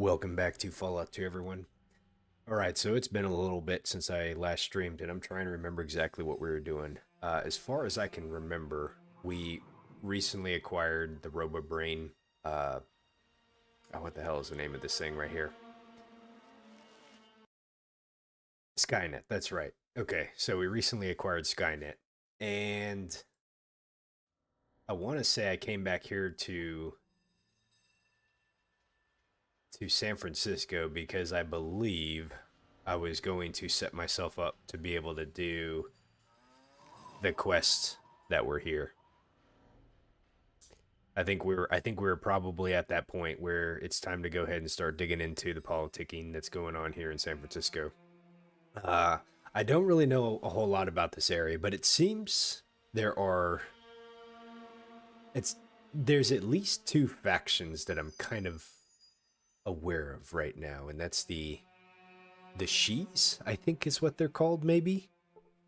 Welcome back to Fallout 2, everyone. Alright, so it's been a little bit since I last streamed, and I'm trying to remember exactly what we were doing. As far as I can remember, we recently acquired the RoboBrain. What the hell is the name of this thing right here? Skynet, that's right. Okay, so we recently acquired Skynet, and I want to say I came back here to San Francisco because I believe I was going to set myself up to be able to do the quests that were here. I think we were probably at that point where it's time to go ahead and start digging into the politicking that's going on here in San Francisco. Uh, I don't really know a whole lot about this area, but it seems there are it's there's at least two factions that I'm kind of aware of right now, and that's the Shees, I think is what they're called, maybe.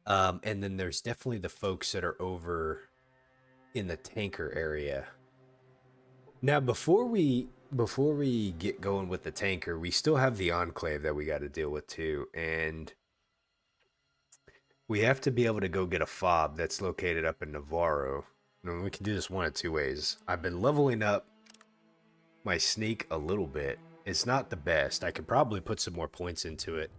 And then there's definitely the folks that are over in the tanker area. Now, before we get going with the tanker, we still have the enclave that we got to deal with too, and we have to be able to go get a fob that's located up in Navarro. And we can do this one of two ways. I've been leveling up my sneak a little bit. It's not the best. I could probably put some more points into it.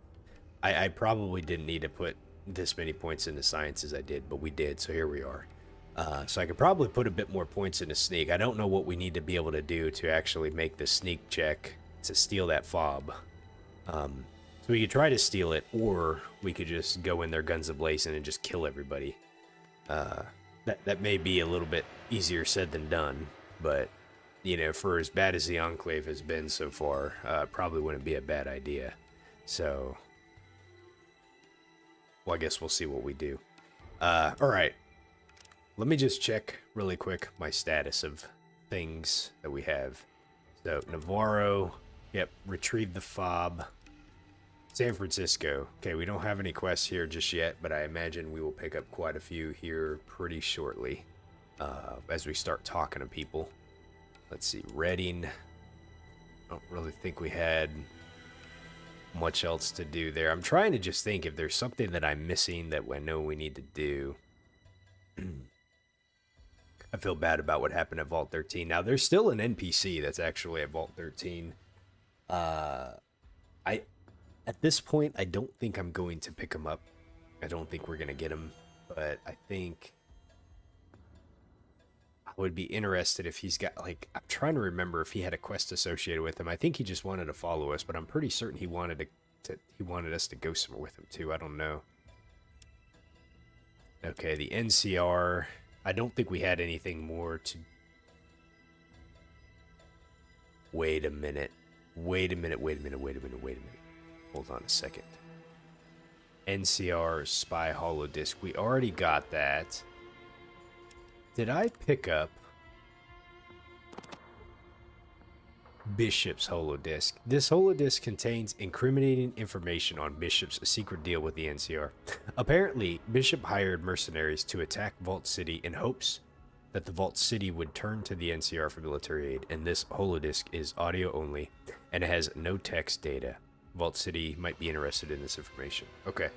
I probably didn't need to put this many points into science as I did, but we did, so here we are. So I could probably put a bit more points into sneak. I don't know what we need to be able to do to actually make the sneak check to steal that fob. So we could try to steal it, or we could just go in there guns a-blazing and just kill everybody. That may be a little bit easier said than done, but you know, for as bad as the Enclave has been so far, probably wouldn't be a bad idea. So, well, I guess we'll see what we do. All right. Let me just check really quick my status of things that we have. So, Navarro, yep, retrieve the fob. San Francisco. Okay, we don't have any quests here just yet, but I imagine we will pick up quite a few here pretty shortly as we start talking to people. Let's see, Reading. I don't really think we had much else to do there. I'm trying to just think if there's something that I'm missing that I know we need to do. I feel bad about what happened at Vault 13. Now, there's still an NPC that's actually at Vault 13. At this point, I don't think I'm going to pick him up. I don't think we're going to get him, but I think I would be interested if he's got, like, I'm trying to remember if he had a quest associated with him. I think he just wanted to follow us, but I'm pretty certain he wanted he wanted us to go somewhere with him too. I don't know. Okay, the NCR. I don't think we had anything more to... Wait a minute. Wait a minute. Hold on a second. NCR Spy Holodisk. We already got that. Did I pick up Bishop's Holodisk? This Holodisk contains incriminating information on Bishop's secret deal with the NCR. Apparently, Bishop hired mercenaries to attack Vault City in hopes that the Vault City would turn to the NCR for military aid, and this Holodisk is audio only, and it has no text data. Vault City might be interested in this information. Okay.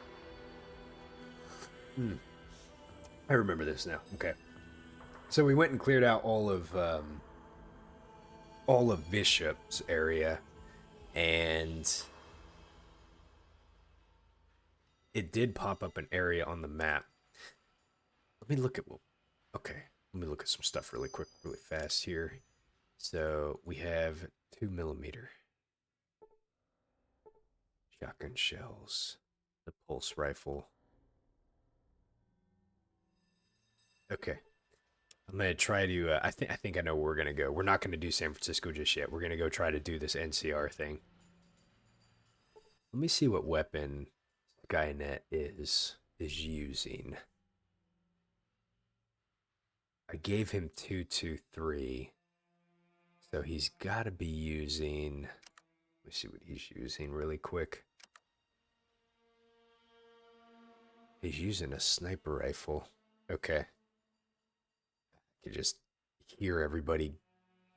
I remember this now. Okay. So we went and cleared out all of Bishop's area, and it did pop up an area on the map. Let me look at let me look at some stuff really quick, really fast here. So we have 2mm shotgun shells, the pulse rifle. Okay. I'm gonna try to. I think I know where we're gonna go. We're not gonna do San Francisco just yet. We're gonna go try to do this NCR thing. Let me see what weapon Skynet is using. I gave him 223, so he's got to be using. Let me see what he's using really quick. He's using a sniper rifle. Okay. I can just hear everybody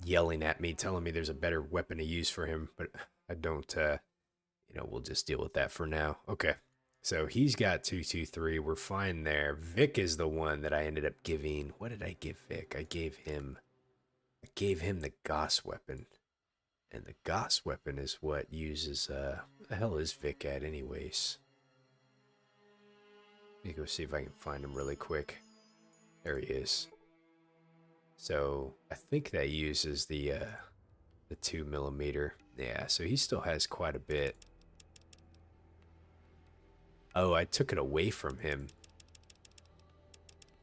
yelling at me, telling me there's a better weapon to use for him, but I don't, you know, we'll just deal with that for now. Okay. So he's got 223. We're fine there. Vic is the one that I ended up giving. What did I give Vic? I gave him the Goss weapon. And the Goss weapon is what uses, what the hell is Vic at anyways? Let me go see if I can find him really quick. There he is. So I think that uses the 2mm. Yeah, so he still has quite a bit. Oh, I took it away from him.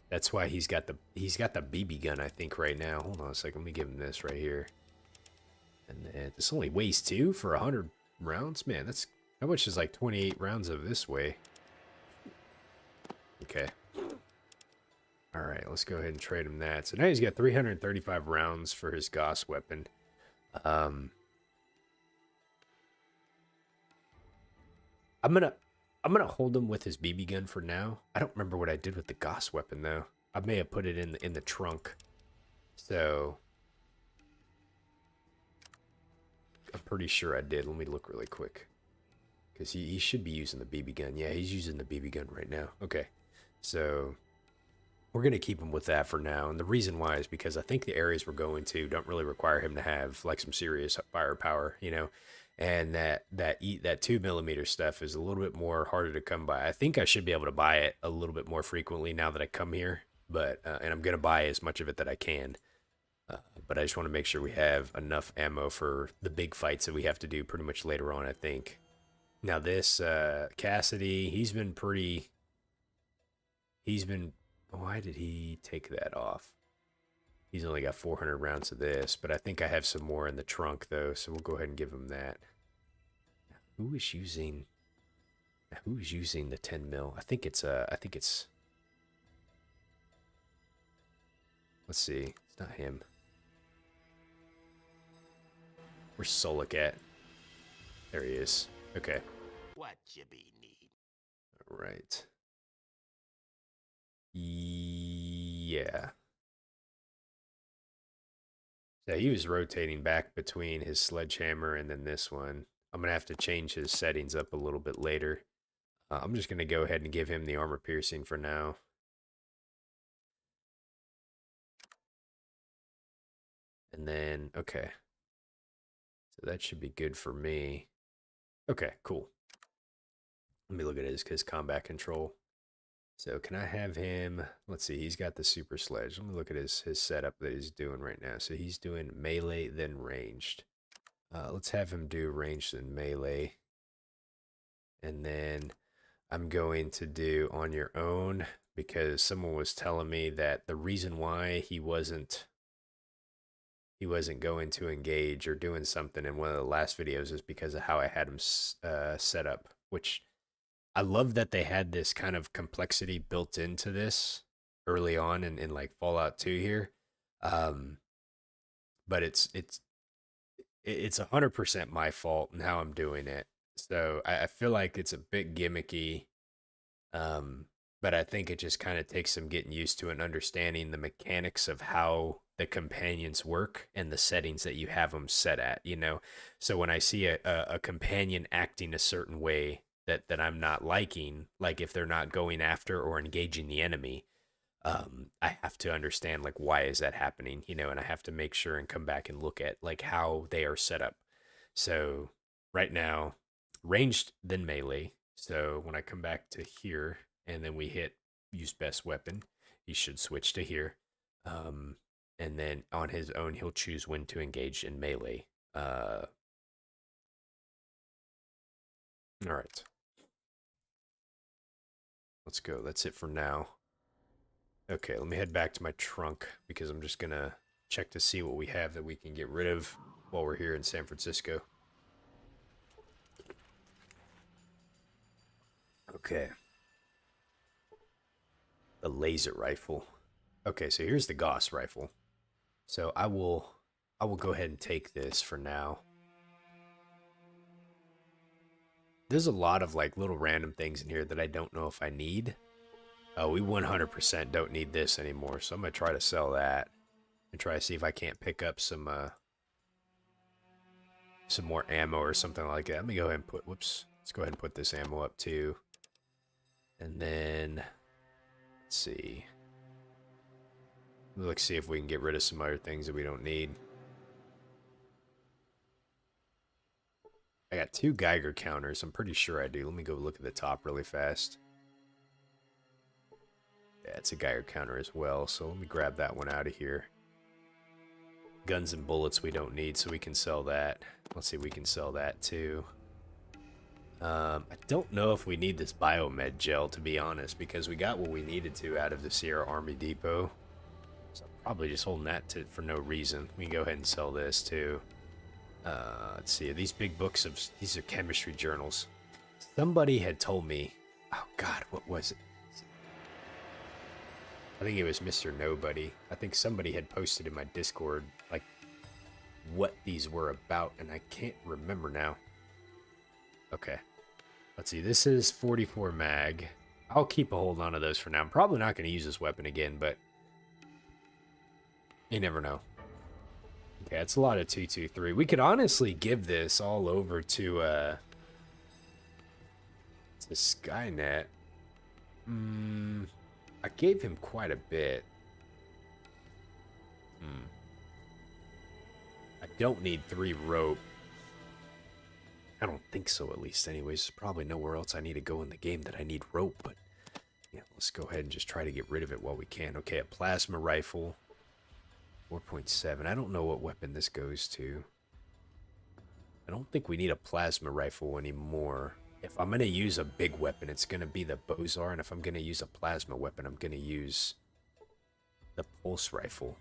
That's why he's got the BB gun, I think, right now. Hold on a second, let me give him this right here. And then this only weighs 2 for 100 rounds? Man, that's how much is like 28 rounds of this way? Okay. Alright, let's go ahead and trade him that. So now he's got 335 rounds for his Goss weapon. I'm gonna hold him with his BB gun for now. I don't remember what I did with the Goss weapon though. I may have put it in the trunk. So I'm pretty sure I did. Let me look really quick. Because he should be using the BB gun. Yeah, he's using the BB gun right now. Okay. So we're going to keep him with that for now. And the reason why is because I think the areas we're going to don't really require him to have like some serious firepower, you know. And that 2mm stuff is a little bit more harder to come by. I think I should be able to buy it a little bit more frequently now that I come here. But and I'm going to buy as much of it that I can. But I just want to make sure we have enough ammo for the big fights that we have to do pretty much later on, I think. Now this Cassidy, he's been... Why did he take that off? He's only got 400 rounds of this, but I think I have some more in the trunk though, so we'll go ahead and give him that. Who is using the 10 mil? I think it's let's see. It's not him. Where's Solik at? There he is. Okay. What you be need? All right. Yeah. So he was rotating back between his sledgehammer and then this one. I'm going to have to change his settings up a little bit later. I'm just going to go ahead and give him the armor piercing for now. And then, okay. So that should be good for me. Okay, cool. Let me look at his combat control. So can I have him, let's see, he's got the super sledge. Let me look at his setup that he's doing right now. So he's doing melee, then ranged. Let's have him do ranged and melee. And then I'm going to do on your own because someone was telling me that the reason why he wasn't going to engage or doing something in one of the last videos is because of how I had him set up, which... I love that they had this kind of complexity built into this early on in like Fallout 2 here. But it's 100% my fault in how I'm doing it. So I feel like it's a bit gimmicky. But I think it just kind of takes some getting used to and understanding the mechanics of how the companions work and the settings that you have them set at, you know? So when I see a companion acting a certain way, that I'm not liking, like if they're not going after or engaging the enemy, I have to understand like why is that happening, you know, and I have to make sure and come back and look at like how they are set up. So right now, ranged then melee. So when I come back to here and then we hit use best weapon, he should switch to here. And then on his own, he'll choose when to engage in melee. All right. Let's go. That's it for now. Okay, let me head back to my trunk because I'm just going to check to see what we have that we can get rid of while we're here in San Francisco. Okay. The laser rifle. Okay, so here's the Gauss rifle. So I will go ahead and take this for now. There's a lot of like little random things in here that I don't know if I need. Oh, we 100% don't need this anymore, so I'm going to try to sell that. And try to see if I can't pick up some some more ammo or something like that. Let me go ahead and put, whoops. Let's go ahead and put this ammo up too. And then, let's see. Let's see if we can get rid of some other things that we don't need. I got 2 Geiger counters. I'm pretty sure I do. Let me go look at the top really fast. Yeah, it's a Geiger counter as well. So let me grab that one out of here. Guns and bullets we don't need, so we can sell that. Let's see, we can sell that too. I don't know if we need this biomed gel, to be honest, because we got what we needed to out of the Sierra Army Depot. So I'm probably just holding that for no reason. We can go ahead and sell this too. Let's see, these big books of, these are chemistry journals. Somebody had told me, oh God, what was it? I think it was Mr. Nobody. I think somebody had posted in my Discord, like, what these were about, and I can't remember now. Okay. Let's see, this is 44 mag. I'll keep a hold on to those for now. I'm probably not going to use this weapon again, but you never know. Okay, it's a lot of 223. We could honestly give this all over to Skynet. I gave him quite a bit. I don't need 3 rope. I don't think so, at least. Anyways, there's probably nowhere else I need to go in the game that I need rope, but yeah, let's go ahead and just try to get rid of it while we can. Okay, a plasma rifle. 4.7. I don't know what weapon this goes to. I don't think we need a plasma rifle anymore. If I'm going to use a big weapon, it's going to be the Bozar, and if I'm going to use a plasma weapon, I'm going to use the pulse rifle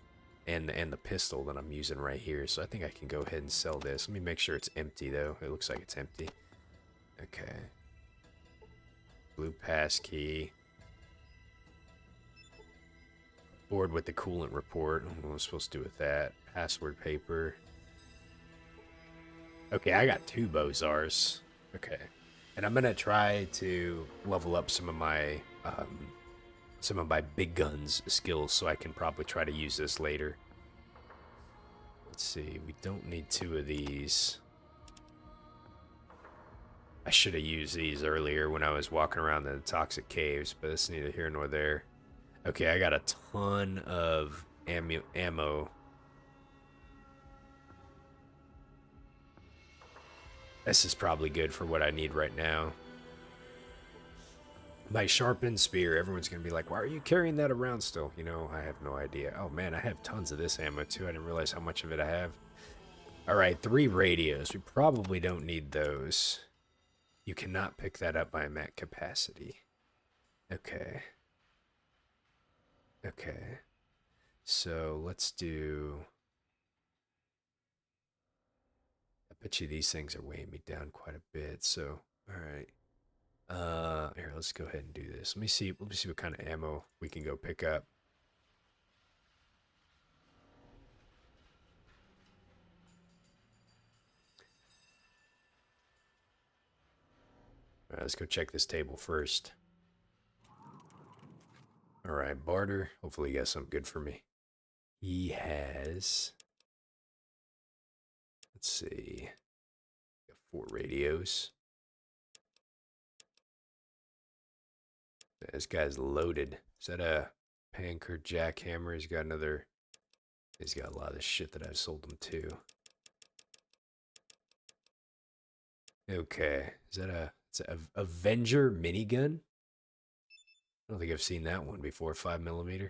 and the pistol that I'm using right here. So I think I can go ahead and sell this. Let me make sure it's empty, though. It looks like it's empty. Okay. Blue pass key. Board with the coolant report. What am I supposed to do with that? Password paper. Okay, I got 2 Bozars. Okay. And I'm gonna try to level up some of my big guns skills, so I can probably try to use this later. Let's see, we don't need 2 of these. I should have used these earlier when I was walking around the toxic caves, but it's neither here nor there. Okay, I got a ton of ammo. This is probably good for what I need right now. My sharpened spear, everyone's going to be like, why are you carrying that around still? You know, I have no idea. Oh man, I have tons of this ammo too. I didn't realize how much of it I have. Alright, 3 radios. We probably don't need those. You cannot pick that up by mat capacity. Okay. Okay. So let's do... I bet you these things are weighing me down quite a bit, so alright. Here, let's go ahead and do this. Let me see what kind of ammo we can go pick up. Alright, let's go check this table first. Alright, barter. Hopefully he got something good for me. He has... Let's see. Got 4 radios. This guy's loaded. Is that a Panker jackhammer? He's got another... He's got a lot of the shit that I've sold him to. Okay. Is that a... It's a Avenger minigun? I don't think I've seen that one before. 5mm.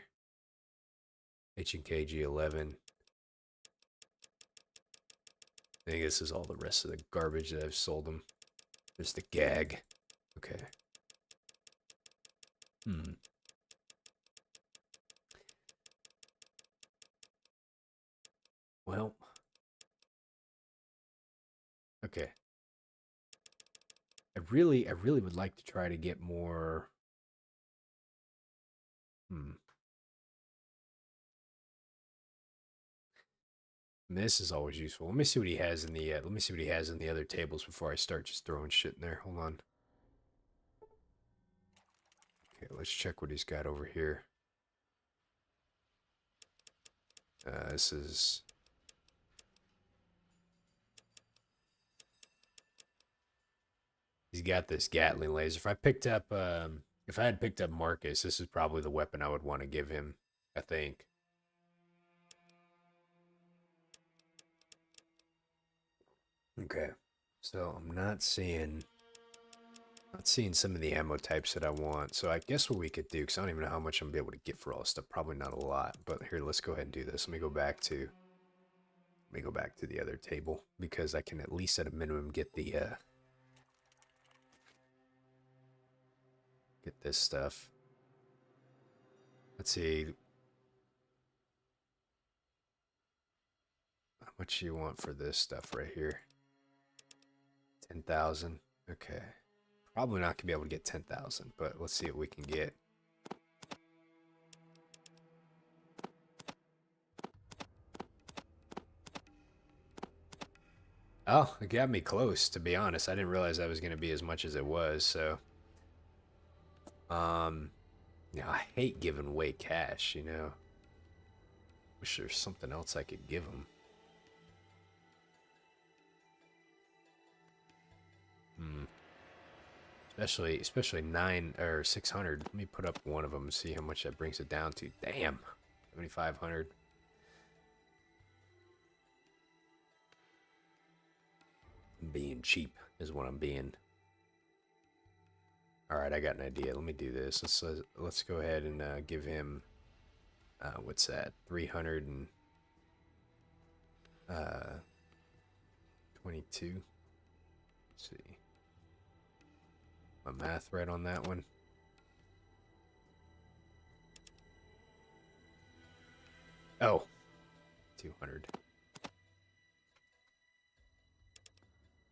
H&K G11. I think this is all the rest of the garbage that I've sold him. There's the gag. Okay. Well. Okay. I really would like to try to get more. This is always useful. Let me see what he has in the other tables before I start just throwing shit in there. Hold on. Okay, let's check what he's got over here. This is He's got this Gatling laser. If I picked up, if I had picked up Marcus, this is probably the weapon I would want to give him, I think. Okay, so I'm not seeing some of the ammo types that I want. So I guess what we could do, because I don't even know how much I'm gonna be able to get for all this stuff. Probably not a lot, but here, let's go ahead and do this. Let me go back to the other table, because I can at least at a minimum get the get this stuff. Let's see. How much you want for this stuff right here? 10,000. Okay. Probably not gonna be able to get 10,000, but let's see what we can get. Oh, it got me close, to be honest. I didn't realize that was gonna be as much as it was, so. Yeah, I hate giving away cash, you know. Wish there's something else I could give them. Especially 9 or 600. Let me put up one of them and see how much that brings it down to. Damn, 7,500. I'm being cheap is what I'm being. All right, I got an idea. Let me do this. Let's go ahead and give him what's that? 322. Let's see. My math right on that one. Oh, 200.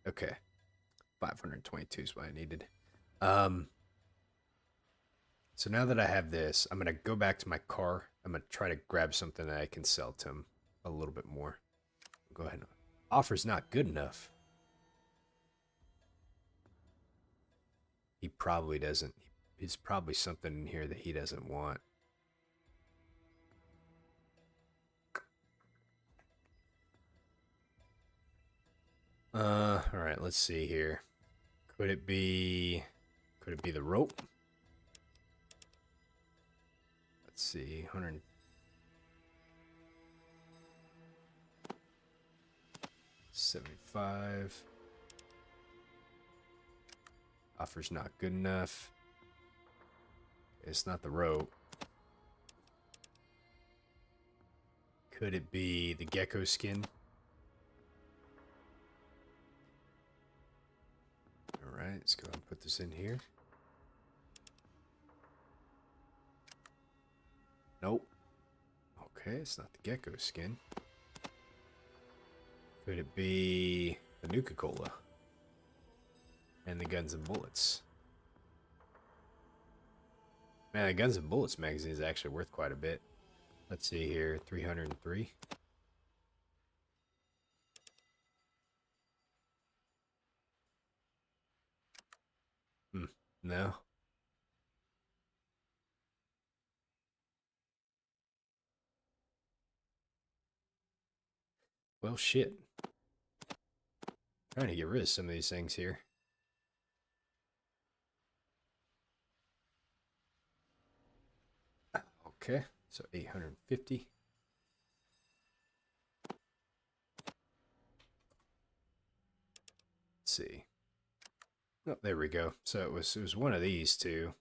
Okay, 522 is what I needed. So now that I have this, I'm gonna go back to my car. I'm gonna try to grab something that I can sell to him a little bit more. Go ahead. Offer's not good enough. He probably doesn't. There's probably something in here that he doesn't want. All right, let's see here. Could it be the rope? Let's see, 175. Offer's not good enough. It's not the rope. Could it be the gecko skin? Alright, let's go ahead and put this in here. Nope. Okay, it's not the gecko skin. Could it be the Nuka-Cola? And the Guns and Bullets? Man, the Guns and Bullets magazine is actually worth quite a bit. Let's see here, 303. No. Well, shit. Trying to get rid of some of these things here. Okay, so 850. Let's see. Oh, there we go. So it was one of these two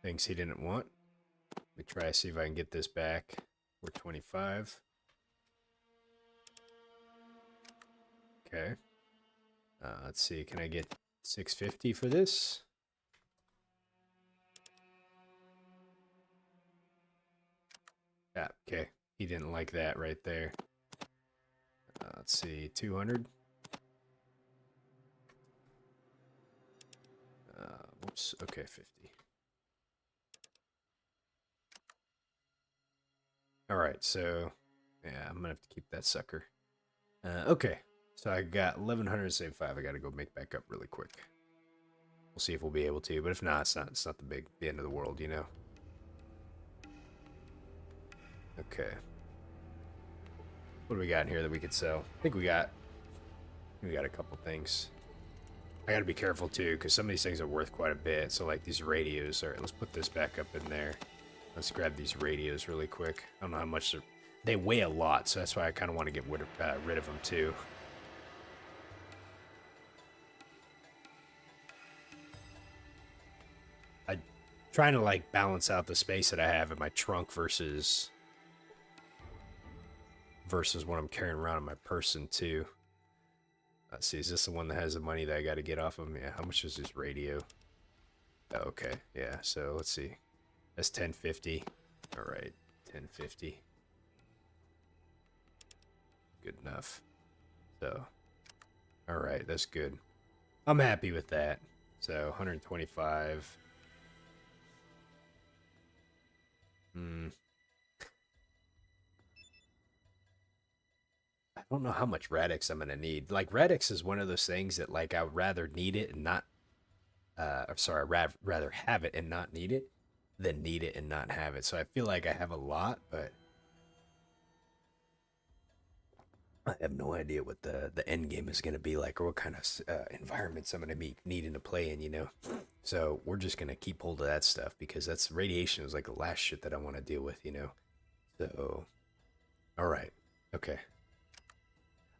things he didn't want. Let me try to see if I can get this back. 425. Okay. Let's see. Can I get 650 for this? Yeah, okay. He didn't like that right there. Let's see. 200. Whoops. Okay, 50. All right, so yeah, I'm gonna have to keep that sucker. Okay, so I got 1,175. I gotta go make back up really quick. We'll see if we'll be able to, but if not, it's not the end of the world, you know. Okay. What do we got in here that we could sell? I think we got a couple things. I gotta be careful too, because some of these things are worth quite a bit. So like these radios. All right, let's put this back up in there. Let's grab these radios really quick. I don't know how much they weigh a lot, so that's why I kind of want to get rid of them too. I'm trying to like balance out the space that I have in my trunk versus what I'm carrying around in my person too. Let's see, is this the one that has the money that I got to get off of him? Yeah, how much is this radio? Oh, okay, yeah, so let's see. That's 1050. All right, 1050. Good enough. So, all right, that's good. I'm happy with that. So, 125. I don't know how much Radix I'm gonna need. Like Radix is one of those things that like I would rather need it and not. Sorry, rather have it and not need it than need it and not have it. So I feel like I have a lot, but I have no idea what the end game is gonna be like or what kind of environments I'm gonna be needing to play in. You know, so we're just gonna keep hold of that stuff because that's radiation is like the last shit that I want to deal with. You know, so all right, okay.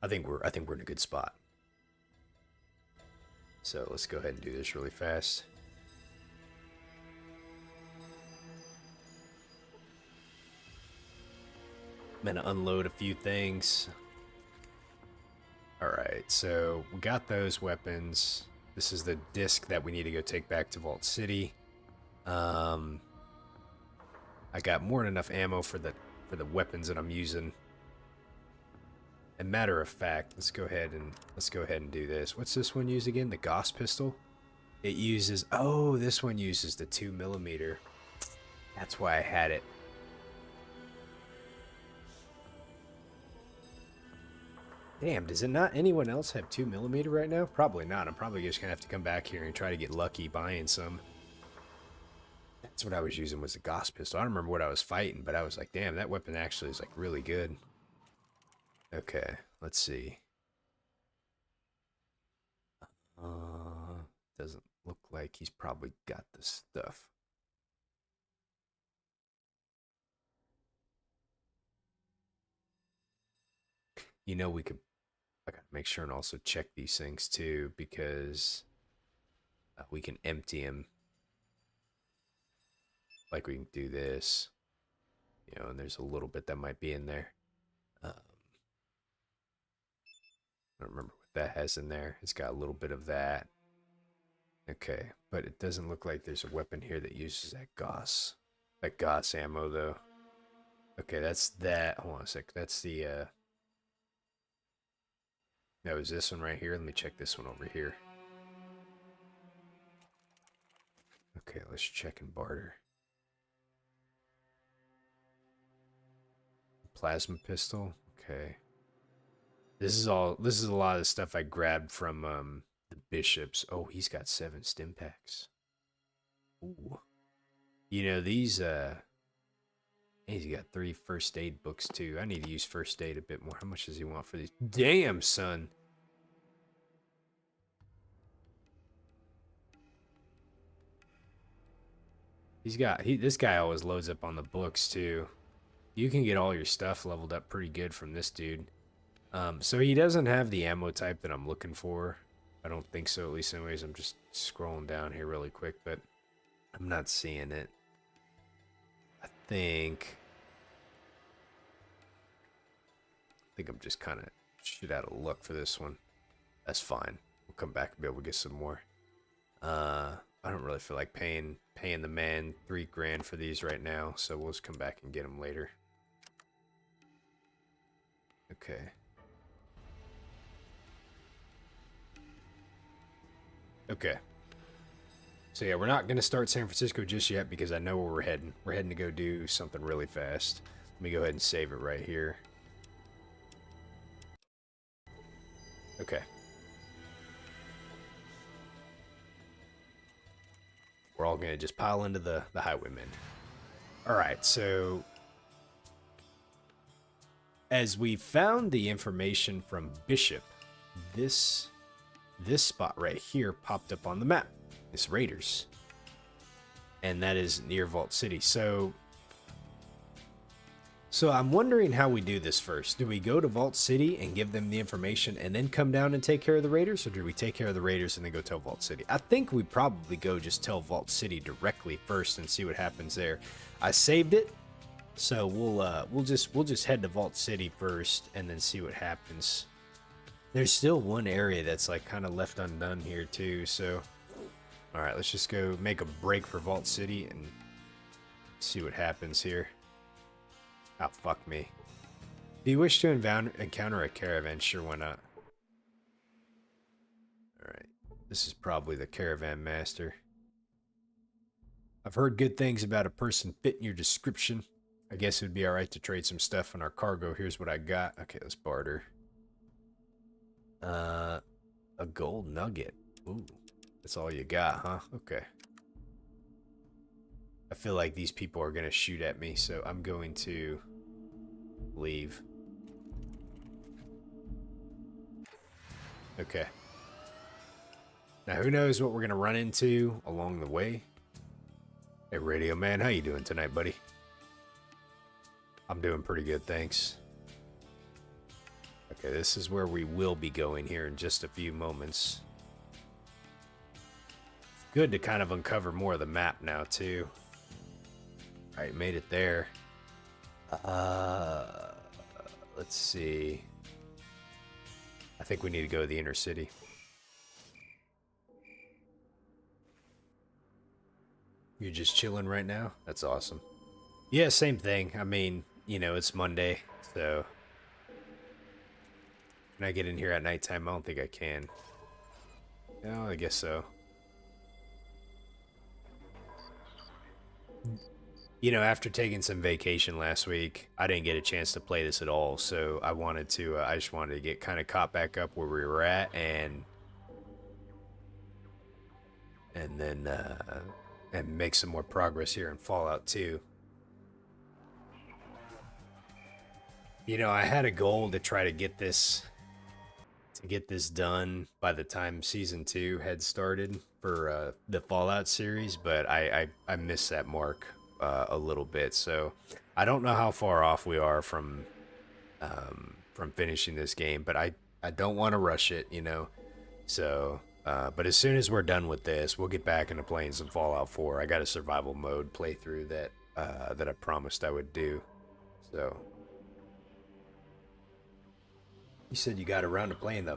I think we're in a good spot. So let's go ahead and do this really fast. I'm gonna unload a few things. Alright, so we got those weapons. This is the disc that we need to go take back to Vault City. I got more than enough ammo for the weapons that I'm using. And matter of fact, let's go ahead and do this. What's this one use again? The Gauss pistol? It uses, oh, this one uses the 2mm. That's why I had it. Damn, does it not anyone else have 2mm right now? Probably not. I'm probably just gonna have to come back here and try to get lucky buying some. That's what I was using, was the Gauss pistol. I don't remember what I was fighting, but I was like, damn, that weapon actually is like really good. Okay, let's see. Doesn't look like he's probably got the stuff. You know, I gotta make sure and also check these things too, because we can empty him. Like we can do this, you know, and there's a little bit that might be in there. I don't remember what that has in there. It's got a little bit of that. Okay, but it doesn't look like there's a weapon here that uses that Gauss. That Gauss ammo, though. Okay, that's that. Hold on a sec. That's the, no, is this one right here? Let me check this one over here. Okay, let's check and barter. Plasma pistol. Okay. This is a lot of the stuff I grabbed from the bishops. Oh, he's got 7 stim packs. Ooh. You know, these he's got 3 first aid books too. I need to use first aid a bit more. How much does he want for these? Damn, son. This guy always loads up on the books too. You can get all your stuff leveled up pretty good from this dude. So he doesn't have the ammo type that I'm looking for. I don't think so, at least anyways. I'm just scrolling down here really quick, but I'm not seeing it. I think I'm just kind of shit out of luck for this one. That's fine. We'll come back and be able to get some more. I don't really feel like paying the man $3 grand for these right now, so we'll just come back and get them later. Okay. Okay. So yeah, we're not going to start San Francisco just yet because I know where we're heading. We're heading to go do something really fast. Let me go ahead and save it right here. Okay. We're all going to just pile into the highwaymen. Alright, so as we found the information from Bishop, this this spot right here popped up on the map. It's Raiders. And that is near Vault City. So I'm wondering how we do this first. Do we go to Vault City and give them the information and then come down and take care of the Raiders? Or do we take care of the Raiders and then go tell Vault City? I think we probably go just tell Vault City directly first and see what happens there. I saved it, so we'll just head to Vault City first and then see what happens. There's still one area that's like kind of left undone here too, so all right, let's just go make a break for Vault City and see what happens here. Oh, fuck me. Do you wish to encounter a caravan? Sure, why not? Alright. This is probably the caravan master. I've heard good things about a person fitting your description. I guess it would be alright to trade some stuff on our cargo. Here's what I got. Okay, let's barter. A gold nugget. Ooh. That's all you got, huh? Okay. I feel like these people are going to shoot at me, so I'm going to leave. Okay. Now, who knows what we're going to run into along the way? Hey, Radio Man, how you doing tonight, buddy? I'm doing pretty good, thanks. Okay, this is where we will be going here in just a few moments. Good to kind of uncover more of the map now, too. Alright, made it there. Let's see. I think we need to go to the inner city. You're just chilling right now? That's awesome. Yeah, same thing. I mean, you know, it's Monday, so... Can I get in here at nighttime? I don't think I can. No, I guess so. You know, after taking some vacation last week, I didn't get a chance to play this at all, so I wanted to, I just wanted to get kind of caught back up where we were at, and then, and make some more progress here in Fallout 2. You know, I had a goal to try to get this done by the time Season 2 had started for the Fallout series, but I missed that mark a little bit, so I don't know how far off we are from finishing this game, but I don't want to rush it, you know. So, but as soon as we're done with this, we'll get back into playing some Fallout 4. I got a survival mode playthrough that I promised I would do. So, you said you got around to playing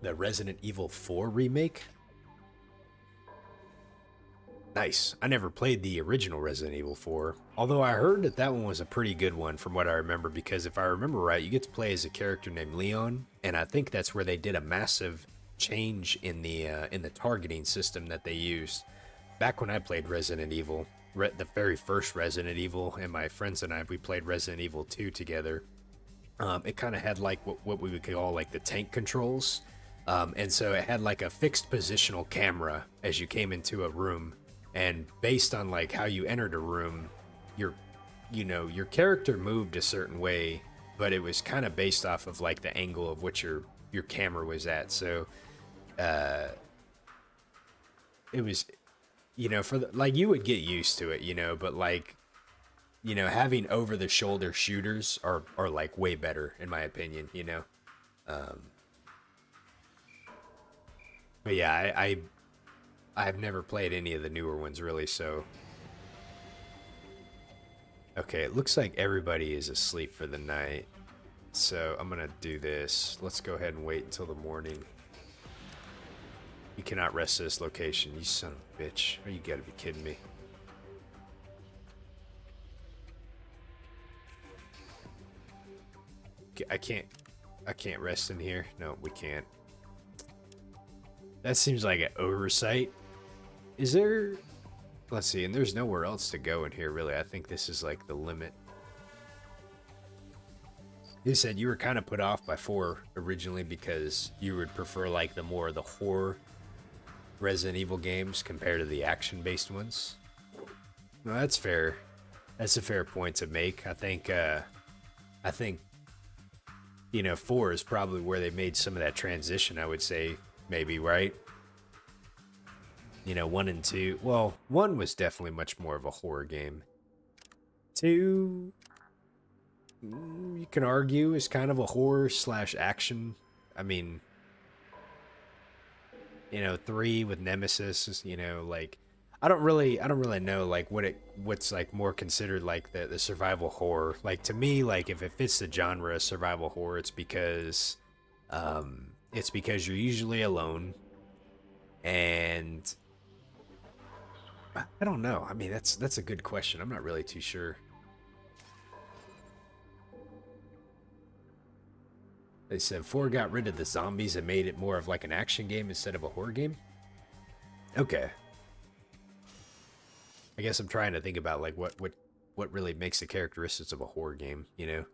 the Resident Evil 4 remake? Nice. I never played the original Resident Evil 4, although I heard that one was a pretty good one from what I remember, because if I remember right, you get to play as a character named Leon, and I think that's where they did a massive change in the targeting system that they used. Back when I played Resident Evil, the very first Resident Evil, and my friends and I, we played Resident Evil 2 together. It kind of had like what we would call like the tank controls, and so it had like a fixed positional camera as you came into a room. And based on like how you entered a room, your character moved a certain way, but it was kind of based off of like the angle of which your camera was at. So, it was, you know, for like you would get used to it, you know, but like, you know, having over the shoulder shooters are like way better in my opinion, you know. But yeah, I've never played any of the newer ones, really, so... Okay, it looks like everybody is asleep for the night. So, I'm gonna do this. Let's go ahead and wait until the morning. You cannot rest at this location, you son of a bitch. Oh, you gotta be kidding me. I can't rest in here. No, we can't. That seems like an oversight. Is there... Let's see, and there's nowhere else to go in here, really. I think this is like the limit. You said you were kind of put off by 4 originally because you would prefer like the horror Resident Evil games compared to the action-based ones. No, that's fair. That's a fair point to make. I think, you know, 4 is probably where they made some of that transition, I would say, maybe, right? You know, 1 and 2. Well, 1 was definitely much more of a horror game. 2, you can argue, is kind of a horror slash action. I mean, you know, 3 with Nemesis, you know, like I don't really know like what's like more considered like the survival horror. Like to me, like if it fits the genre of survival horror, it's because you're usually alone, and I don't know. I mean, that's a good question. I'm not really too sure. They said 4 got rid of the zombies and made it more of like an action game instead of a horror game. Okay. I guess I'm trying to think about like what really makes the characteristics of a horror game, you know?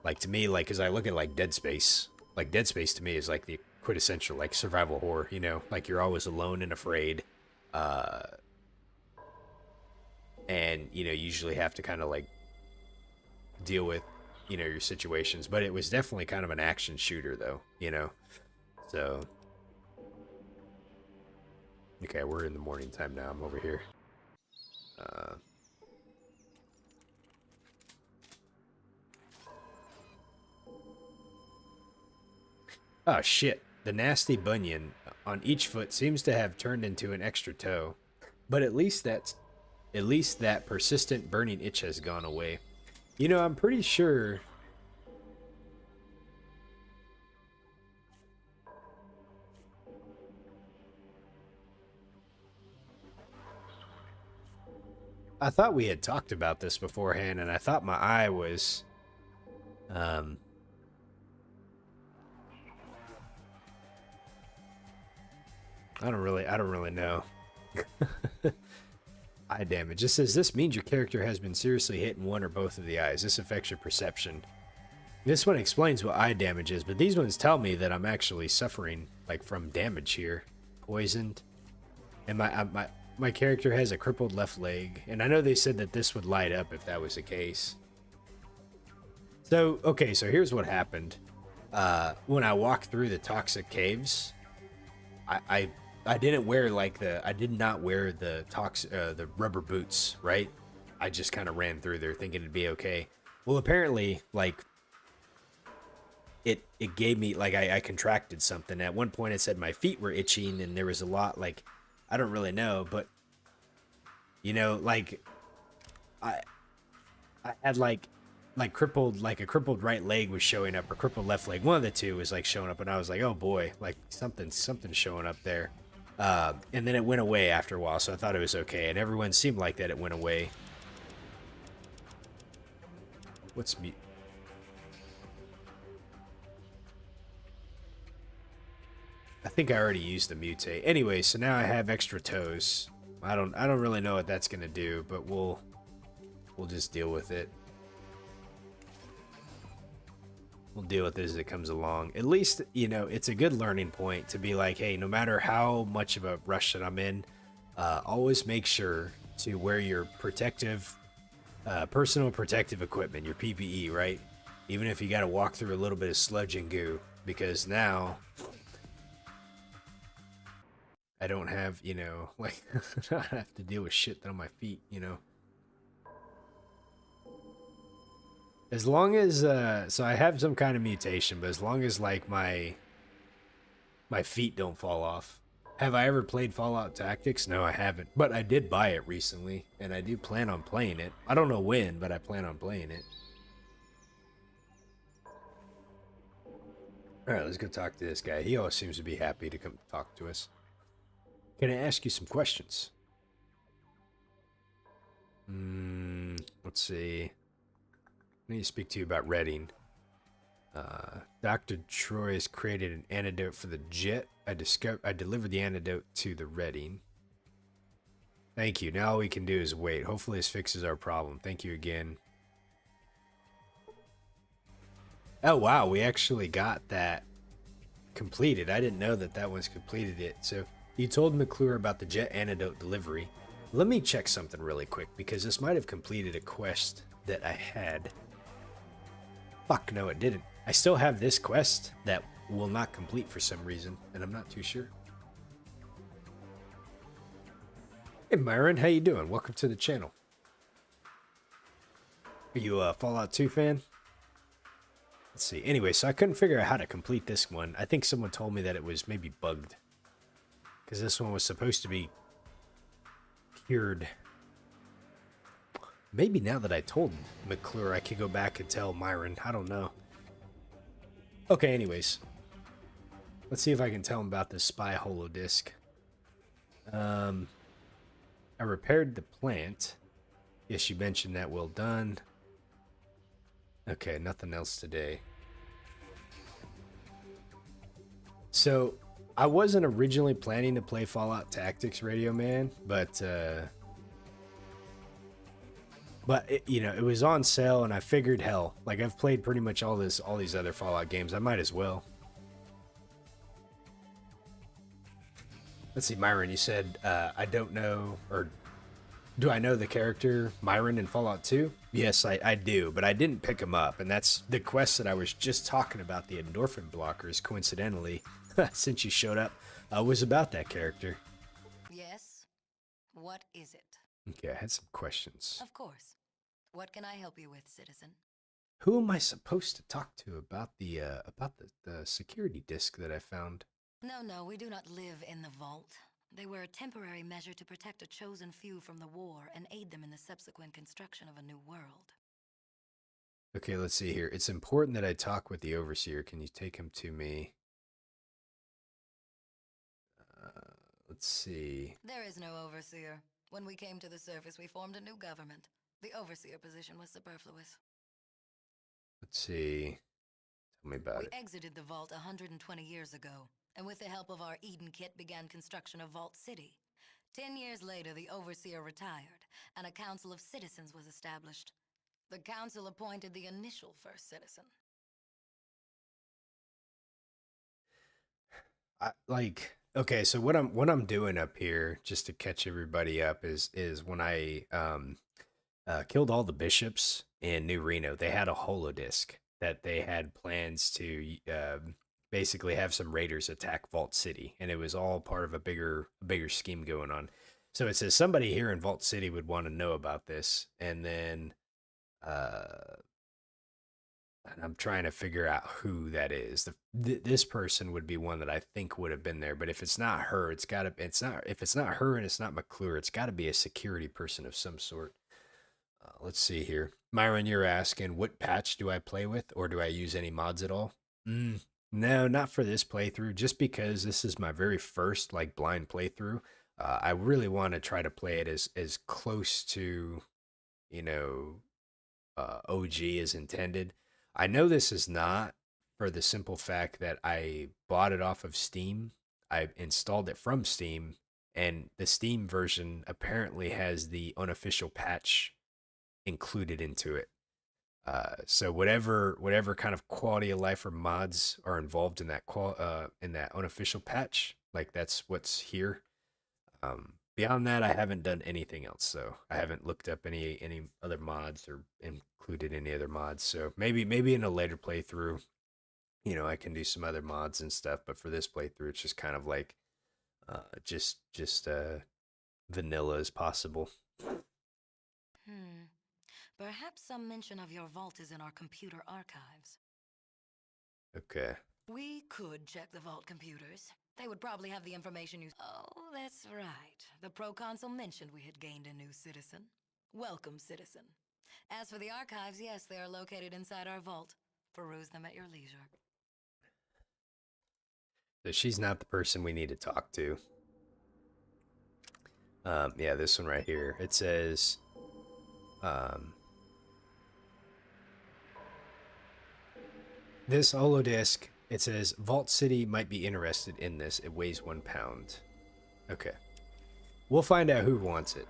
Like to me, like, cause I look at like Dead Space. Like Dead Space to me is like the quintessential like survival horror, you know? Like you're always alone and afraid. And, you know, usually have to kind of like deal with, you know, your situations. But it was definitely kind of an action shooter though, you know? So. Okay, we're in the morning time now. I'm over here. Oh shit. The nasty bunion on each foot seems to have turned into an extra toe. But at least that persistent burning itch has gone away. You know, I'm pretty sure I thought we had talked about this beforehand, and I thought my eye was, I don't really know. Eye damage. It says this means your character has been seriously hit in one or both of the eyes. This affects your perception. This one explains what eye damage is, but these ones tell me that I'm actually suffering like from damage here, poisoned, and my character has a crippled left leg, and I know they said that this would light up if that was the case. So, okay, so here's what happened. When I walked through the toxic caves, I didn't wear like I did not wear the rubber boots, right? I just kind of ran through there thinking it'd be okay. Well, apparently, like, it gave me, like, I contracted something. At one point it said my feet were itching, and there was a lot, like, I don't really know, but you know, like I had like crippled, like a crippled right leg was showing up, or crippled left leg. One of the two was like showing up, and I was like, oh boy, like something's showing up there. And then it went away after a while, so I thought it was okay, and everyone seemed like that it went away. What's me? I think I already used the mutate. Anyway, so now I have extra toes. I don't really know what that's gonna do, but we'll just deal with it. We'll deal with it as it comes along. At least, you know, it's a good learning point to be like, hey, no matter how much of a rush that I'm in, always make sure to wear your protective, personal protective equipment, your PPE, right? Even if you got to walk through a little bit of sludge and goo, because now I don't have, you know, like, I have to deal with shit on my feet, you know. As long as, so I have some kind of mutation, but as long as, like, my feet don't fall off. Have I ever played Fallout Tactics? No, I haven't. But I did buy it recently, and I do plan on playing it. I don't know when, but I plan on playing it. Alright, let's go talk to this guy. He always seems to be happy to come talk to us. Can I ask you some questions? Let's see. I need to speak to you about Reading. Dr. Troy has created an antidote for the jet. I delivered the antidote to the Reading. Thank you. Now all we can do is wait. Hopefully this fixes our problem. Thank you again. Oh wow, we actually got that completed. I didn't know that that one's completed it. So you told McClure about the jet antidote delivery. Let me check something really quick, because this might have completed a quest that I had. Fuck, no it didn't. I still have this quest that will not complete for some reason, and I'm not too sure. Hey Myron, how you doing? Welcome to the channel. Are you a Fallout 2 fan? Let's see. Anyway, so I couldn't figure out how to complete this one. I think someone told me that it was maybe bugged, because this one was supposed to be cured. Maybe now that I told McClure, I could go back and tell Myron. I don't know. Okay, anyways. Let's see if I can tell him about this spy holodisc. I repaired the plant. Yes, you mentioned that. Well done. Okay, nothing else today. So, I wasn't originally planning to play Fallout Tactics Radio Man, but it, you know, it was on sale, and I figured, hell, like I've played pretty much all these other Fallout games, I might as well. Let's see, Myron, you said I don't know, or do I know the character Myron in Fallout 2? Yes, I do, but I didn't pick him up, and that's the quest that I was just talking about, the endorphin blockers, coincidentally, since you showed up, was about that character. Yes? What is it? Okay, I had some questions. Of course. What can I help you with, citizen? Who am I supposed to talk to about the security disc that I found? No, we do not live in the vault. They were a temporary measure to protect a chosen few from the war and aid them in the subsequent construction of a new world. Okay, let's see here. It's important that I talk with the overseer. Can you take him to me? Let's see. There is no overseer. When we came to the surface, we formed a new government. The overseer position was superfluous. Let's see. Tell me about it. We exited the vault 120 years ago, and with the help of our Eden kit began construction of Vault City. 10 years later, the overseer retired, and a council of citizens was established. The council appointed the initial first citizen. Okay, so what I'm doing up here, just to catch everybody up, is when I killed all the bishops in New Reno, they had a holodisc that they had plans to basically have some raiders attack Vault City, and it was all part of a bigger scheme going on. So it says somebody here in Vault City would want to know about this, and then and I'm trying to figure out who that is. This person would be one that I think would have been there, but if it's not her, if it's not her and it's not McClure, it's got to be a security person of some sort. Let's see here. Myron, you're asking, what patch do I play with, or do I use any mods at all? No, not for this playthrough, just because this is my very first, like, blind playthrough. I really want to try to play it as close to, you know, OG as intended. I know this is not, for the simple fact that I bought it off of Steam. I installed it from Steam, and the Steam version apparently has the unofficial patch included into it. So whatever kind of quality of life or mods are involved in that unofficial patch, like that's what's here. Beyond that, I haven't done anything else. So I haven't looked up any other mods or included any other mods. So maybe in a later playthrough, you know, I can do some other mods and stuff. But for this playthrough, it's just kind of like just vanilla as possible. Perhaps some mention of your vault is in our computer archives. Okay. We could check the vault computers. They would probably have the information you... Oh, that's right. The proconsul mentioned we had gained a new citizen. Welcome, citizen. As for the archives, yes, they are located inside our vault. Peruse them at your leisure. So she's not the person we need to talk to. Yeah, this one right here. It says... this holodisc, it says, Vault City might be interested in this. It weighs 1 pound. Okay. We'll find out who wants it.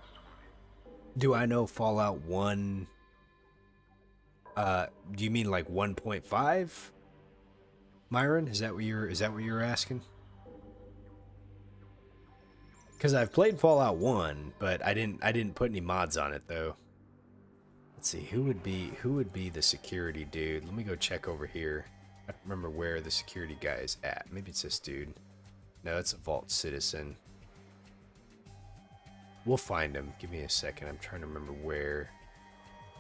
Do I know Fallout 1? Do you mean like 1.5? Myron, is that what you're asking? Because I've played Fallout 1, but I didn't put any mods on it though. Let's see, who would be the security dude? Let me go check over here. I don't remember where the security guy is at. Maybe it's this dude. No, it's a vault citizen. We'll find him. Give me a second. I'm trying to remember where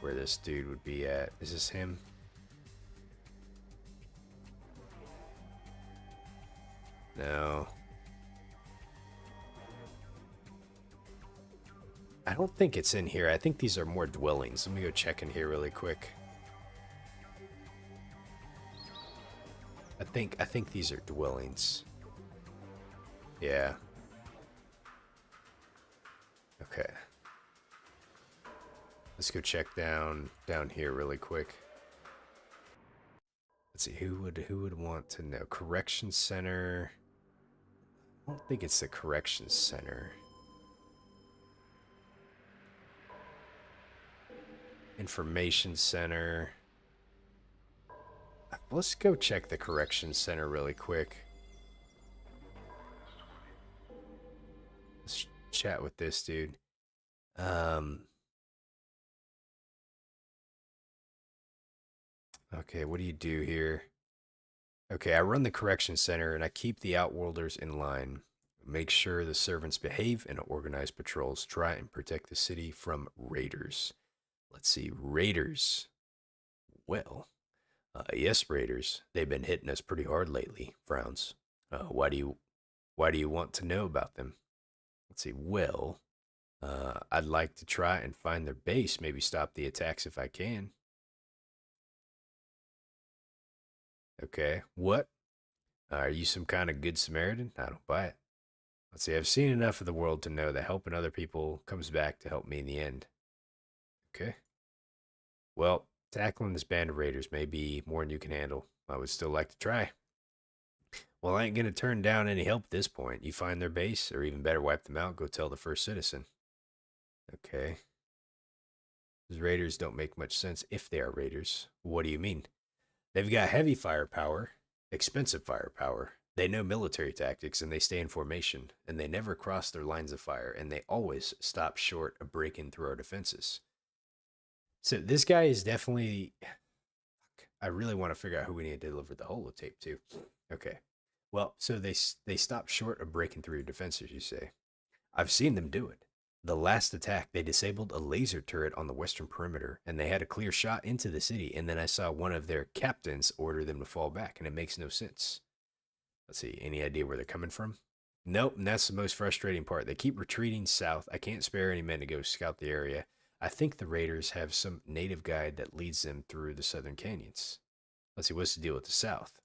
this dude would be at. Is this him? No. I don't think it's in here. I think these are more dwellings. Let me go check in here really quick. I think these are dwellings. Yeah. Okay. Let's go check down here really quick. Let's see, who would want to know? Correction center. I don't think it's the correction center. Information center. Let's go check the correction center really quick. Let's chat with this dude. Okay, what do you do here? Okay, I run the correction center and I keep the outworlders in line. Make sure the servants behave and organize patrols. Try and protect the city from raiders. Let's see, raiders. Well, yes, raiders. They've been hitting us pretty hard lately. Frowns. Why do you want to know about them? Let's see. Well, I'd like to try and find their base. Maybe stop the attacks if I can. Okay. What? Are you some kind of good Samaritan? I don't buy it. Let's see. I've seen enough of the world to know that helping other people comes back to help me in the end. Okay. Well, tackling this band of raiders may be more than you can handle. I would still like to try. Well, I ain't gonna turn down any help at this point. You find their base, or even better, wipe them out. Go tell the first citizen. Okay. These raiders don't make much sense if they are raiders. What do you mean? They've got heavy firepower, expensive firepower. They know military tactics, and they stay in formation, and they never cross their lines of fire, and they always stop short of breaking through our defenses. So this guy is definitely... I really want to figure out who we need to deliver the holotape to. Okay. Well, so they stop short of breaking through your defenses, you say. I've seen them do it. The last attack, they disabled a laser turret on the western perimeter, and they had a clear shot into the city, and then I saw one of their captains order them to fall back, and it makes no sense. Let's see, any idea where they're coming from? Nope, and that's the most frustrating part. They keep retreating south. I can't spare any men to go scout the area. I think the raiders have some native guide that leads them through the southern canyons. Let's see, what's the deal with the south?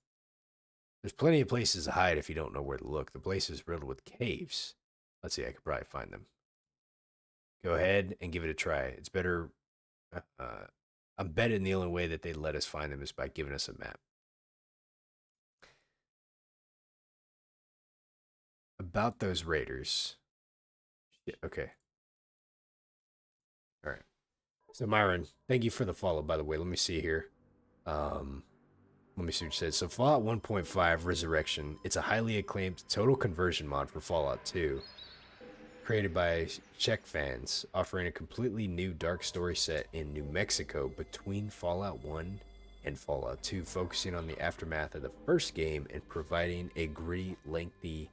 There's plenty of places to hide if you don't know where to look. The place is riddled with caves. Let's see, I could probably find them. Go ahead and give it a try. It's better. I'm betting the only way that they let us find them is by giving us a map. About those raiders. Shit, okay. All right. So Myron, thank you for the follow, by the way. Let me see here. Let me see what it says. So Fallout 1.5 Resurrection. It's a highly acclaimed total conversion mod for Fallout 2. Created by Czech fans, offering a completely new dark story set in New Mexico between Fallout 1 and Fallout 2, focusing on the aftermath of the first game and providing a gritty, lengthy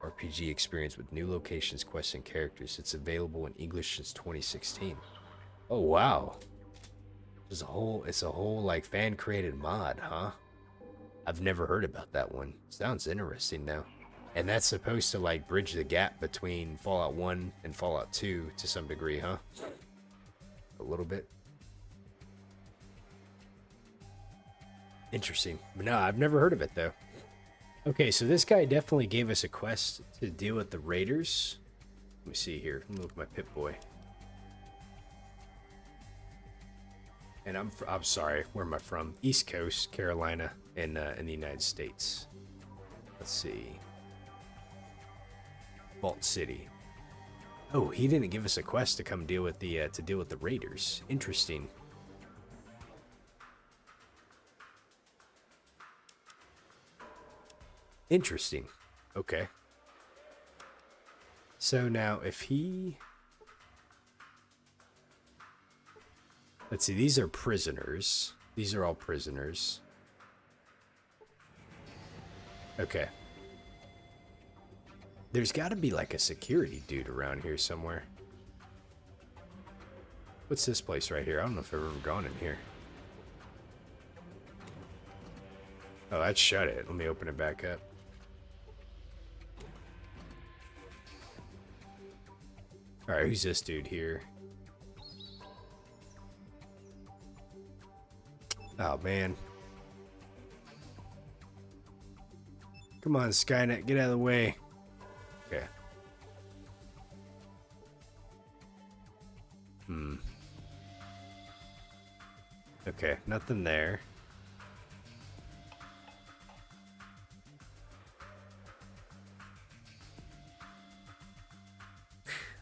RPG experience with new locations, quests, and characters. It's available in English since 2016. Oh wow. It's a whole like fan-created mod, huh? I've never heard about that one. Sounds interesting though. And that's supposed to like bridge the gap between Fallout 1 and Fallout 2 to some degree, huh? A little bit. Interesting. But no, I've never heard of it though. Okay, so this guy definitely gave us a quest to deal with the raiders. Let me see here. Let me look at my Pip-Boy. And I'm sorry, where am I from? East Coast, Carolina, in the United States. Let's see. Vault City. Oh, he didn't give us a quest to come deal with the raiders. Interesting. Interesting. Okay. So now if he... Let's see, these are prisoners. These are all prisoners. Okay. There's got to be like a security dude around here somewhere. What's this place right here? I don't know if I've ever gone in here. Oh, that shut it. Let me open it back up. Alright, who's this dude here? Oh, man. Come on, Skynet, get out of the way. Okay. Okay, nothing there.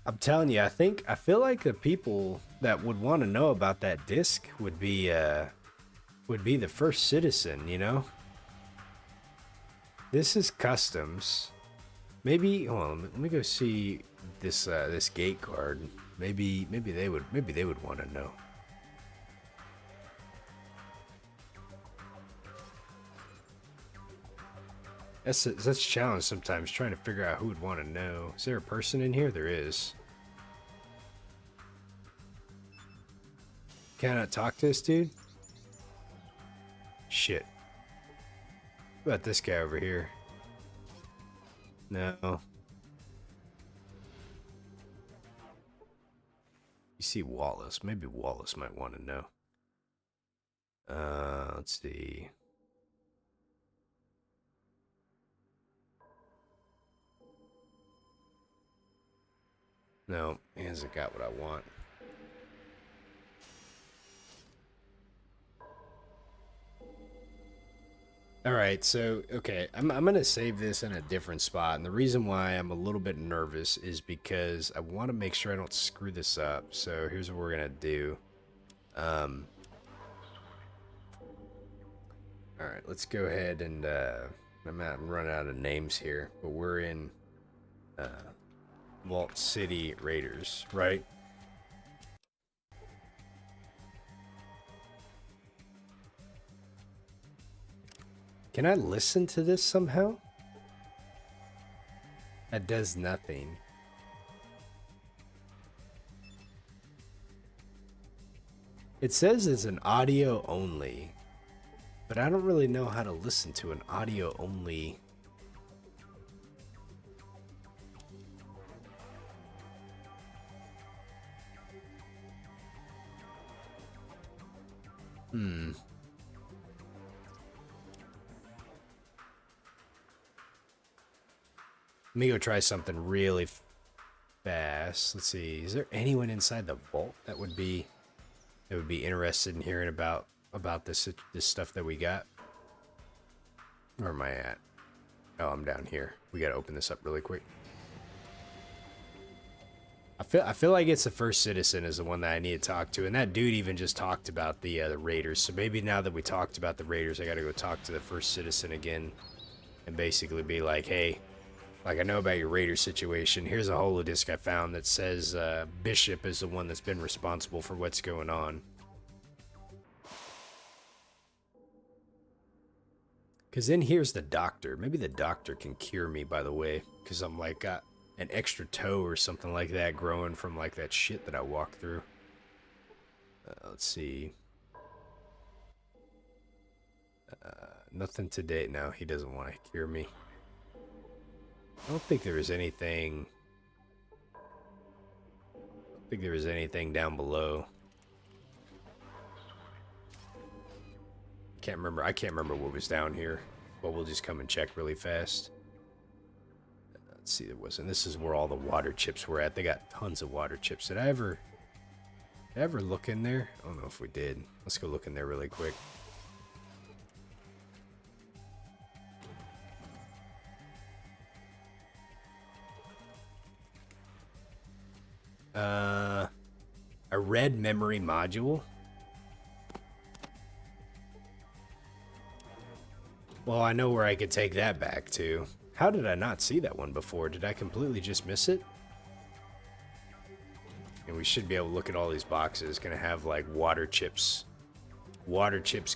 I'm telling you, I feel like the people that would want to know about that disc would be the first citizen, you know? This is customs. Maybe, hold on, let me go see this this gate card. Maybe they would want to know. That's a challenge sometimes, trying to figure out who would want to know. Is there a person in here? There is. Can I talk to this dude? Shit. What about this guy over here? No. You see Wallace. Maybe Wallace might want to know. Let's see. No, he hasn't got what I want. Alright, so, okay, I'm going to save this in a different spot, and the reason why I'm a little bit nervous is because I want to make sure I don't screw this up. So here's what we're going to do. Alright, let's go ahead and, I'm running out of names here, but we're in, Vault City Raiders, right? Can I listen to this somehow? That does nothing. It says it's an audio only, but I don't really know how to listen to an audio only. Let me go try something really fast. Let's see. Is there anyone inside the vault that would be interested in hearing about this stuff that we got? Where am I at? Oh, I'm down here. We gotta open this up really quick. I feel like it's the first citizen is the one that I need to talk to, and that dude even just talked about the Raiders. So maybe now that we talked about the Raiders, I gotta go talk to the first citizen again, and basically be like, hey, like, I know about your Raider situation. Here's a holodisc I found that says Bishop is the one that's been responsible for what's going on. Because then here's the doctor. Maybe the doctor can cure me, by the way. Because I'm like got an extra toe or something like that growing from like that shit that I walked through. Let's see. Nothing to date. No, he doesn't want to cure me. I don't think there was anything. Down below. Can't remember. I can't remember what was down here. But we'll just come and check really fast. Let's see. There wasn't. This is where all the water chips were at. They got tons of water chips. Did I ever look in there? I don't know if we did. Let's go look in there really quick. A red memory module? Well, I know where I could take that back to. How did I not see that one before? Did I completely just miss it? And we should be able to look at all these boxes. Gonna have like water chips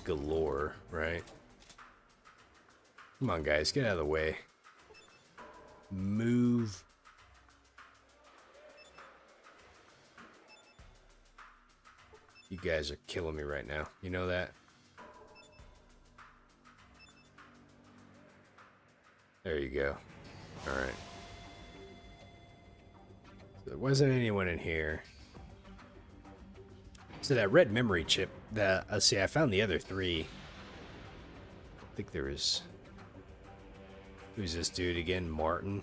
galore, right? Come on, guys, get out of the way. Move. You guys are killing me right now. You know that? There you go. Alright. So there wasn't anyone in here. So that red memory chip, see, I found the other 3. I think there was... Who's this dude again? Martin?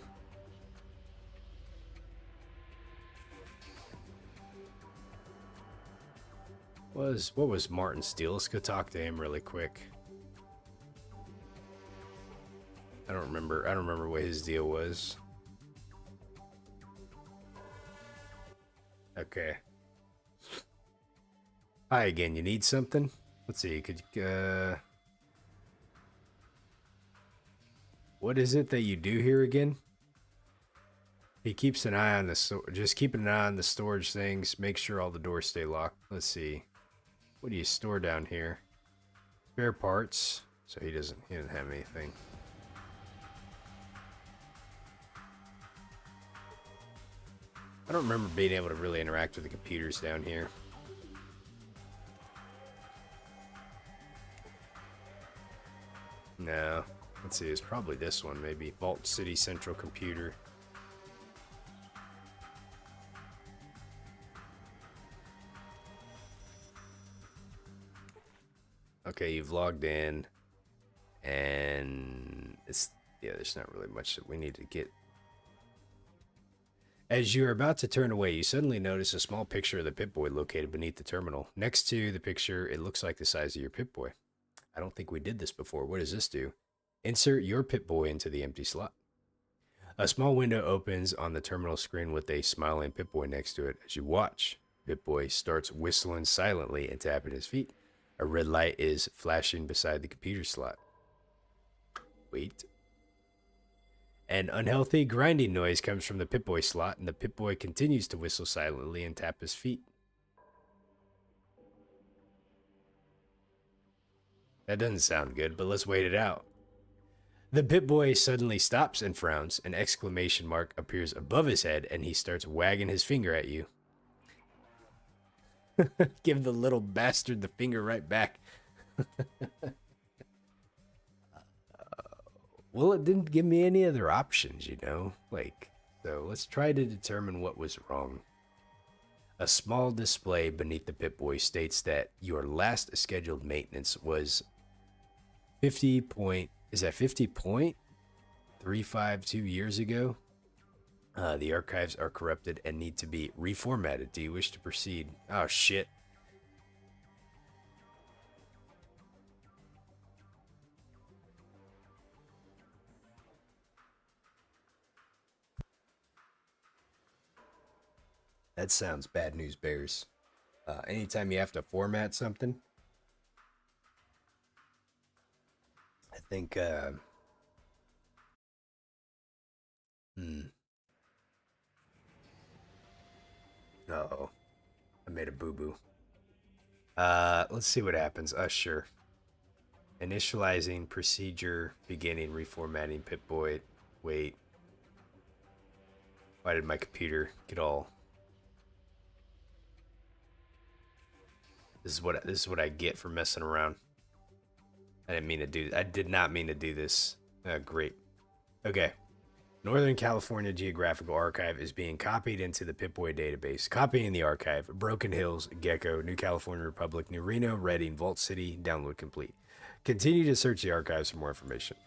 What was Martin's deal? Let's go talk to him really quick. I don't remember what his deal was. Okay. Hi again, you need something? Let's see, what is it that you do here again? He keeps an eye on just keeping an eye on the storage things, make sure all the doors stay locked. Let's see. What do you store down here? Spare parts. So he doesn't have anything. I don't remember being able to really interact with the computers down here. No. Let's see, it's probably this one, maybe. Vault City Central Computer. Okay, you've logged in. And there's not really much that we need to get. As you are about to turn away, you suddenly notice a small picture of the Pip-Boy located beneath the terminal. Next to the picture, it looks like the size of your Pip-Boy. I don't think we did this before. What does this do? Insert your Pip-Boy into the empty slot. A small window opens on the terminal screen with a smiling Pip-Boy next to it. As you watch, Pip-Boy starts whistling silently and tapping his feet. A red light is flashing beside the computer slot. Wait. An unhealthy grinding noise comes from the Pip-Boy slot, and the Pip-Boy continues to whistle silently and tap his feet. That doesn't sound good, but let's wait it out. The Pip-Boy suddenly stops and frowns. An exclamation mark appears above his head, and he starts wagging his finger at you. Give the little bastard the finger right back. Well, it didn't give me any other options, you know? So let's try to determine what was wrong. A small display beneath the Pip-Boy states that your last scheduled maintenance was 50.352 years ago? The archives are corrupted and need to be reformatted. Do you wish to proceed? Oh, shit. That sounds bad news bears. Anytime you have to format something, I think, Uh-oh. I made a boo-boo. Let's see what happens. Sure. Initializing procedure, beginning reformatting Pip-Boy. Wait. Why did my computer get all... This is what I get for messing around. I did not mean to do this. Great. Okay. Northern California Geographical Archive is being copied into the Pip-Boy database. Copying the archive. Broken Hills, Gecko, New California Republic, New Reno, Redding, Vault City. Download complete. Continue to search the archives for more information.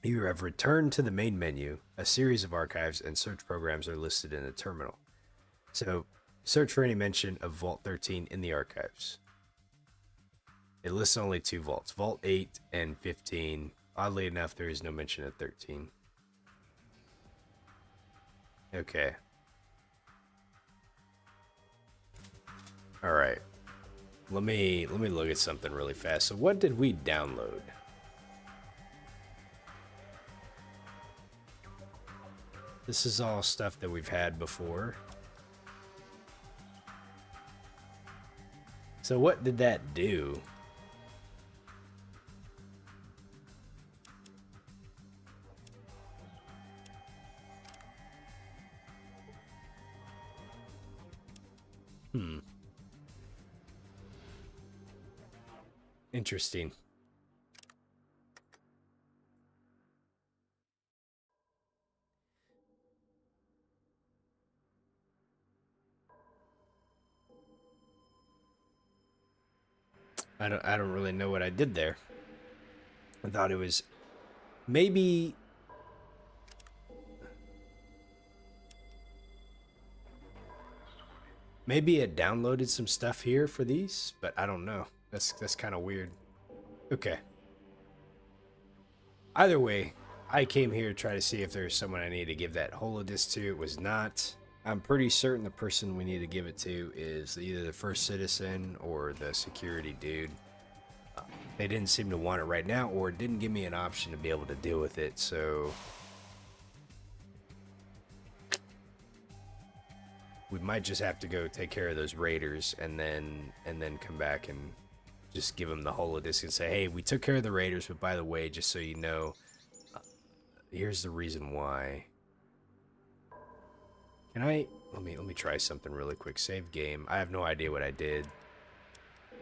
You have returned to the main menu. A series of archives and search programs are listed in the terminal. So, search for any mention of Vault 13 in the archives. It lists only 2 vaults, Vault 8 and 15. Oddly enough, there is no mention of 13. Okay. All right. Let me look at something really fast. So what did we download? This is all stuff that we've had before. So what did that do? Interesting. I don't really know what I did there. I thought it was maybe it downloaded some stuff here for these, but I don't know. That's kind of weird. Okay. Either way, I came here to try to see if there's someone I need to give that holodisc to. It was not. I'm pretty certain the person we need to give it to is either the first citizen or the security dude. They didn't seem to want it right now, or it didn't give me an option to be able to deal with it, so we might just have to go take care of those raiders and then come back and just give them the holodisc and say, hey, we took care of the raiders, but by the way, just so you know, here's the reason why. Can I let me try something really quick. Save game. I have no idea what I did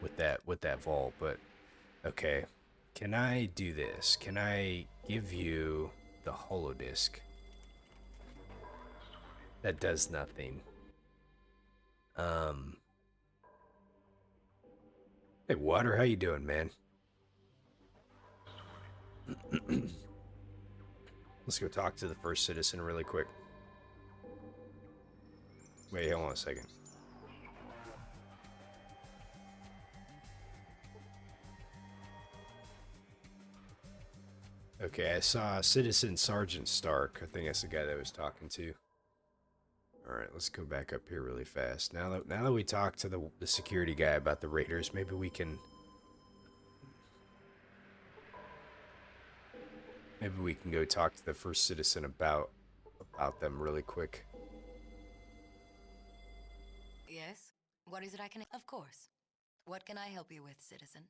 with that vault, but okay. Can I do this? Can I give you the holodisc? That does nothing. Hey, Water, how you doing, man? Let's go talk to the first citizen really quick. Wait, hold on a second. Okay, I saw Citizen Sergeant Stark. I think that's the guy that I was talking to. Alright, let's go back up here really fast. Now that we talked to the security guy about the raiders, maybe we can go talk to the first citizen about them really quick. Yes? What is it I can... Of course. What can I help you with, citizen?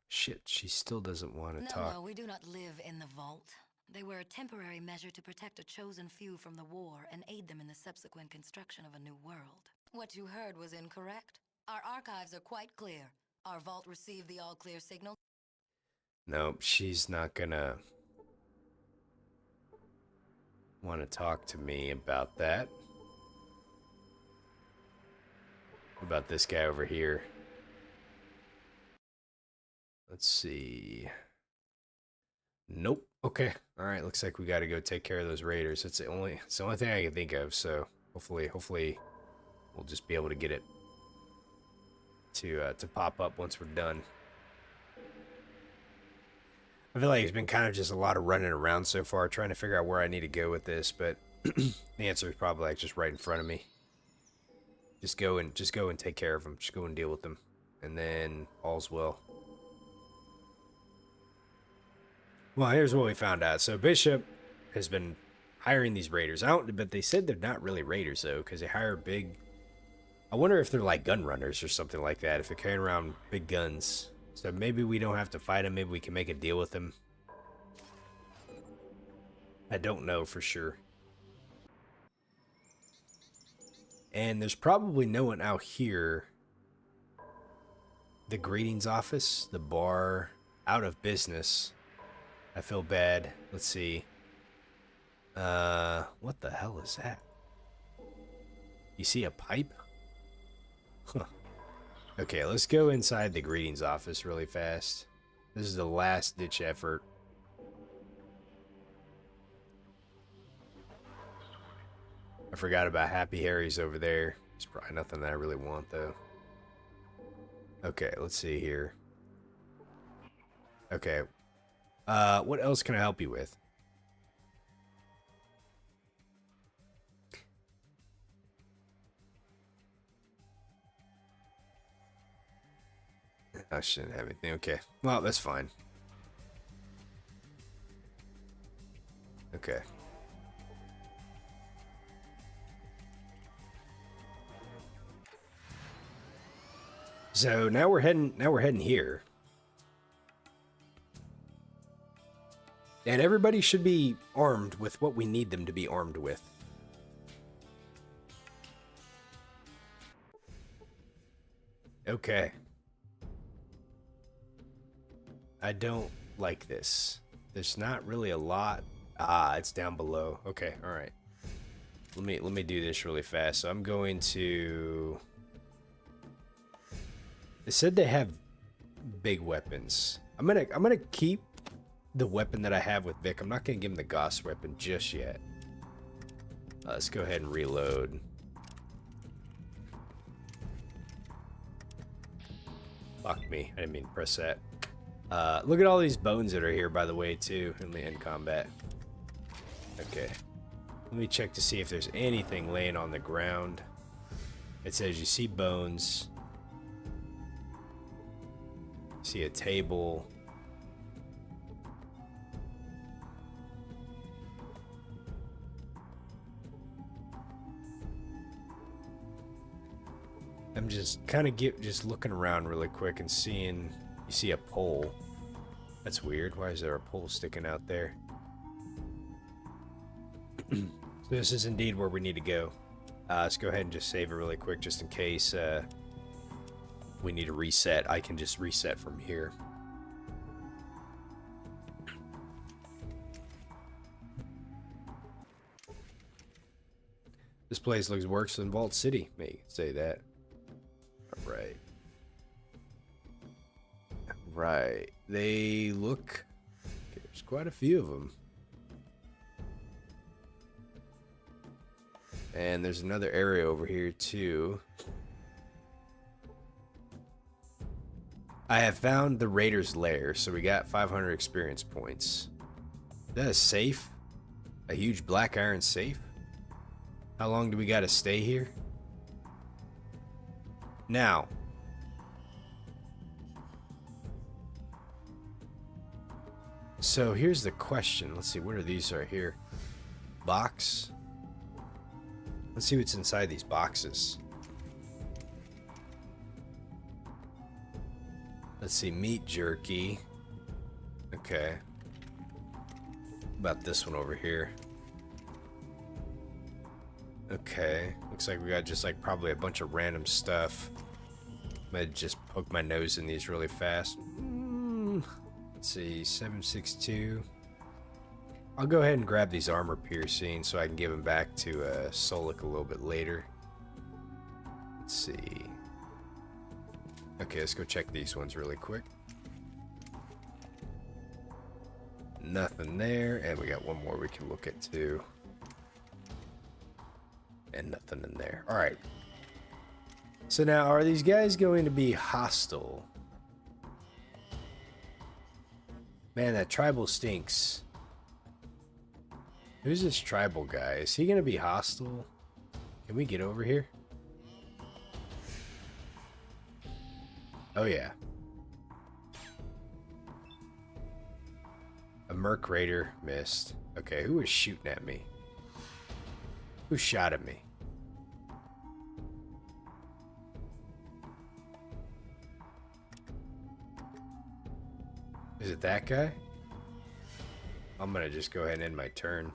Shit, she still doesn't want to talk. No, we do not live in the vault. They were a temporary measure to protect a chosen few from the war and aid them in the subsequent construction of a new world. What you heard was incorrect. Our archives are quite clear. Our vault received the all-clear signal. Nope, she's not gonna want to talk to me about that. About this guy over here. Let's see. Nope. Okay. All right. Looks like we got to go take care of those raiders. It's the only thing I can think of. So hopefully we'll just be able to get it to pop up once we're done. I feel like it's been kind of just a lot of running around so far, trying to figure out where I need to go with this, but the answer is probably like just right in front of me. Just go and take care of them. Just go and deal with them, and then all's well. Well, here's what we found out. So Bishop has been hiring these raiders out, but they said they're not really raiders though, because they hire big. I wonder if they're like gun runners or something like that. If they're carrying around big guns, so maybe we don't have to fight them. Maybe we can make a deal with them. I don't know for sure. And there's probably no one out here. The greetings office, the bar, out of business. I feel bad. Let's see. What the hell is that? You see a pipe? Huh. Okay, let's go inside the greetings office really fast. This is the last ditch effort. I forgot about Happy Harry's over there. It's probably nothing that I really want though. Okay, let's see here. Okay. What else can I help you with? I shouldn't have anything. Okay. Well, that's fine. Okay. So now we're heading here. And everybody should be armed with what we need them to be armed with. Okay. I don't like this. There's not really a lot. Ah, it's down below. Okay, all right. Let me do this really fast. So I'm going to. They said they have big weapons. I'm gonna keep the weapon that I have with Vic. I'm not gonna give him the Gauss weapon just yet. Let's go ahead and reload. Fuck me. I didn't mean to press that. Look at all these bones that are here, by the way, too, in the end combat. Okay. Let me check to see if there's anything laying on the ground. It says you see bones. See a table. I'm just kind of just looking around really quick and seeing. You see a pole. That's weird. Why is there a pole sticking out there? So this is indeed where we need to go. Let's go ahead and just save it really quick, just in case we need to reset. I can just reset from here. This place looks worse than Vault City. May say that. All right. Right. They look. Okay, there's quite a few of them. And there's another area over here too. I have found the Raider's lair, so we got 500 experience points. Is that a safe? A huge black iron safe? How long do we gotta stay here? Now. So here's the question. Let's see, what are these right here? Box. Let's see what's inside these boxes. Let's see, meat jerky. Okay. About this one over here. Okay. Looks like we got just like probably a bunch of random stuff. I'm gonna just poke my nose in these really fast. Let's see, 762. I'll go ahead and grab these armor piercing so I can give them back to Solik a little bit later. Let's see. Okay, let's go check these ones really quick. Nothing there, and we got one more we can look at too. And nothing in there. Alright. So now, are these guys going to be hostile? Man, that tribal stinks. Who's this tribal guy? Is he gonna be hostile? Can we get over here? Oh yeah. A Merc Raider missed. Okay, who was shooting at me? Who shot at me? Is it that guy? I'm gonna just go ahead and end my turn.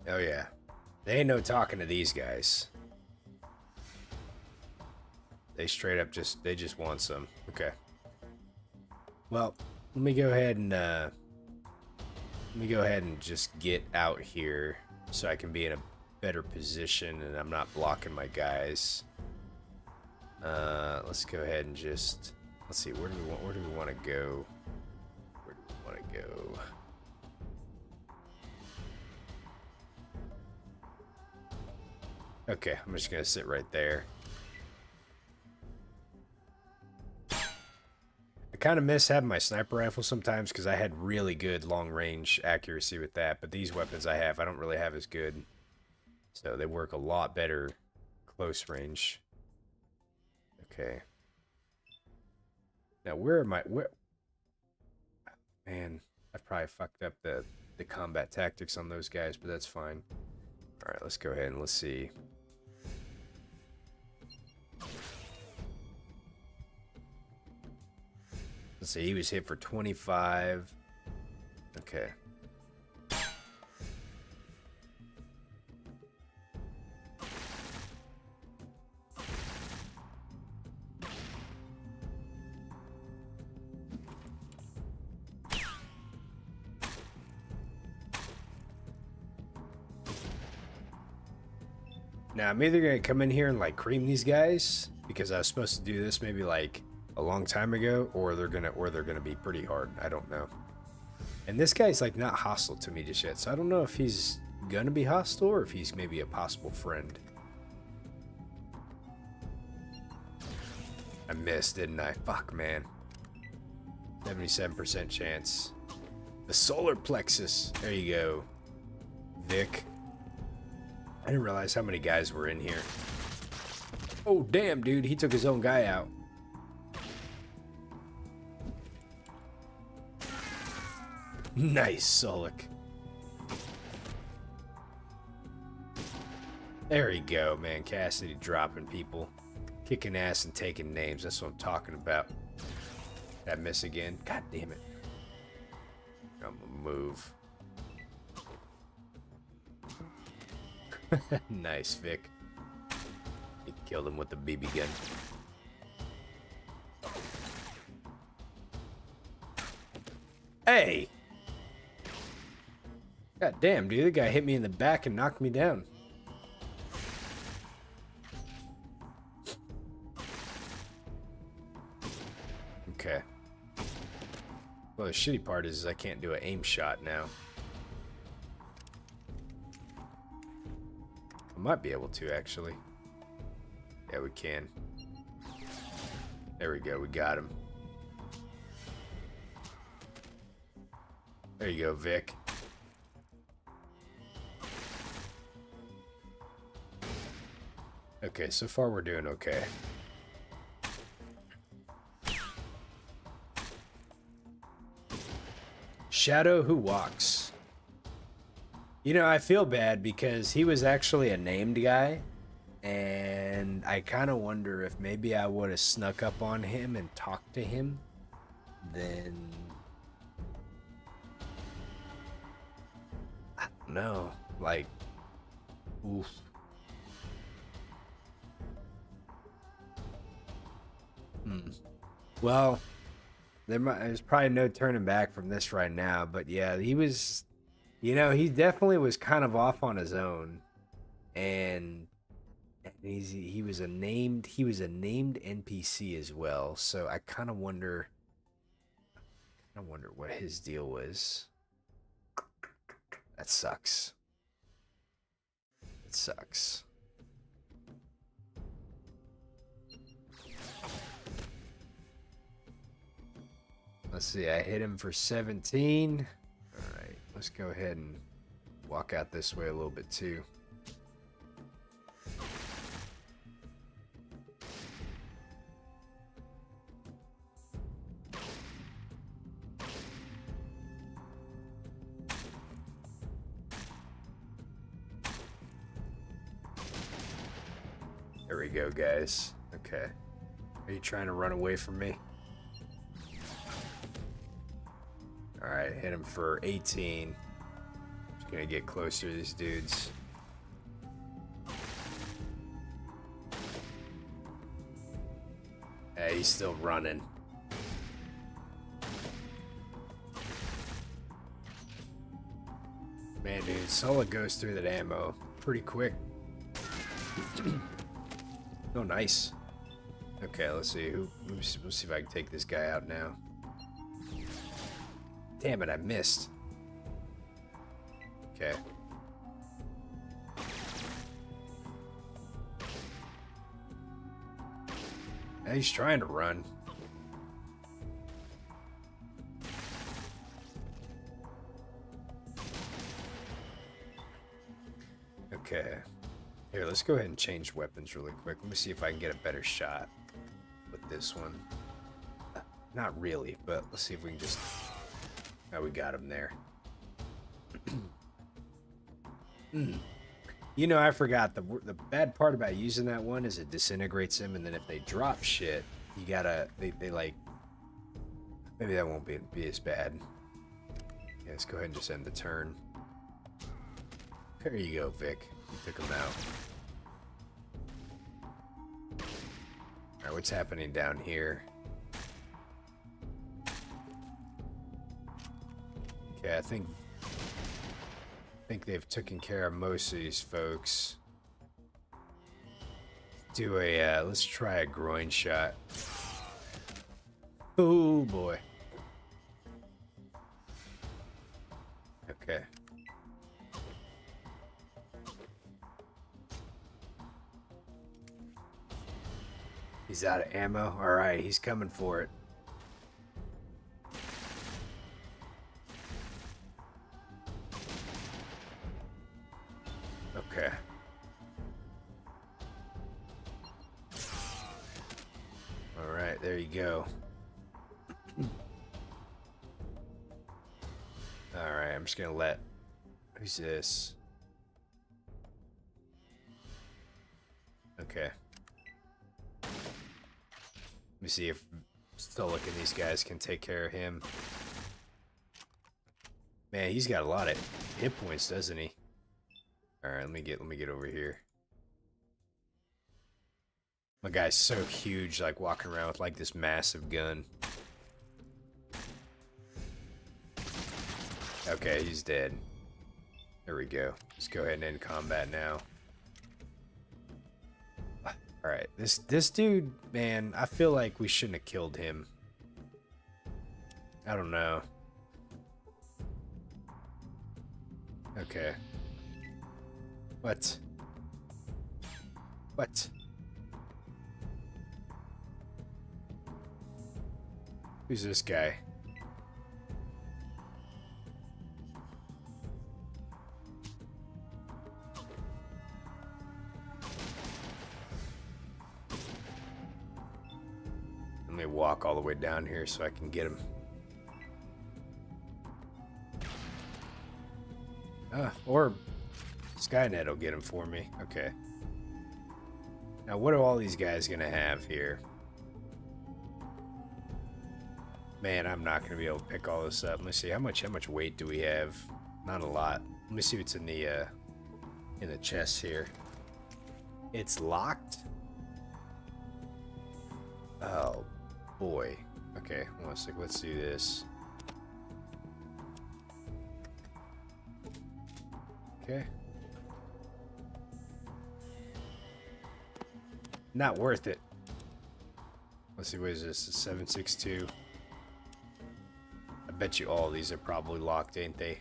Oh yeah. They ain't no talking to these guys. They straight up just want some. Okay. Well, let me go ahead and just get out here so I can be in a better position and I'm not blocking my guys. Let's go ahead and just let's see, where do we want to go? Where do we want to go? Okay, I'm just gonna sit right there. I kind of miss having my sniper rifle sometimes because I had really good long range accuracy with that, but these weapons I don't really have as good. So they work a lot better close range. Okay. Now where am I? Man, I've probably fucked up the combat tactics on those guys, but that's fine. All right, let's go ahead and let's see. Let's see, he was hit for 25. Okay. Now, I'm either going to come in here and, like, cream these guys, because I was supposed to do this maybe, like, a long time ago, or they're gonna be pretty hard. I don't know. And this guy's, like, not hostile to me just yet, so I don't know if he's gonna be hostile, or if he's maybe a possible friend. I missed, didn't I? Fuck, man. 77% chance. The solar plexus. There you go, Vic. I didn't realize how many guys were in here. Oh, damn, dude. He took his own guy out. Nice, Solik. There you go, man. Cassidy dropping people. Kicking ass and taking names. That's what I'm talking about. That miss again. God damn it. I'm gonna move. Nice, Vic. He killed him with the BB gun. Hey! God damn, dude. The guy hit me in the back and knocked me down. Okay. Well, the shitty part is I can't do an aim shot now. I might be able to, actually. Yeah, we can. There we go. We got him. There you go, Vic. Okay, so far we're doing okay. Shadow Who Walks. You know, I feel bad because he was actually a named guy, and I kind of wonder if maybe I would have snuck up on him and talked to him, then I don't know, like, oof. Well, there's probably no turning back from this right now, but yeah, he was, you know, he definitely was kind of off on his own, and he was a named NPC as well. So I kind of wonder what his deal was. That sucks. It sucks. Let's see, I hit him for 17. Alright, let's go ahead and walk out this way a little bit too. There we go, guys. Okay. Are you trying to run away from me? Alright, hit him for 18. Just gonna get closer to these dudes. Hey, he's still running. Man, dude, Solid goes through that ammo pretty quick. Oh, nice. Okay, let's see. Let's see if I can take this guy out now. Damn it, I missed. Okay. Now he's trying to run. Okay. Here, let's go ahead and change weapons really quick. Let me see if I can get a better shot with this one. Not really, but let's see if we can just... Oh, we got him there. You know, I forgot the bad part about using that one is it disintegrates them, and then if they drop shit, you gotta they like maybe that won't be as bad. Yeah, let's go ahead and just end the turn. There you go, Vic. You took him out. All right, what's happening down here? Okay, I think they've taken care of most of these folks. Do a, let's try a groin shot. Oh boy. Okay. He's out of ammo. Alright, he's coming for it. Okay. Alright, there you go. Alright, I'm just gonna let... Who's this? Okay. Let me see if Stolik and these guys can take care of him. Man, he's got a lot of hit points, doesn't he? Alright, let me get over here. My guy's so huge, like walking around with like this massive gun. Okay, he's dead. There we go. Let's go ahead and end combat now. Alright, this dude, man, I feel like we shouldn't have killed him. I don't know. Okay. What? What? Who's this guy? Let me walk all the way down here so I can get him. Or Skynet will get him for me. Okay. Now, what are all these guys gonna have here? Man, I'm not gonna be able to pick all this up. Let me see how much weight do we have? Not a lot. Let me see what's in the chest here. It's locked. Oh boy. Okay, hold on a sec. Let's do this. Okay. Not worth it. Let's see, what is this? It's 762. I bet you all these are probably locked, ain't they?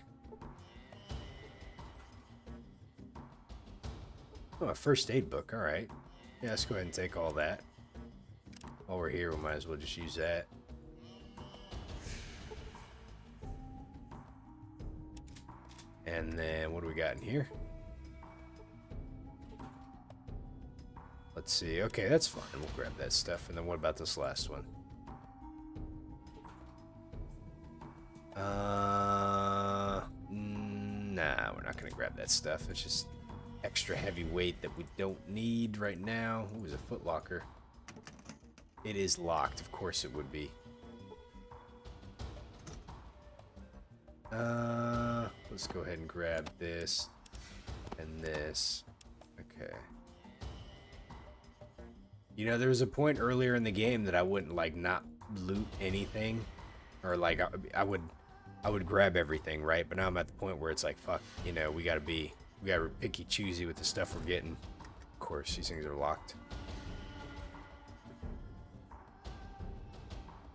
Oh, a first aid book. Alright. Yeah, let's go ahead and take all that. While we're here, we might as well just use that. And then, what do we got in here? Let's see. Okay, that's fine. We'll grab that stuff. And then what about this last one? Nah, we're not going to grab that stuff. It's just extra heavy weight that we don't need right now. Ooh, there's a foot locker. It is locked. Of course it would be. Let's go ahead and grab this and this. Okay. You know, there was a point earlier in the game that I wouldn't like not loot anything, or like I would grab everything, right? But now I'm at the point where it's like, fuck, you know, we gotta be picky choosy with the stuff we're getting. Of course, these things are locked.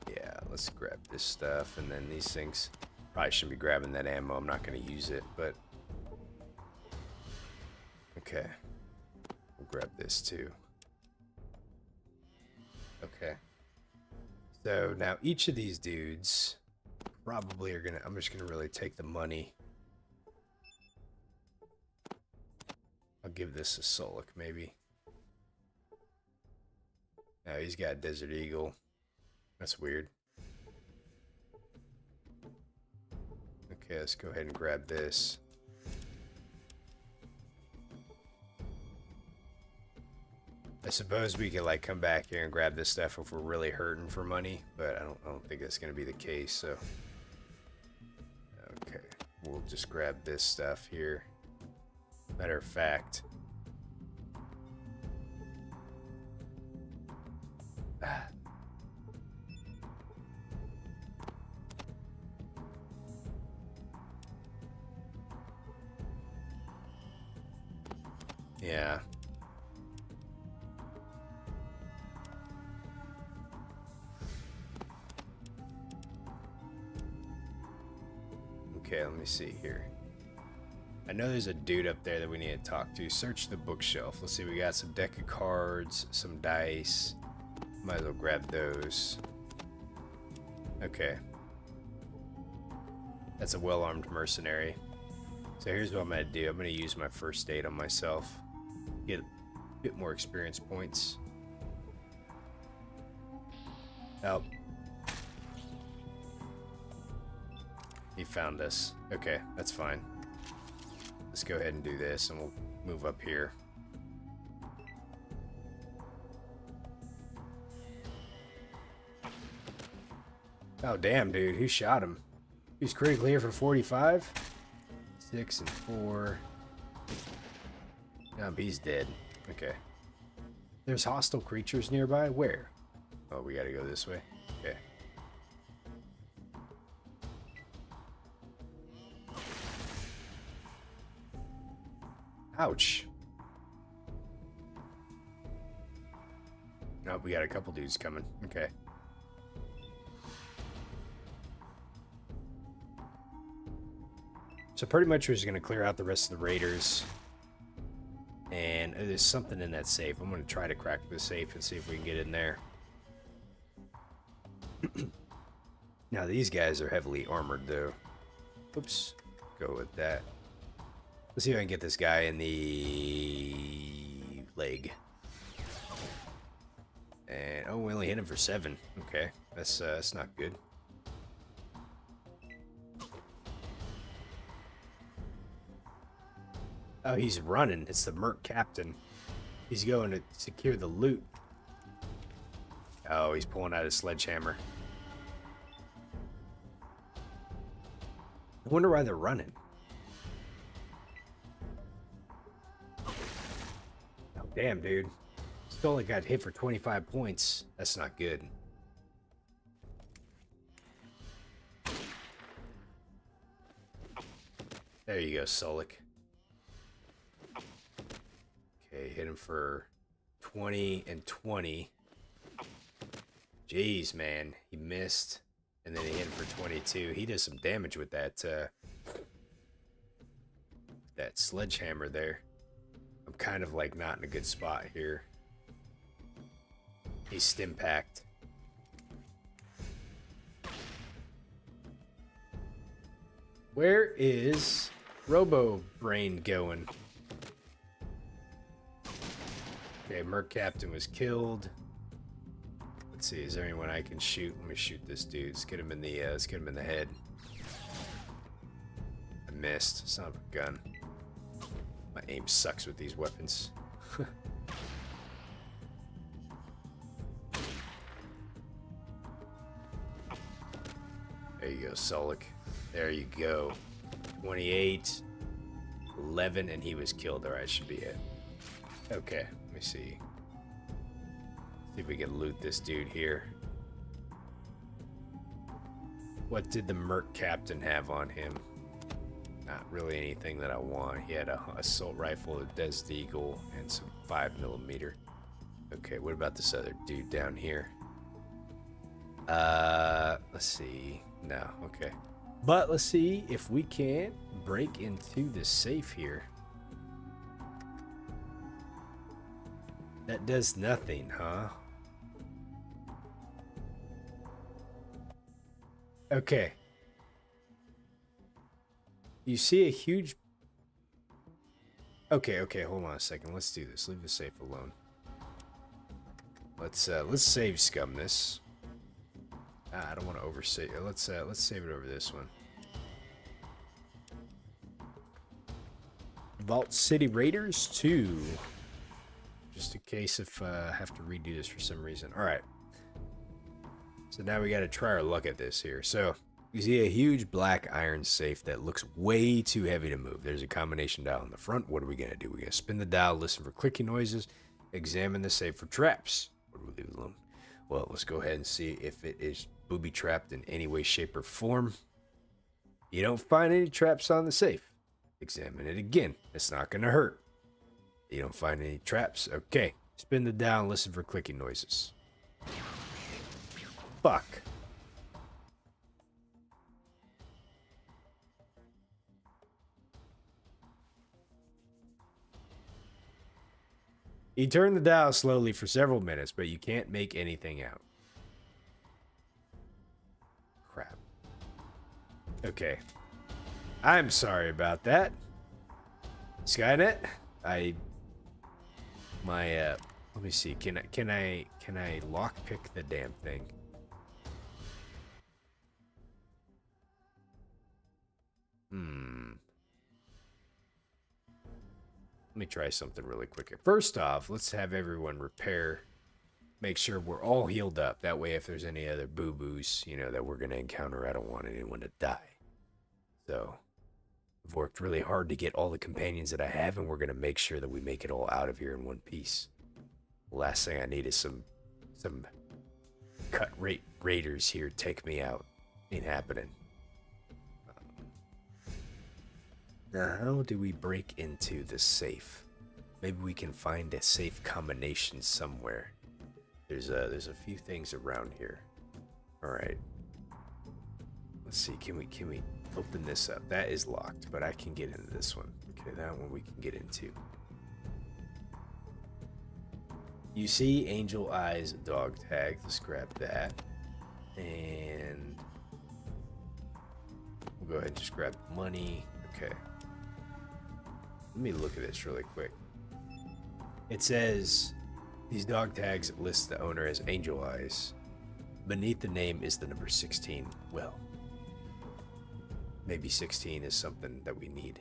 Yeah, let's grab this stuff, and then these things. Probably shouldn't be grabbing that ammo. I'm not gonna use it, but okay. We'll grab this too. Okay. So now each of these dudes probably are gonna, I'm just gonna really take the money. I'll give this a Solik maybe. No, he's got Desert Eagle. That's weird. Okay, let's go ahead and grab this. I suppose we could like come back here and grab this stuff if we're really hurting for money, but I don't think that's gonna be the case, so. Okay, we'll just grab this stuff here. Matter of fact. Yeah. Okay, let me see here. I know there's a dude up there that we need to talk to. Search the bookshelf. Let's see, we got some deck of cards, some dice. Might as well grab those. Okay. That's a well-armed mercenary. So here's what I'm going to do. I'm going to use my first aid on myself. Get a bit more experience points. Oh. He found us. Okay, that's fine. Let's go ahead and do this, and we'll move up here. Oh, damn, dude. Who shot him? He's critically here for 45? 6 and 4. He's dead. Okay. There's hostile creatures nearby? Where? Oh, we gotta go this way? Okay. Ouch. Oh, we got a couple dudes coming. Okay. So pretty much we're just going to clear out the rest of the raiders. And there's something in that safe. I'm going to try to crack the safe and see if we can get in there. Now these guys are heavily armored though. Oops. Go with that. Let's see if I can get this guy in the leg. And oh, we only hit him for 7. Okay, that's not good. Oh, he's running. It's the Merc Captain. He's going to secure the loot. Oh, he's pulling out his sledgehammer. I wonder why they're running. Oh, damn, dude. Still only got hit for 25 points. That's not good. There you go, Sulik. Okay, hit him for 20 and 20. Jeez, man. He missed. And then he hit him for 22. He does some damage with that sledgehammer there. I'm kind of like not in a good spot here. He's stim-packed. Where is Robo Brain going? Okay, Merc Captain was killed. Let's see, is there anyone I can shoot? Let me shoot this dude. Let's get him in the head. I missed. Son of a gun. My aim sucks with these weapons. There you go, Sulik. There you go. 28, 11, and he was killed. All right, should be it. Okay, let me see. See if we can loot this dude here. What did the Merc Captain have on him? Not really anything that I want. He had a assault rifle, a Desert Eagle, and some 5mm. Okay, what about this other dude down here? Let's see. No, okay. But let's see if we can break into this safe here. That does nothing, huh? Okay. You see a huge... Okay, hold on a second. Let's do this. Leave the safe alone. Let's save scum this. I don't want to oversave. Let's save it over this one. Vault City Raiders 2. Just in case if I have to redo this for some reason. All right. So now we got to try our luck at this here. So you see a huge black iron safe that looks way too heavy to move. There's a combination dial in the front. What are we going to do? We're going to spin the dial, listen for clicking noises, examine the safe for traps. Or do we leave it alone? Well, let's go ahead and see if it is booby-trapped in any way, shape, or form. You don't find any traps on the safe. Examine it again. It's not going to hurt. You don't find any traps. Okay. Spin the dial and listen for clicking noises. Fuck. He turned the dial slowly for several minutes, but you can't make anything out. Crap. Okay. I'm sorry about that. Skynet, let me see. Can I lockpick the damn thing? Let me try something really quick. First off, let's have everyone repair. Make sure we're all healed up. That way, if there's any other boo-boos, you know, that we're going to encounter, I don't want anyone to die. So, I've worked really hard to get all the companions that I have, and we're going to make sure that we make it all out of here in one piece. The last thing I need is some cut-rate raiders here take me out. Ain't happening. Now, how do we break into the safe? Maybe we can find a safe combination somewhere. There's a few things around here. All right. Let's see. Can we open this up? That is locked, but I can get into this one. Okay, that one we can get into. You see Angel Eyes dog tag. Let's grab that, and we'll go ahead and just grab the money. Okay. Let me look at this really quick. It says these dog tags list the owner as Angel Eyes. Beneath the name is the number 16. Well, maybe 16 is something that we need.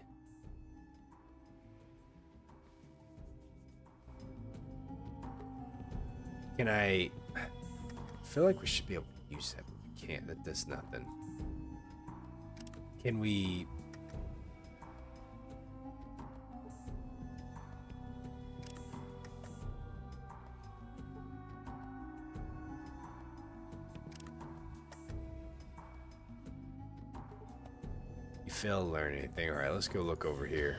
Can I feel like we should be able to use that, but we can't. That does nothing. Can we... You fail to learn anything. All right, let's go look over here.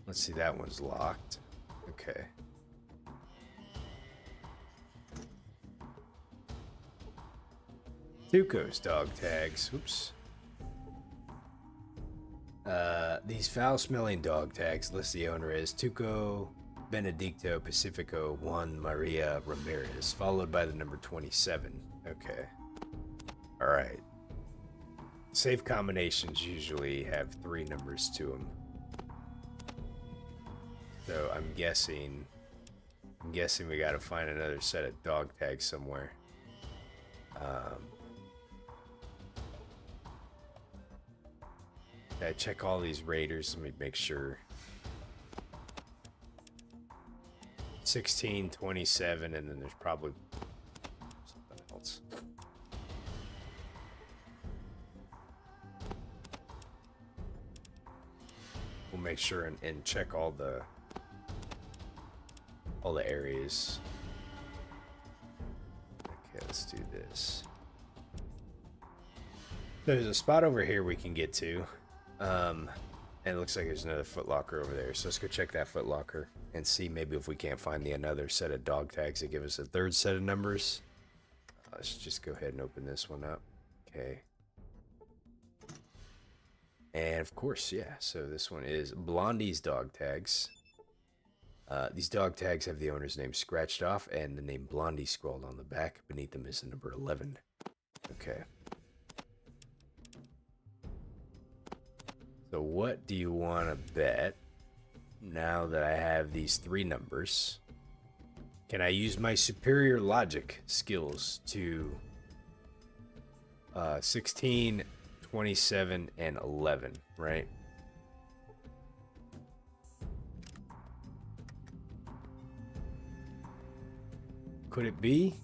Let's see, that one's locked. Okay. Tuco's dog tags. Oops. These foul-smelling dog tags list the owner as Tuco Benedicto Pacifico Juan Maria Ramirez, followed by the number 27. Okay. All right. Safe combinations usually have 3 numbers to them. So I'm guessing we gotta find another set of dog tags somewhere. I check all these raiders. Let me make sure. 16, 27, and then there's probably something else. We'll make sure and check all the areas. Okay, let's do this. There's a spot over here we can get to. And it looks like there's another footlocker over there. So let's go check that footlocker and see maybe if we can't find another set of dog tags that give us a 3rd set of numbers. Let's just go ahead and open this one up. Okay. And of course, yeah. So this one is Blondie's dog tags. These dog tags have the owner's name scratched off and the name Blondie scrawled on the back. Beneath them is the number 11. Okay. So what do you want to bet now that I have these 3 numbers? Can I use my superior logic skills to 16, 27, and 11, right? Could it be?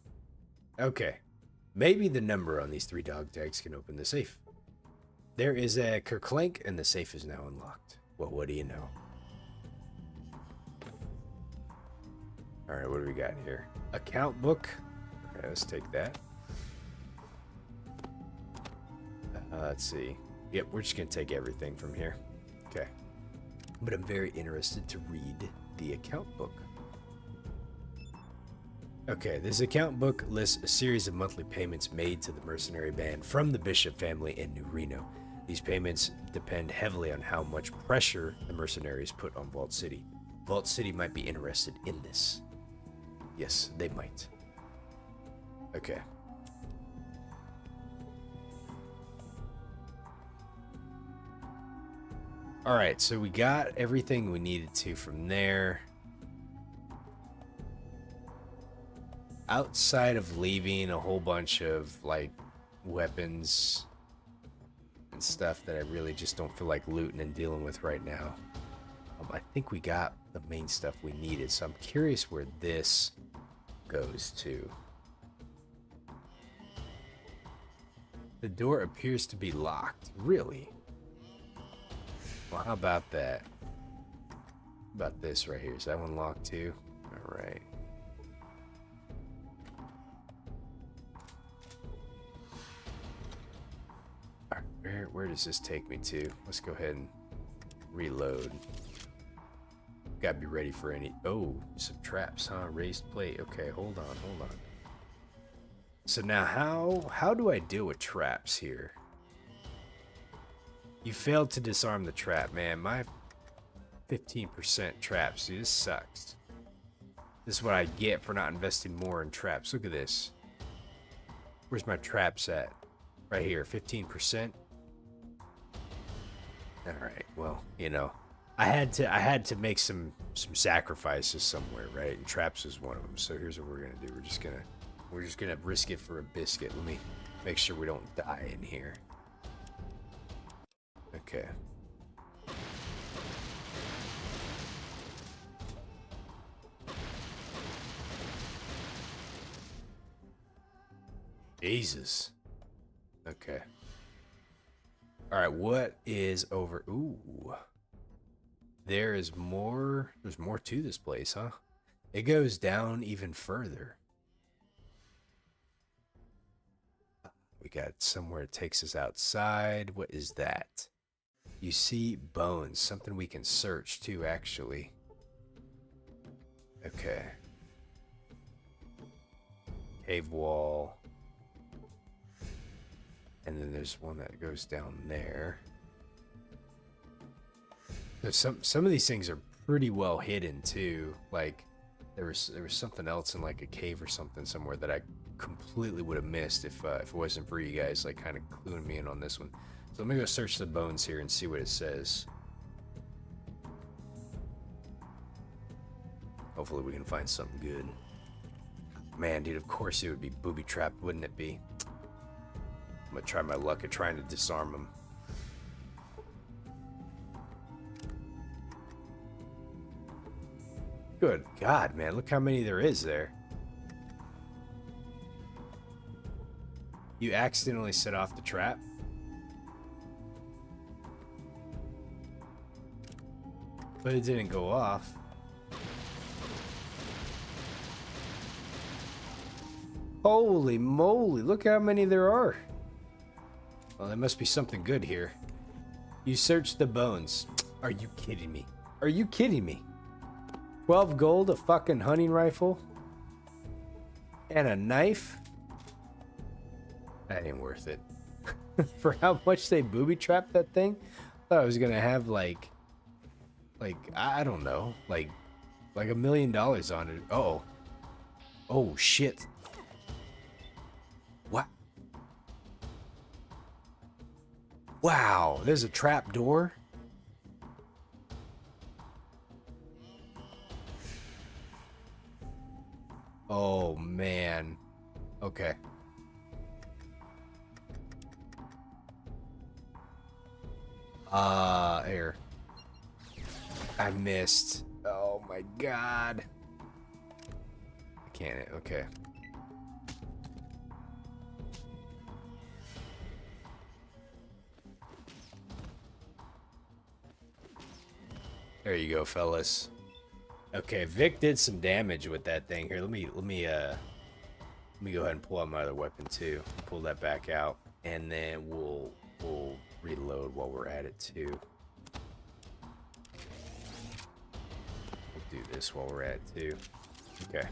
Okay. Maybe the number on these 3 dog tags can open the safe. There is a kerclink, and the safe is now unlocked. Well, what do you know? Alright, what do we got here? Account book. Okay, let's take that. Let's see. Yep, we're just going to take everything from here. Okay. But I'm very interested to read the account book. Okay, this account book lists a series of monthly payments made to the mercenary band from the Bishop family in New Reno. These payments depend heavily on how much pressure the mercenaries put on Vault City. Vault City might be interested in this. Yes, they might. Okay. Alright, so we got everything we needed to from there. Outside of leaving a whole bunch of, like, weapons and stuff that I really just don't feel like looting and dealing with right now. I think we got the main stuff we needed, so I'm curious where this goes to. The door appears to be locked. Really? Well, how about that? How about this right here? Is that one locked too? Alright. Where does this take me to? Let's go ahead and reload. Gotta be ready for any... Oh, some traps, huh? Raised plate. Okay, hold on, hold on. So now how do I deal with traps here? You failed to disarm the trap, man. My 15% traps. Dude, this sucks. This is what I get for not investing more in traps. Look at this. Where's my traps at? Right here, 15%. All right. Well, you know, I had to make some sacrifices somewhere, right? And traps is one of them. So here's what we're gonna do. We're just gonna risk it for a biscuit. Let me make sure we don't die in here. Okay. Jesus. Okay. All right, what is over? Ooh. There is more. There's more to this place, huh? It goes down even further. We got somewhere it takes us outside. What is that? You see bones. Something we can search too, actually. Okay. Cave wall. And then there's one that goes down there. There's some of these things are pretty well hidden too. Like there was something else in like a cave or something somewhere that I completely would have missed if it wasn't for you guys like kind of cluing me in on this one. So let me go search the bones here and see what it says. Hopefully we can find something good. Man, dude, of course it would be booby trapped, wouldn't it be? I'm gonna try my luck at trying to disarm them. Good God, man, look how many there is there. You accidentally set off the trap? But it didn't go off. Holy moly, look how many there are. Well, there must be something good here. You searched the bones. Are you kidding me? Are you kidding me? 12 gold, a fucking hunting rifle, and a knife? That ain't worth it. For how much they booby-trapped that thing? I thought I was gonna have like I don't know, like $1 million on it. Uh-oh. Oh shit. What? Wow, there's a trap door. Oh man. Okay. Here. I missed. Oh my god. I can't. Okay. There you go, fellas. Okay, Vic did some damage with that thing here. Let me go ahead and pull out my other weapon too. Pull that back out, and then we'll reload while we're at it too. We'll do this while we're at it too. Okay.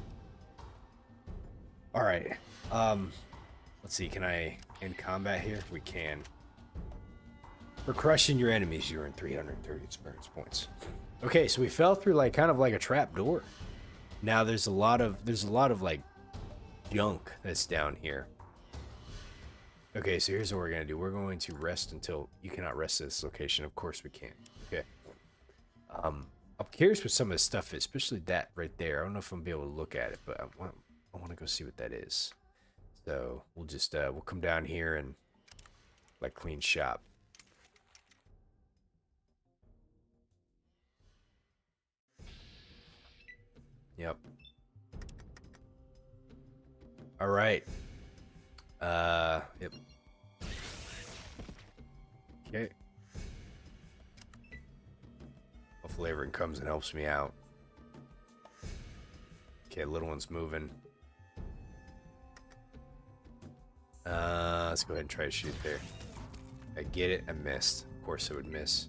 All right. Let's see. Can I end combat here? We can. For crushing your enemies, you earn 330 experience points. Okay, so we fell through like kind of like a trap door. Now there's a lot of like junk that's down here. Okay, so here's what we're gonna do. We're going to rest until you cannot rest at this location. Of course we can. Okay. I'm curious what some of the stuff is, especially that right there. I don't know if I'm gonna be able to look at it, but I want to go see what that is. So we'll just we'll come down here and like clean shop. Yep. All right. Yep. Okay. Hopefully everyone comes and helps me out. Okay, little one's moving. Let's go ahead and try to shoot there. I get it. I missed. Of course I would miss.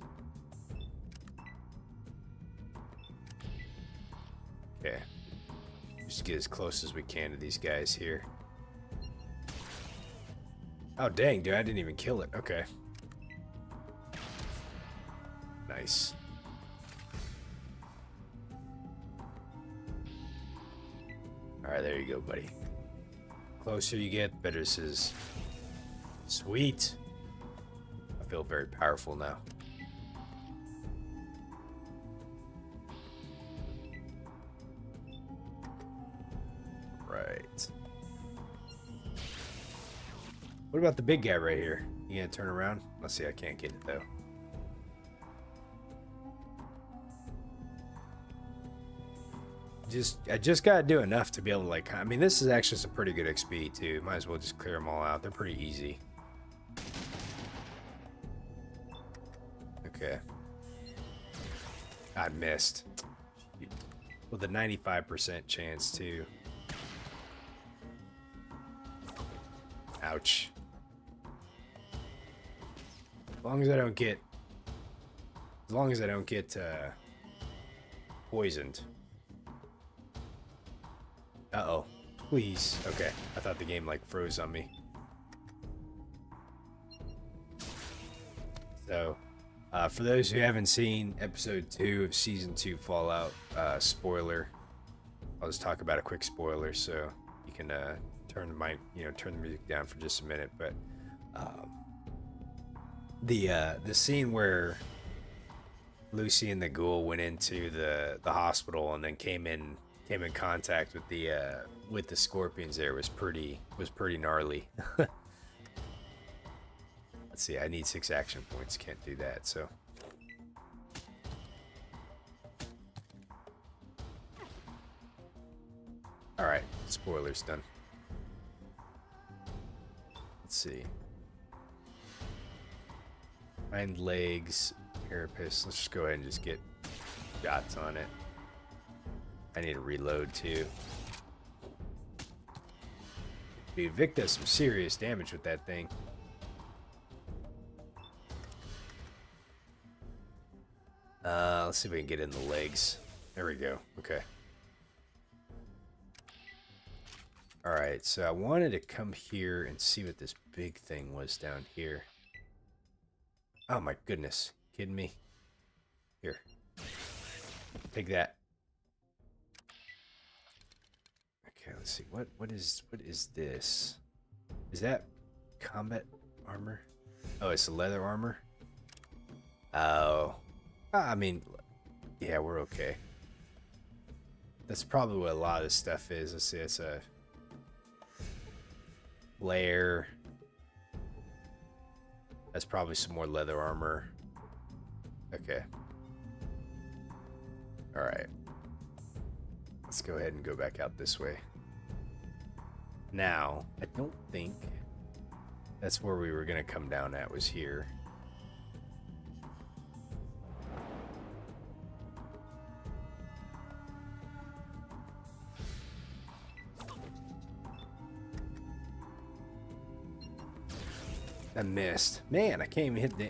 Okay. Just get as close as we can to these guys here. Oh, dang, dude. I didn't even kill it. Okay. Nice. Alright, there you go, buddy. Closer you get, better this is. Sweet. I feel very powerful now. Right. What about the big guy right here? You gonna turn around? Let's see, I can't get it though. I just gotta do enough to be able to like, I mean, this is actually some pretty good XP too. Might as well just clear them all out. They're pretty easy. Okay. I missed. With a 95% chance too. Ouch. As long as I don't get poisoned. Uh-oh. Please. Okay. I thought the game, like, froze on me. So, for those who haven't seen Episode 2 of Season 2 Fallout, spoiler. I'll just talk about a quick spoiler, so you can, turn the music down for just a minute. But, the scene where Lucy and the ghoul went into the hospital and then came in contact with the scorpions there was pretty gnarly. Let's see, I need 6 action points, can't do that, so alright, spoilers done. Let's see. Hind legs, carapace. Let's just go ahead and just get shots on it. I need to reload too. Dude, Vic does some serious damage with that thing. Let's see if we can get in the legs. There we go. Okay. Alright, so I wanted to come here and see what this big thing was down here. Oh my goodness. Kidding me? Here. Take that. Okay, let's see. What is this? Is that combat armor? Oh, it's leather armor? Oh. I mean, yeah, we're okay. That's probably what a lot of this stuff is. Let's see, it's a layer. That's probably some more leather armor. Okay. Alright. Let's go ahead and go back out this way. Now, I don't think that's where we were going to come down at, was here. I missed. Man, I can't even hit the...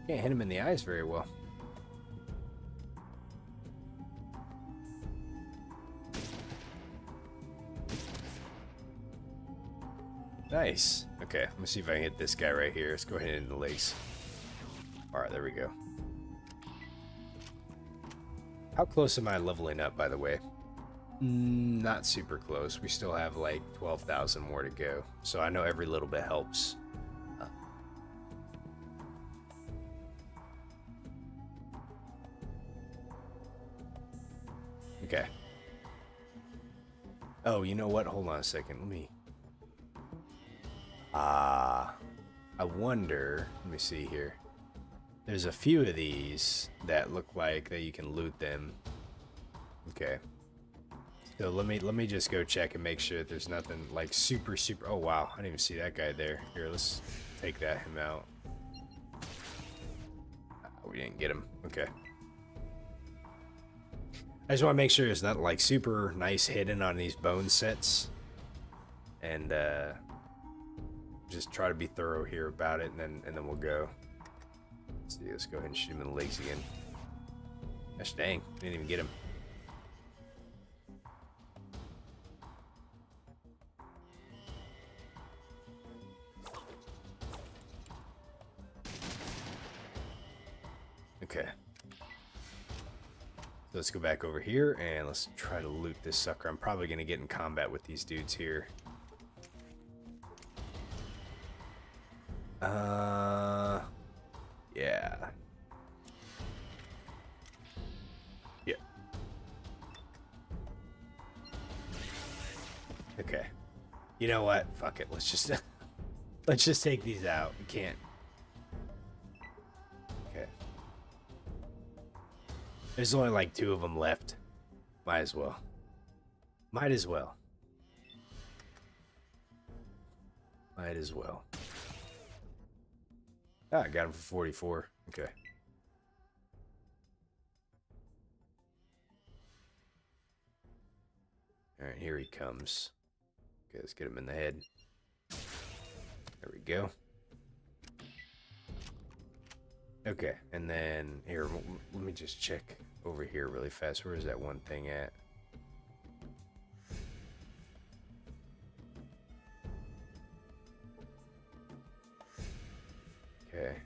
Can't hit him in the eyes very well. Nice. Okay, let me see if I can hit this guy right here. Let's go ahead and hit the legs. Alright, there we go. How close am I leveling up, by the way? Not super close. We still have like 12,000 more to go. So I know every little bit helps. Okay. Oh, you know what? Hold on a second. Let me... I wonder... Let me see here. There's a few of these that look like that you can loot them. Okay. So let me just go check and make sure that there's nothing like super... Oh, wow. I didn't even see that guy there. Here, let's take him out. We didn't get him. Okay. I just want to make sure there's not like super nice hidden on these bone sets. And just try to be thorough here about it, and then we'll go. Let's see, let's go ahead and shoot him in the legs again. Gosh dang, didn't even get him. Okay. So let's go back over here and let's try to loot this sucker. I'm probably going to get in combat with these dudes here. Yeah. Yeah. Okay. You know what? Fuck it. Let's just let's just take these out. We can't. Okay. There's only like 2 of them left. Might as well. Might as well. Might as well. Ah, I got him for 44. Okay. Alright, here he comes. Okay, let's get him in the head. There we go. Okay, and then here, let me just check over here really fast. Where is that one thing at? Okay.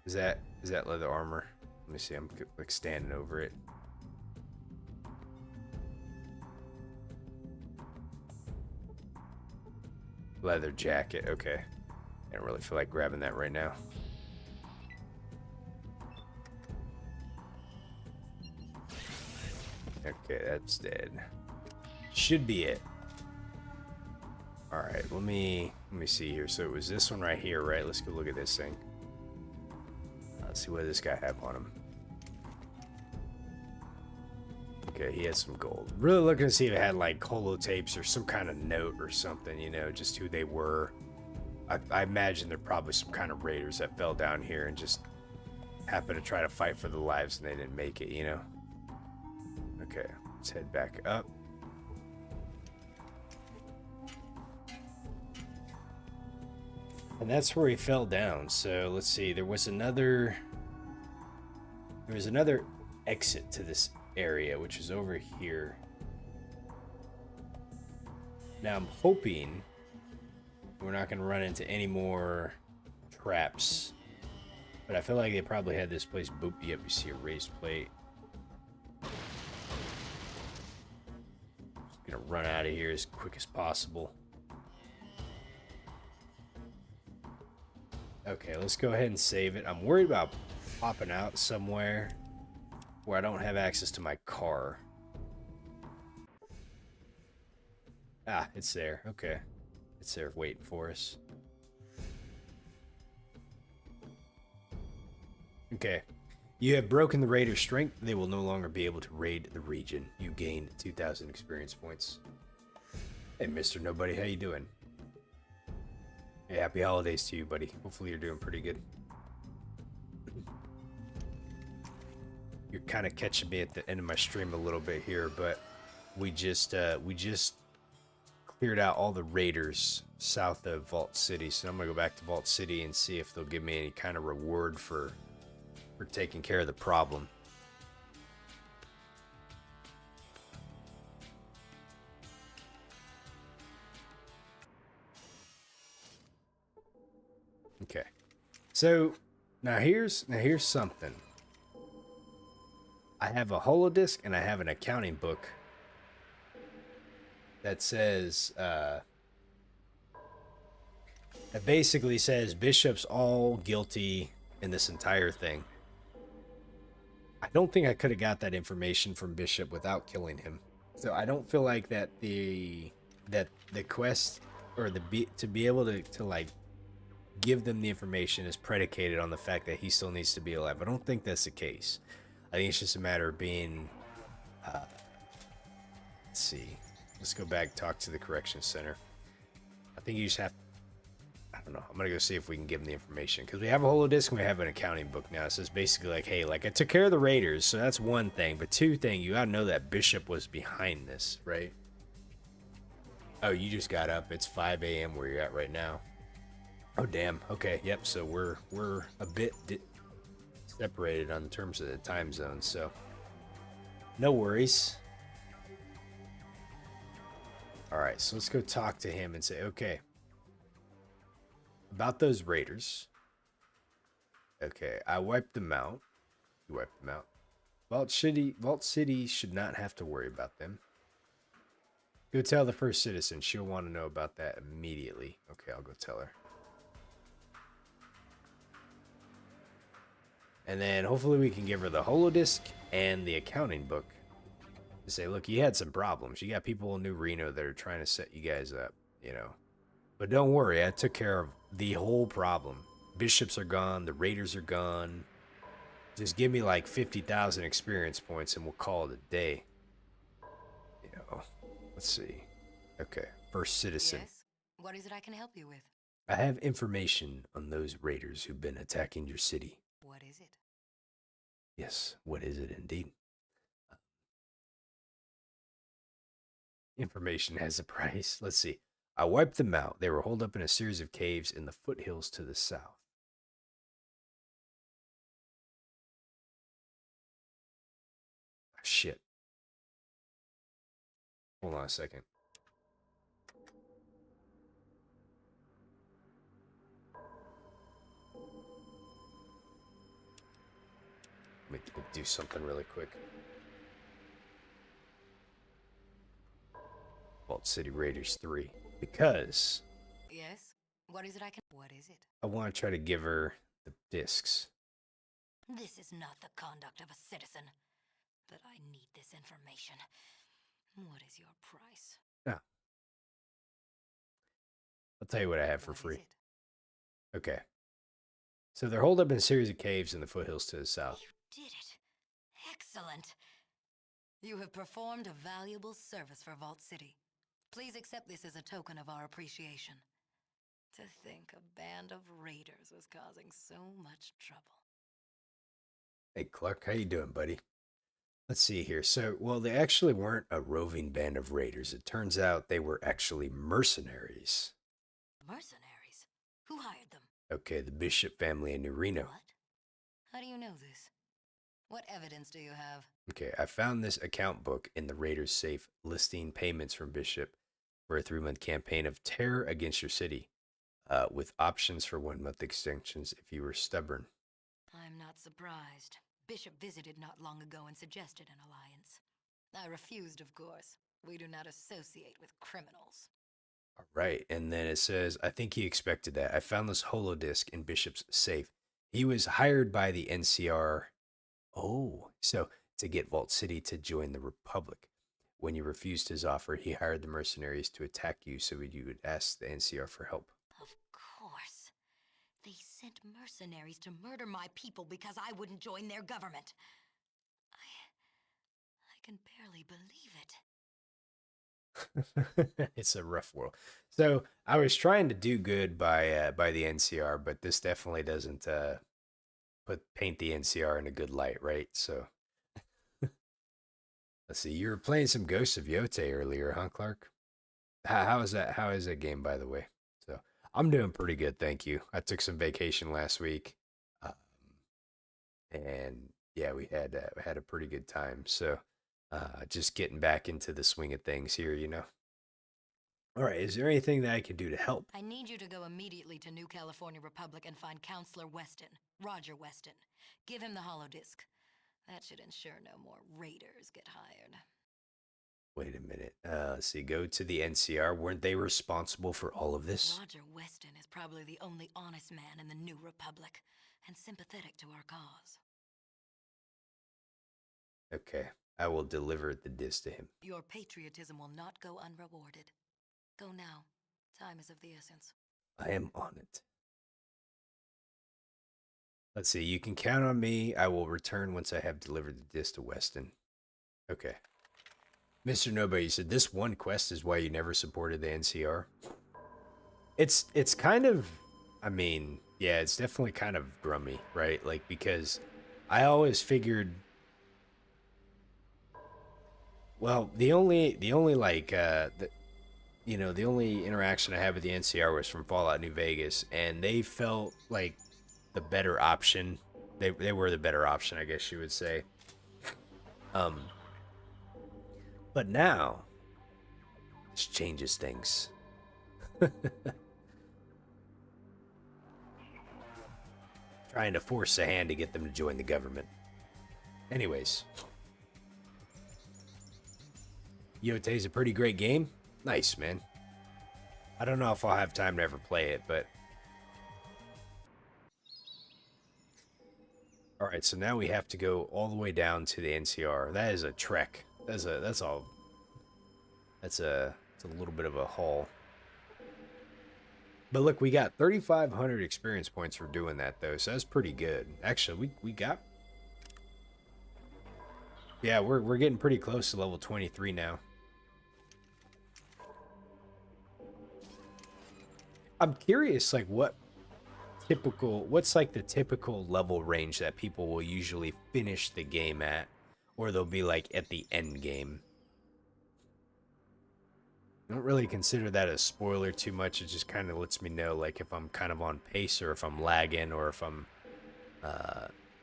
Is that leather armor? Let me see. I'm like standing over it. Leather jacket. Okay. I don't really feel like grabbing that right now. Okay, that's dead. Should be it. All right, let me see here. So it was this one right here, right? Let's go look at this thing. Let's see what this guy have on him. Okay, he has some gold. Really looking to see if it had like holotapes or some kind of note or something, you know, just who they were. I imagine they're probably some kind of raiders that fell down here and just happened to try to fight for their lives and they didn't make it, you know. Okay, let's head back up. And that's where he fell down. So let's see. There was another exit to this area, which is over here. Now I'm hoping we're not going to run into any more traps. But I feel like they probably had this place boop. Yep, you see a raised plate. Just gonna run out of here as quick as possible. Okay, let's go ahead and save it. I'm worried about popping out somewhere where I don't have access to my car. Ah, it's there. Okay. It's there waiting for us. Okay. You have broken the raider's strength. They will no longer be able to raid the region. You gained 2,000 experience points. Hey, Mr. Nobody, how you doing? Hey, happy holidays to you, buddy. Hopefully you're doing pretty good. You're kind of catching me at the end of my stream a little bit here, but we just cleared out all the raiders south of Vault City, so I'm gonna go back to Vault City and see if they'll give me any kind of reward for taking care of the problem. Okay. So now here's something. I have a holodisc and I have an accounting book that says that basically says Bishop's all guilty in this entire thing. I don't think I could have got that information from Bishop without killing him. So I don't feel like that the quest or to be able to like give them the information is predicated on the fact that he still needs to be alive. I don't think that's the case. I think it's just a matter of being let's see. Let's go back, talk to the correction center. I think you just have, I don't know. I'm gonna go see if we can give them the information because we have a holodisc and we have an accounting book now. So it's basically like, hey, like I took care of the raiders, so that's one thing. But two thing, you gotta know that Bishop was behind this, right? Oh, you just got up. It's 5 a.m. where you're at right now. Oh damn. Okay. Yep. So we're a bit separated on terms of the time zone. So no worries. All right. So let's go talk to him and say, okay. About those raiders. Okay, I wiped them out. You wiped them out. Vault City should not have to worry about them. Go tell the first citizen. She'll want to know about that immediately. Okay, I'll go tell her. And then hopefully we can give her the holodisc and the accounting book. To say, look, you had some problems. You got people in New Reno that are trying to set you guys up, you know. But don't worry, I took care of the whole problem. Bishops are gone, the raiders are gone. Just give me like 50,000 experience points and we'll call it a day. You know, let's see. Okay, first citizen. Yes? What is it I can help you with? I have information on those raiders who've been attacking your city. What is it? Yes, what is it indeed? Information has a price. Let's see. I wiped them out. They were holed up in a series of caves in the foothills to the south. Oh, shit. Hold on a second. Let me do something really quick. Vault City Raiders 3. Because Yes? What is it I can... What is it? I want to try to give her the discs. This is not the conduct of a citizen. But I need this information. What is your price? Yeah. I'll tell you what I have for What is free. it? Okay. So they're holed up in a series of caves in the foothills to the south. You did it. Excellent. You have performed a valuable service for Vault City. Please accept this as a token of our appreciation. To think a band of raiders was causing so much trouble. Hey, Clark, how you doing, buddy? Let's see here. So, well, they actually weren't a roving band of raiders. It turns out they were actually mercenaries. Mercenaries? Who hired them? Okay, the Bishop family in New Reno. What? How do you know this? What evidence do you have? Okay, I found this account book in the Raiders' safe listing payments from Bishop for a 3-month campaign of terror against your city, with options for 1-month extensions if you were stubborn. I'm not surprised. Bishop visited not long ago and suggested an alliance. I refused, of course. We do not associate with criminals. All right, and then it says, I think he expected that. I found this holodisc in Bishop's safe. He was hired by the NCR. Oh, so to get Vault City to join the Republic. When you refused his offer, he hired the mercenaries to attack you so you would ask the NCR for help. Of course. They sent mercenaries to murder my people because I wouldn't join their government. I can barely believe it. It's a rough world. So I was trying to do good by the NCR, but this definitely doesn't paint the NCR in a good light, right? So let's see. You were playing some Ghosts of Yote earlier, huh, Clark? How is that? How is that game, by the way? So I'm doing pretty good, thank you. I took some vacation last week, and yeah, we had a pretty good time. So just getting back into the swing of things here, you know. Alright, is there anything that I can do to help? I need you to go immediately to New California Republic and find Counselor Weston, Roger Weston. Give him the holodisc. That should ensure no more raiders get hired. Wait a minute. Let's see. Go to the NCR. Weren't they responsible for all of this? Roger Weston is probably the only honest man in the New Republic, and sympathetic to our cause. Okay. I will deliver the disc to him. Your patriotism will not go unrewarded. Go now. Time is of the essence. I am on it. Let's see. You can count on me. I will return once I have delivered the disc to Weston. Okay. Mr. Nobody, you said this one quest is why you never supported the NCR. It's kind of, I mean, yeah, it's definitely kind of grummy, right? Like, because I always figured, well, the only like the only interaction I had with the NCR was from Fallout New Vegas, and they felt like the better option. They were the better option, I guess you would say. But now, this changes things. Trying to force a hand to get them to join the government. Anyways. Yote's a pretty great game. Nice, man. I don't know if I'll have time to ever play it, but... Alright, so now we have to go all the way down to the NCR. That is a trek. That's a little bit of a haul. But look, we got 3,500 experience points for doing that, though, so that's pretty good. Actually, we got... Yeah, we're getting pretty close to level 23 now. I'm curious, like, what's like the typical level range that people will usually finish the game at, or they'll be like at the end game. I don't really consider that a spoiler too much. It just kind of lets me know, like, if I'm kind of on pace, or if I'm lagging, or if I'm,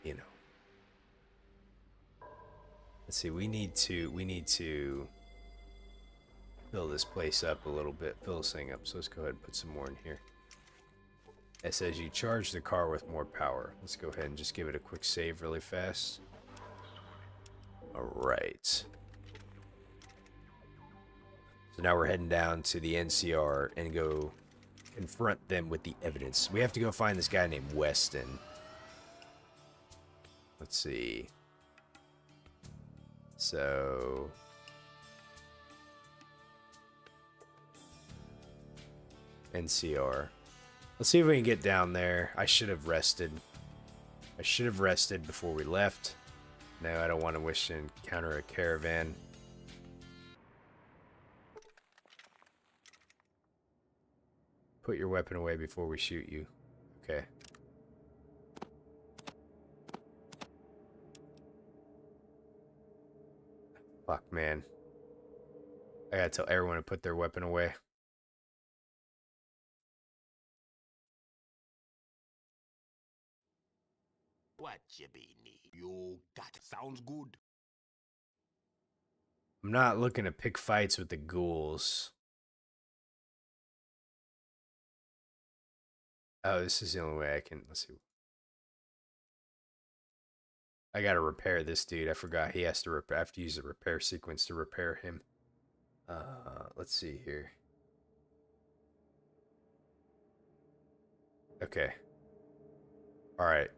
you know. Let's see, we need to fill this place up a little bit, fill this thing up. So let's go ahead and put some more in here. It says you charge the car with more power. Let's go ahead and just give it a quick save really fast. Alright. So now we're heading down to the NCR and go confront them with the evidence. We have to go find this guy named Weston. Let's see. So... NCR. Let's see if we can get down there. I should have rested. I should have rested before we left. No, I don't want to wish to encounter a caravan. Put your weapon away before we shoot you. Okay. Fuck, man. I gotta tell everyone to put their weapon away. What you be need? You got it. Sounds good. I'm not looking to pick fights with the ghouls. Oh, this is the only way I can... Let's see. I gotta repair this dude. I forgot he has to repair. I have to use the repair sequence to repair him. Let's see here. Okay. Alright.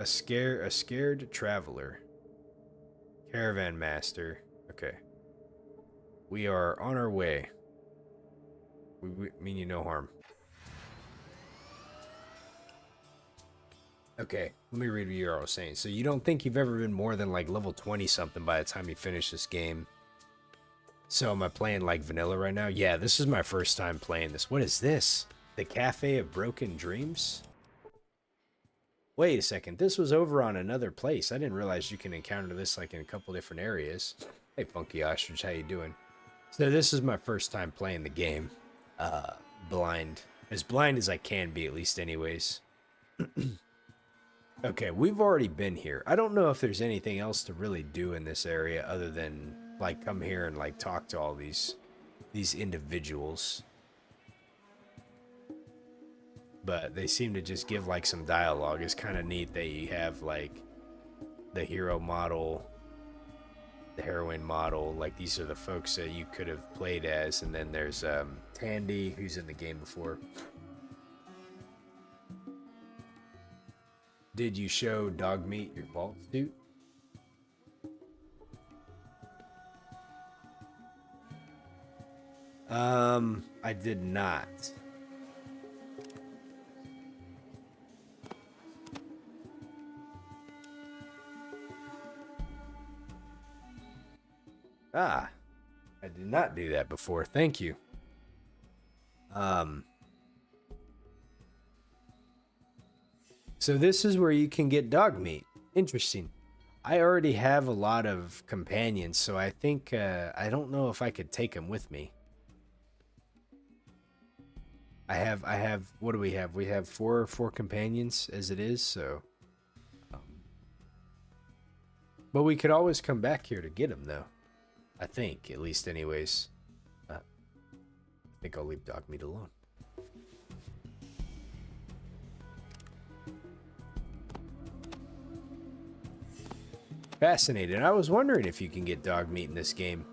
A scared traveler. Caravan master. Okay. We are on our way. We mean you no harm. Okay, let me read what you're all saying. So you don't think you've ever been more than like level 20 something by the time you finish this game? So am I playing like vanilla right now? Yeah, this is my first time playing this. What is this? The Cafe of Broken Dreams? Wait a second, this was over on another place. I didn't realize you can encounter this like in a couple different areas. Hey, Funky Ostrich, how you doing? So this is my first time playing the game. Blind. As blind as I can be, at least anyways. Okay, we've already been here. I don't know if there's anything else to really do in this area other than like come here and like talk to all these individuals. But they seem to just give like some dialogue. It's kind of neat that you have like the hero model, the heroine model, like these are the folks that you could have played as, and then there's Tandy, who's in the game before. Did you show Dog Meat your vault suit? I did not. Ah, I did not do that before. Thank you. So this is where you can get dog meat. Interesting. I already have a lot of companions, so I think I don't know if I could take them with me. I have. What do we have? We have four companions as it is. So, but we could always come back here to get them, though. I think, at least, anyways. I think I'll leave dog meat alone. Fascinating. I was wondering if you can get dog meat in this game.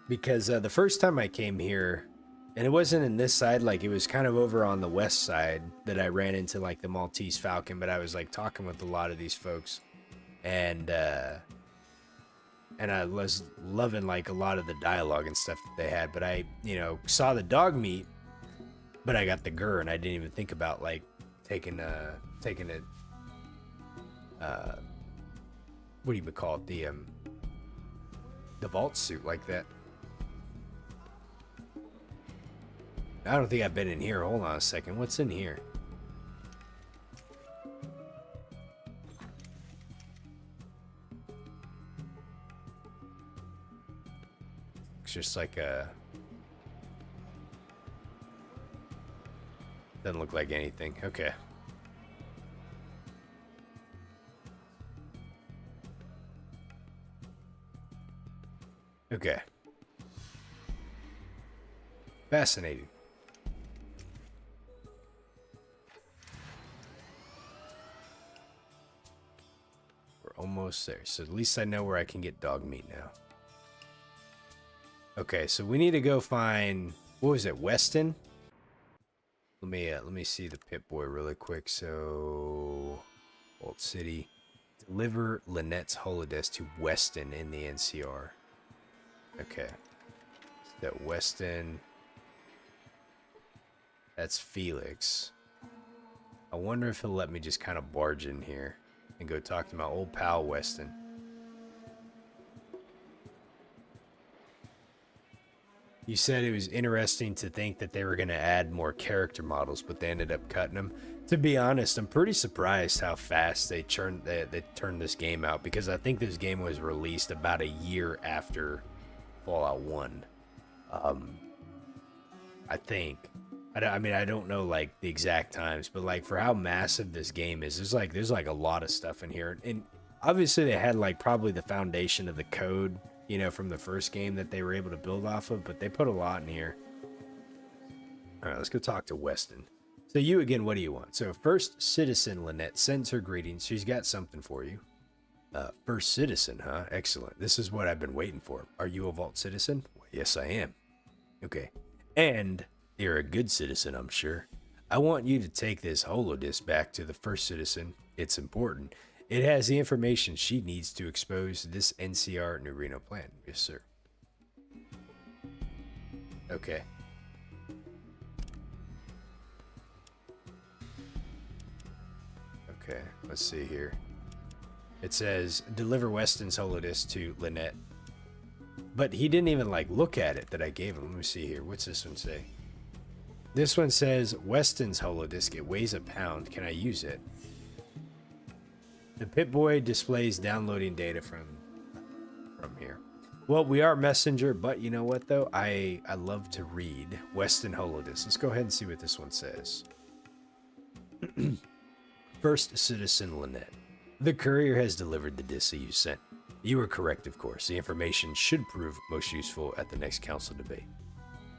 Because the first time I came here, and it wasn't in this side, like it was kind of over on the west side that I ran into like the Maltese Falcon, but I was like talking with a lot of these folks. And I was loving like a lot of the dialogue and stuff that they had, but I, saw the dog meat, but I got the gur, and I didn't even think about like taking it. What do you call it? The vault suit like that. I don't think I've been in here. Hold on a second. What's in here? It's just like a... Doesn't look like anything. Okay. Okay. Fascinating. We're almost there. So at least I know where I can get dog meat now. Okay, so we need to go find, what was it, Weston? Let me see the Pip-Boy really quick. So, Old City. Deliver Lynette's holodesk to Weston in the NCR. Okay. That Weston. That's Felix. I wonder if he'll let me just kind of barge in here and go talk to my old pal Weston. You said it was interesting to think that they were going to add more character models, but they ended up cutting them. To be honest, I'm pretty surprised how fast they turned this game out, because I think this game was released about a year after Fallout 1. I think. I mean, I don't know like the exact times, but like for how massive this game is, there's like a lot of stuff in here. And obviously they had like probably the foundation of the code, from the first game that they were able to build off of, but they put a lot in here. All right, let's go talk to Weston. So you again, what do you want? So First Citizen Lynette sends her greetings. She's got something for you. First Citizen, huh? Excellent. This is what I've been waiting for. Are you a Vault Citizen? Well, yes, I am. Okay. And you're a good citizen, I'm sure. I want you to take this holodisc back to the First Citizen. It's important. It has the information she needs to expose this NCR New Reno plan. Yes, sir. Okay. Okay, let's see here. It says, deliver Weston's holodisc to Lynette. But he didn't even, like, look at it that I gave him. Let me see here. What's this one say? This one says, Weston's holodisc. It weighs a pound. Can I use it? The Pip-Boy displays downloading data from here. Well, we are Messenger, but you know what, though? I love to read Weston holodisc. Let's go ahead and see what this one says. First Citizen Lynette. The courier has delivered the disc you sent. You were correct, of course. The information should prove most useful at the next council debate.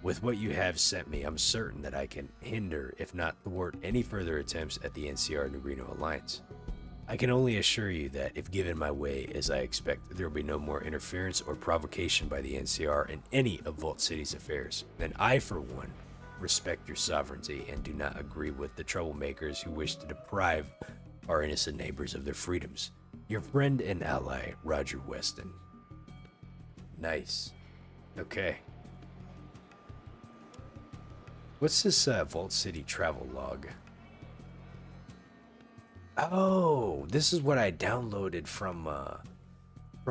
With what you have sent me, I'm certain that I can hinder, if not thwart, any further attempts at the NCR New Reno alliance. I can only assure you that if given my way as I expect, there will be no more interference or provocation by the NCR in any of Vault City's affairs. And I, for one, respect your sovereignty and do not agree with the troublemakers who wish to deprive our innocent neighbors of their freedoms. Your friend and ally, Roger Weston. Nice. Okay. What's this Vault City travel log? Oh, this is what I downloaded from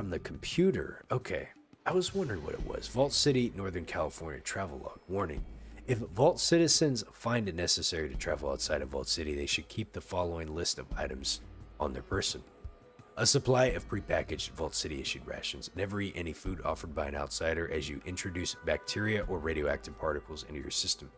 the computer. Okay. I was wondering what it was. Vault City, Northern California travel log. Warning. If Vault citizens find it necessary to travel outside of Vault City, they should keep the following list of items on their person. A supply of prepackaged Vault City issued rations. Never eat any food offered by an outsider as you introduce bacteria or radioactive particles into your system.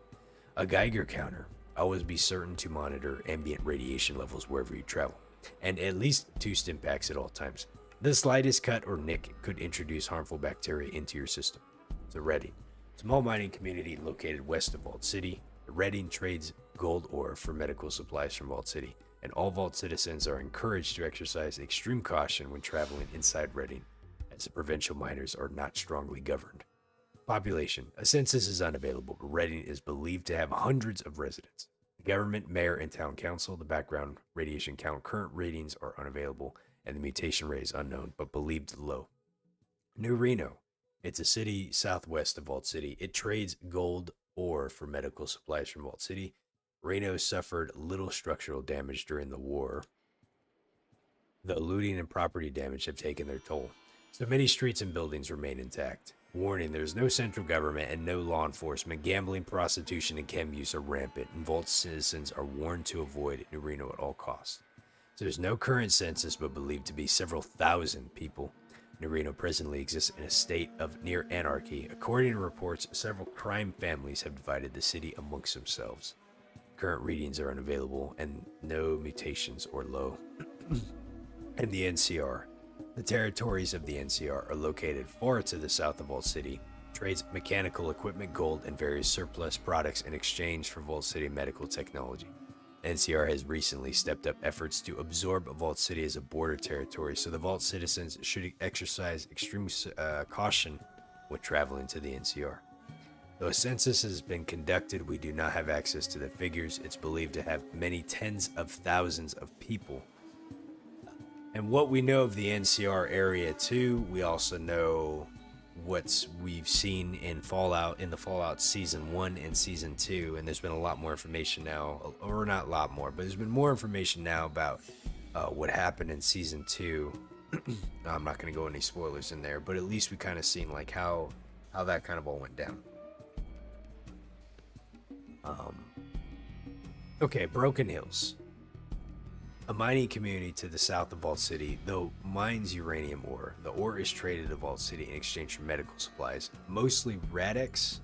A Geiger counter. Always be certain to monitor ambient radiation levels wherever you travel. And at least 2 stim packs at all times. The slightest cut or nick could introduce harmful bacteria into your system. So Reading. Small mining community located west of Vault City. Reading trades gold ore for medical supplies from Vault City. And all Vault citizens are encouraged to exercise extreme caution when traveling inside Reading, as the provincial miners are not strongly governed. Population. A census is unavailable, but Reading is believed to have hundreds of residents. The government, mayor, and town council. The background radiation count. Current ratings are unavailable, and the mutation rate is unknown, but believed low. New Reno. It's a city southwest of Vault City. It trades gold ore for medical supplies from Vault City. Reno suffered little structural damage during the war. The looting and property damage have taken their toll, so many streets and buildings remain intact. Warning, there is no central government and no law enforcement. Gambling, prostitution, and chem use are rampant, and Vault citizens are warned to avoid New Reno at all costs. So there's no current census, but believed to be several thousand people. New Reno presently exists in a state of near anarchy. According to reports, several crime families have divided the city amongst themselves. Current readings are unavailable and no mutations or low. And the NCR. The territories of the NCR are located far to the south of Vault City. Trades mechanical equipment, gold, and various surplus products in exchange for Vault City medical technology. NCR has recently stepped up efforts to absorb Vault City as a border territory, so the Vault citizens should exercise extreme caution when traveling to the NCR. Though a census has been conducted, we do not have access to the figures. It's believed to have many tens of thousands of people. And what we know of the NCR area too, we also know what we've seen in the Fallout Season 1 and Season 2, and there's been a lot more information now, or not a lot more, but there's been more information now about what happened in Season 2. I'm not going to go any spoilers in there, but at least we kind of seen like how that kind of all went down. Okay, Broken Hills. A mining community to the south of Vault City, though mines uranium ore. The ore is traded to Vault City in exchange for medical supplies, mostly Radex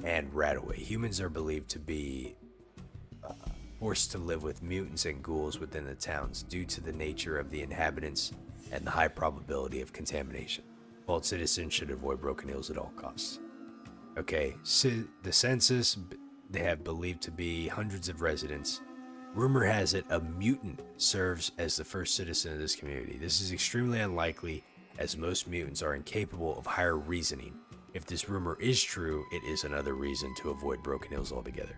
and Radaway. Humans are believed to be forced to live with mutants and ghouls within the towns due to the nature of the inhabitants and the high probability of contamination. Vault citizens should avoid Broken Hills at all costs. Okay, the census, they have believed to be hundreds of residents. Rumor has it a mutant serves as the first citizen of this community. This is extremely unlikely, as most mutants are incapable of higher reasoning. If this rumor is true, it is another reason to avoid Broken Hills altogether.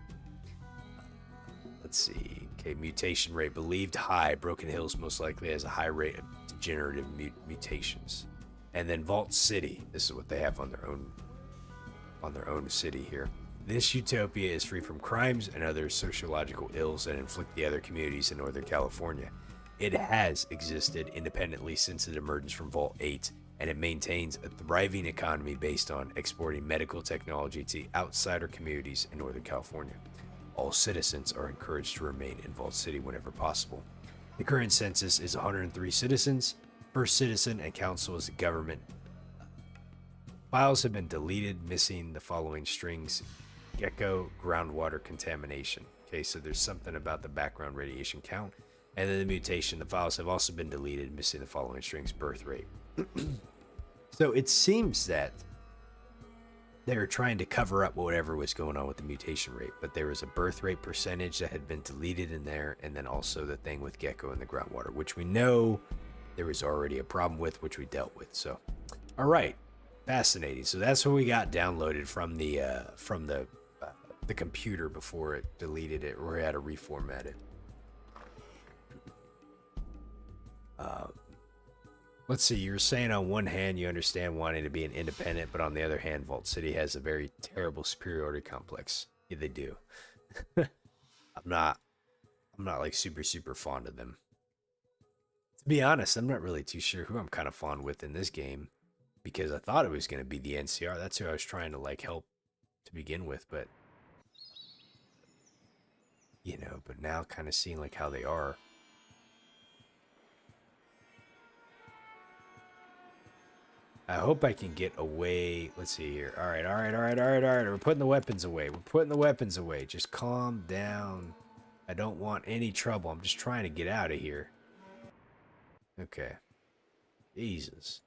Let's see. Okay, mutation rate believed high. Broken Hills most likely has a high rate of degenerative mutations. And then Vault City. This is what they have on their own city here. This utopia is free from crimes and other sociological ills that inflict the other communities in Northern California. It has existed independently since it emerged from Vault 8, and it maintains a thriving economy based on exporting medical technology to outsider communities in Northern California. All citizens are encouraged to remain in Vault City whenever possible. The current census is 103 citizens. First citizen and council is the government. Files have been deleted, missing the following strings. Gecko groundwater contamination. Okay, so there's something about the background radiation count. And then the mutation. The files have also been deleted, missing the following strings: birth rate. So it seems that they were trying to cover up whatever was going on with the mutation rate, but there was a birth rate percentage that had been deleted in there, and then also the thing with Gecko in the groundwater, which we know there was already a problem with, which we dealt with. So, all right, fascinating. So that's what we got downloaded from the computer before it deleted it or had to reformat it. Let's see, you're saying on one hand you understand wanting to be an independent, but on the other hand, Vault City has a very terrible superiority complex. Yeah, they do. I'm not like super fond of them. To be honest, I'm not really too sure who I'm kind of fond with in this game, because I thought it was going to be the NCR. That's who I was trying to like help to begin with, but you know, but now kind of seeing like how they are. I hope I can get away. Let's see here. All right. We're putting the weapons away. Just calm down. I don't want any trouble. I'm just trying to get out of here. Okay. Jesus.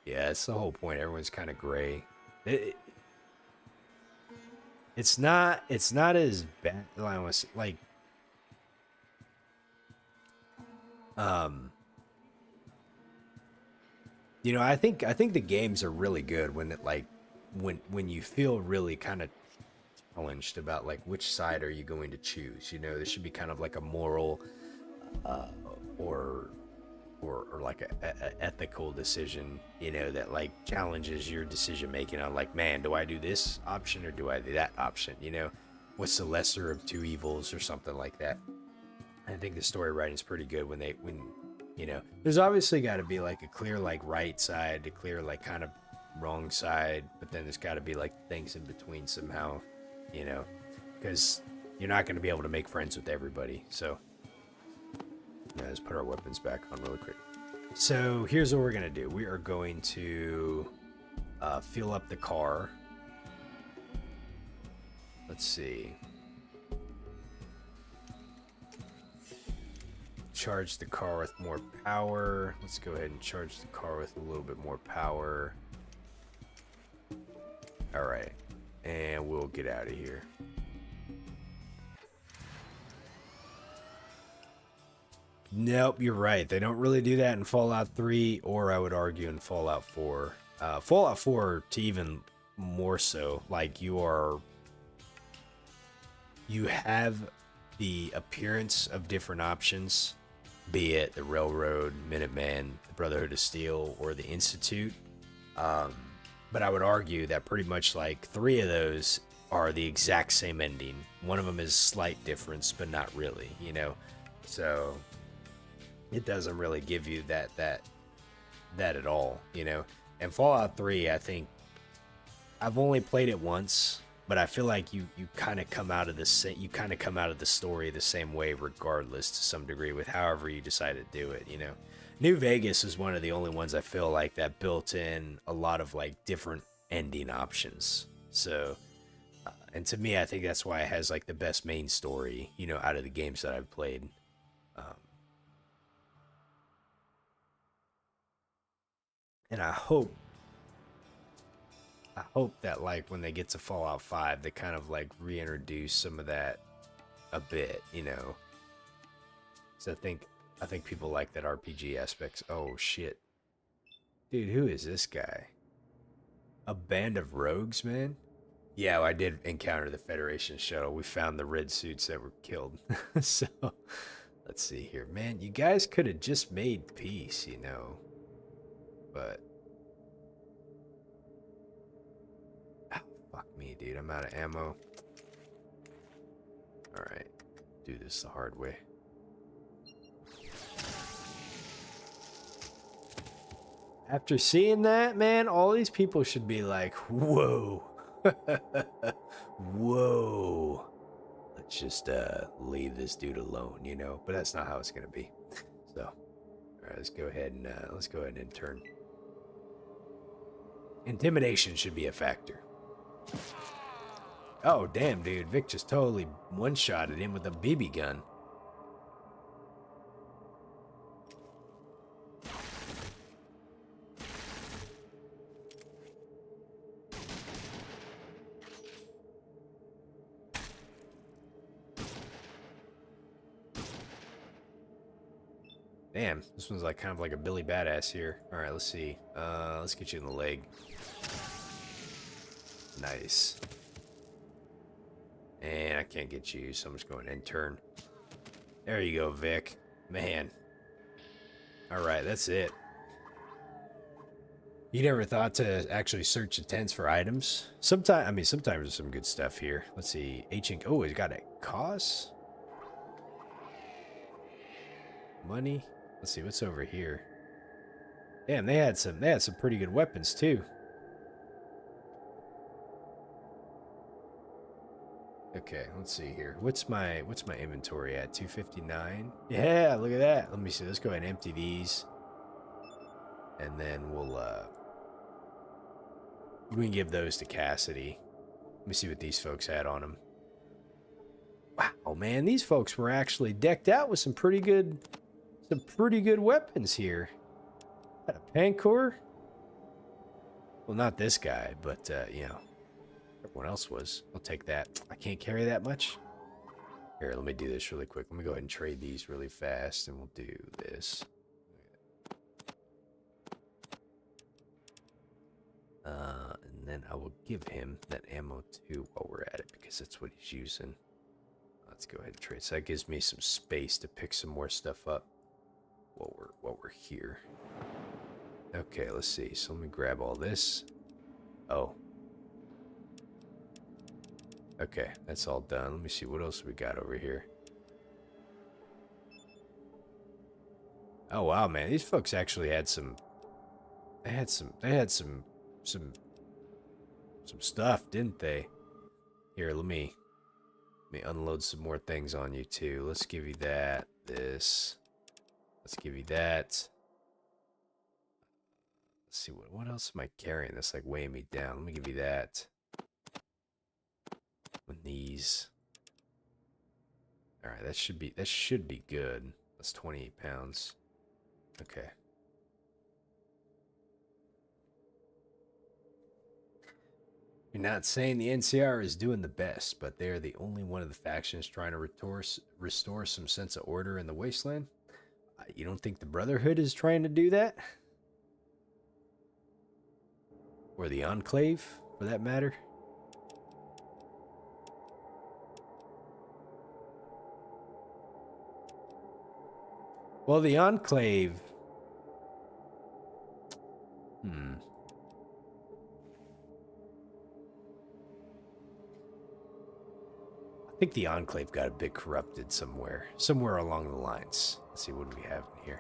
Yeah, that's the whole point. Everyone's kind of gray. It's not as bad. Like, you know, I think the games are really good when it like when you feel really kind of challenged about like which side are you going to choose. You know, there should be kind of like a moral or like a ethical decision, you know, that like challenges your decision making on like, man, do I do this option or do I do that option? You know, what's the lesser of two evils or something like that. I think the story writing is pretty good when you know, there's obviously got to be like a clear like right side, a clear like kind of wrong side, but then there's got to be like things in between somehow, you know, because you're not going to be able to make friends with everybody. So yeah, let's put our weapons back on really quick. So here's what we're going to do. We are going to fill up the car. Let's see. Charge the car with more power. Let's go ahead and charge the car with a little bit more power. All right, and we'll get out of here. Nope, you're right. They don't really do that in Fallout 3, or I would argue in Fallout 4. Fallout 4 to even more so. Like you have the appearance of different options, be it the Railroad, Minuteman, the Brotherhood of Steel, or the Institute. But I would argue that pretty much like 3 of those are the exact same ending. One of them is slight difference, but not really, you know? So it doesn't really give you that at all, you know? And Fallout 3, I think I've only played it once, but I feel like you kind of come out of the story the same way regardless to some degree with however you decide to do it, you know. New Vegas is one of the only ones I feel like that built in a lot of like different ending options. So and to me, I think that's why it has like the best main story, you know, out of the games that I've played. And I hope that like when they get to Fallout 5, they kind of like reintroduce some of that a bit, you know. So I think people like that RPG aspects. Oh shit. Dude, who is this guy? A band of rogues, man? Yeah, well, I did encounter the Federation shuttle. We found the red suits that were killed. So, let's see here. Man, you guys could have just made peace, you know. But fuck me, dude. I'm out of ammo. Alright. Do this the hard way. After seeing that, man, all these people should be like, whoa. Whoa. Let's just leave this dude alone, you know? But that's not how it's going to be. So, alright, let's go ahead and turn. Intimidation should be a factor. Oh, damn, dude. Vic just totally one-shotted him with a BB gun. Damn, this one's like kind of like a Billy Badass here. All right, let's see. Let's get you in the leg. Nice. And I can't get you, so I'm just going end turn. There you go, Vic. Man. All right, that's it. You never thought to actually search the tents for items? Sometimes there's some good stuff here. Let's see. Ancient. Oh, it's got a cost. Money. Let's see what's over here. Damn, they had some pretty good weapons too. Okay, let's see here. What's my inventory at? 259. Yeah, look at that. Let me see. Let's go ahead and empty these, and then we can give those to Cassidy. Let me see what these folks had on them. Wow, man, these folks were actually decked out with some pretty good weapons here. Got a Pancor. Well, not this guy, but you know, everyone else was. I'll take that. I can't carry that much. Here, let me do this really quick. Let me go ahead and trade these really fast, and we'll do this. And then I will give him that ammo too while we're at it, because that's what he's using. Let's go ahead and trade. So that gives me some space to pick some more stuff up while we're here. Okay, let's see. So let me grab all this. Oh. Okay, that's all done. Let me see what else we got over here. Oh wow, man, these folks actually had some. They had some stuff, didn't they? Here, let me unload some more things on you too. Let's give you that. This. Let's give you that. Let's see what else am I carrying that's like weighing me down. Let me give you that. With these. All right, that should be good. That's 28 pounds. Okay. You're not saying the NCR is doing the best, but they're the only one of the factions trying to restore some sense of order in the Wasteland. You don't think the Brotherhood is trying to do that? Or the Enclave, for that matter? Well, the Enclave... I think the Enclave got a bit corrupted somewhere along the lines. Let's see, what do we have in here?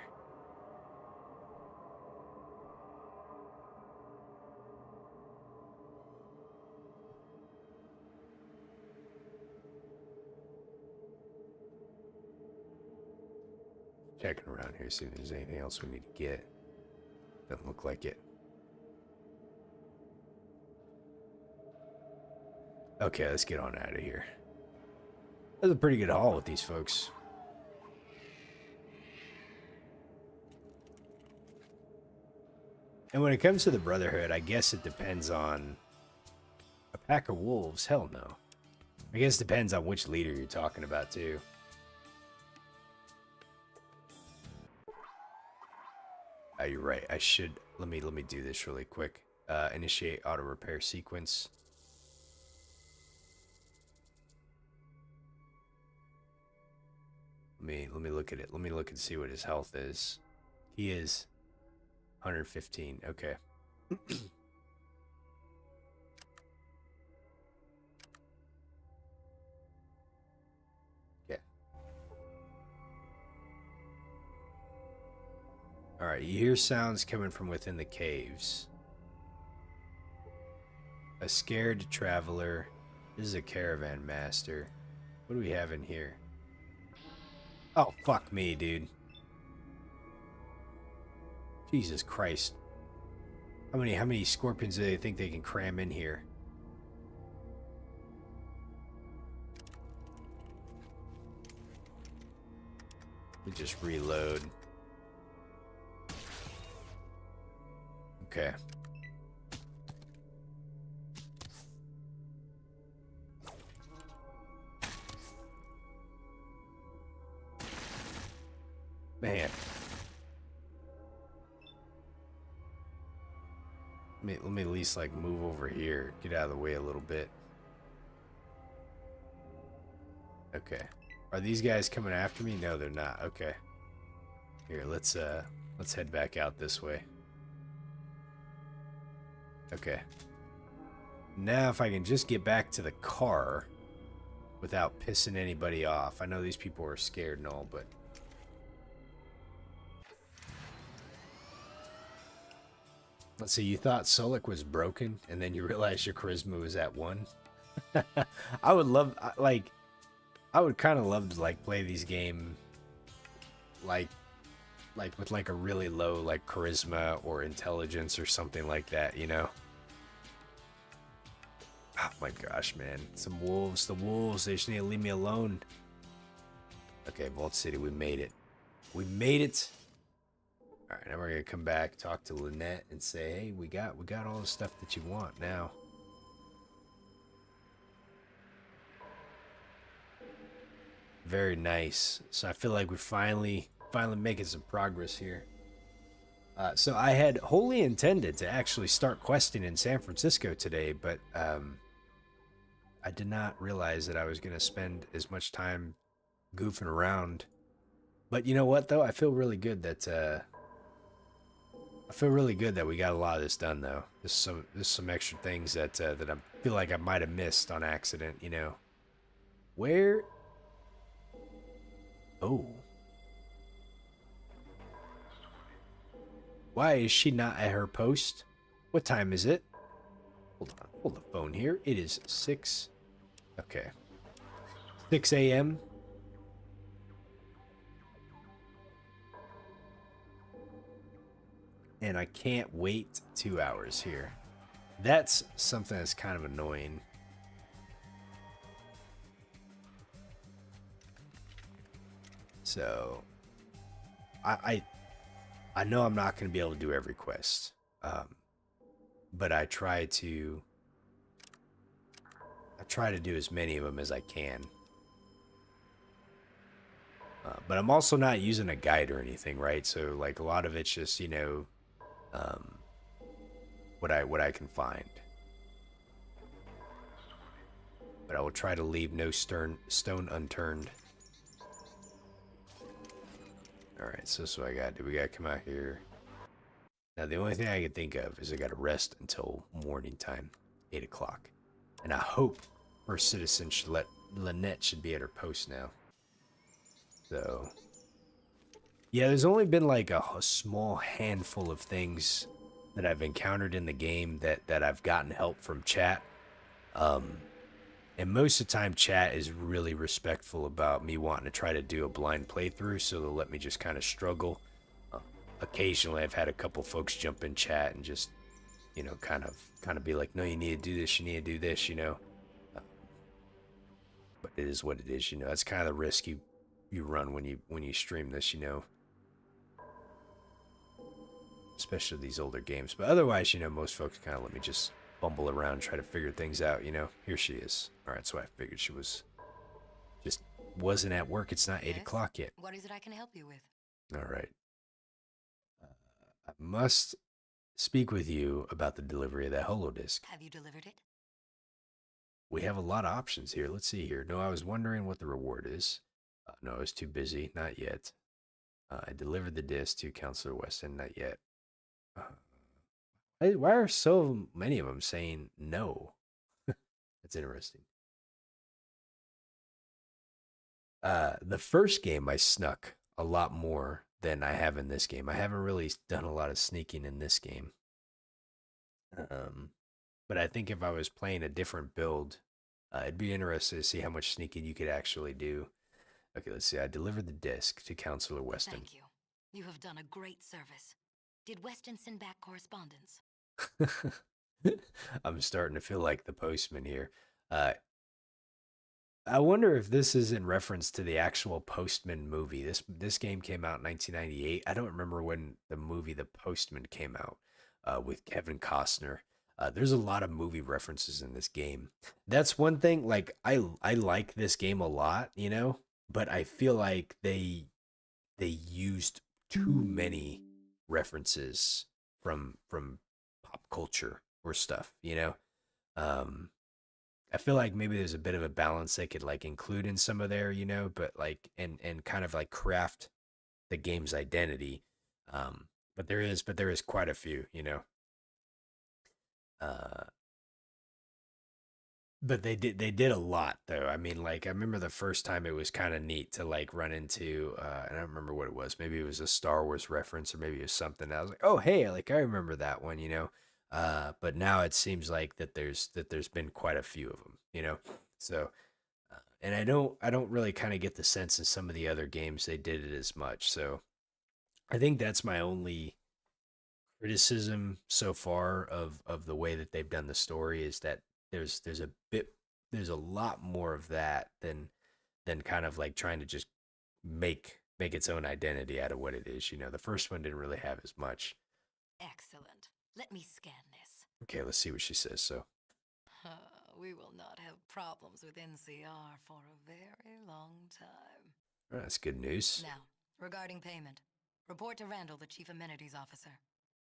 Checking around here, see if there's anything else we need to get. Doesn't look like it. Okay, let's get on out of here. That's a pretty good haul with these folks. And when it comes to the Brotherhood, I guess it depends on a pack of wolves. Hell no. I guess it depends on which leader you're talking about too. Oh, you're right. I should let me do this really quick. Initiate auto repair sequence. Let me look at it. Let me look and see what his health is. He is 115. Okay. Yeah. All right. You hear sounds coming from within the caves. A scared traveler. This is a caravan master. What do we have in here? Oh, fuck me, dude. Jesus Christ. How many scorpions do they think they can cram in here? We just reload. Okay. Man. Let me at least like move over here. Get out of the way a little bit. Okay. Are these guys coming after me? No, they're not. Okay. Here, let's head back out this way. Okay. Now if I can just get back to the car without pissing anybody off. I know these people are scared and all, but let's see, you thought Solik was broken and then you realized your charisma was at 1. I would love I would kind of love to like play these game like with like a really low like charisma or intelligence or something like that, you know. Oh my gosh, man. Some wolves, the wolves, they just need to leave me alone. Okay, Vault City, we made it. We made it. All right, now we're gonna come back, talk to Lynette, and say, hey, we got all the stuff that you want now. Very nice. So I feel like we're finally making some progress here. So I had wholly intended to actually start questing in San Francisco today, but I did not realize that I was going to spend as much time goofing around. But you know what, though? I feel really good that we got a lot of this done, though. There's some extra things that that I feel like I might have missed on accident, you know. Where? Oh. Why is she not at her post? What time is it? Hold on. Hold the phone here. It is 6. Okay. 6 a.m. And I can't wait 2 hours here. That's something that's kind of annoying. So, I know I'm not going to be able to do every quest, but I try to do as many of them as I can. But I'm also not using a guide or anything, right? So like a lot of it's just, you know, what I can find. But I will try to leave no stone unturned. Alright, so this is what I gotta do. We gotta come out here. Now, the only thing I can think of is I gotta rest until morning time, 8 o'clock. And I hope First Citizen should Lynette should be at her post now. So, yeah, there's only been like a small handful of things that I've encountered in the game that I've gotten help from chat. And most of the time, chat is really respectful about me wanting to try to do a blind playthrough, so they'll let me just kind of struggle. Occasionally, I've had a couple folks jump in chat and just, you know, kind of be like, no, you need to do this, you need to do this, you know. But it is what it is, you know. That's kind of the risk you run when you stream this, you know. Especially these older games. But otherwise, you know, most folks kind of let me just bumble around and try to figure things out, you know. Here she is. All right, so I figured she wasn't at work. It's not 8 o'clock yet. What is it I can help you with? All right. I must speak with you about the delivery of that holodisc. Have you delivered it? We have a lot of options here. Let's see here. No, I was wondering what the reward is. No, I was too busy. Not yet. I delivered the disc to Counselor Weston. Not yet. Why are so many of them saying no? That's interesting. The first game I snuck a lot more than I have in this game. I haven't really done a lot of sneaking in this game. But I think if I was playing a different build, it'd be interesting to see how much sneaking you could actually do. Okay, let's see. I delivered the disc to Counselor Weston. Thank you. You have done a great service. Did Weston send back correspondence? I'm starting to feel like the postman here. I wonder if this is in reference to the actual Postman movie. This game came out in 1998. I don't remember when the movie The Postman came out with Kevin Costner. There's a lot of movie references in this game. That's one thing. Like I like this game a lot, you know, but I feel like they used too many references from pop culture or stuff, you know. Um, I feel like maybe there's a bit of a balance they could like include in some of there, you know, but like and kind of like craft the game's identity. But there is quite a few, you know. Uh, but they did a lot though. I mean, like I remember the first time it was kind of neat to like run into and I don't remember what it was. Maybe it was a Star Wars reference or maybe it was something. I was like, "Oh, hey, like I remember that one," you know. But now it seems like that there's been quite a few of them, you know. So, and I don't really kind of get the sense in some of the other games they did it as much. So, I think that's my only criticism so far of the way that they've done the story is that there's a bit there's a lot more of that than kind of like trying to just make its own identity out of what it is. You know, the first one didn't really have as much. Excellent. Let me scan this. Okay, let's see what she says. So, We will not have problems with NCR for a very long time. that's good news. Now, regarding payment, report to Randall, the Chief Amenities Officer.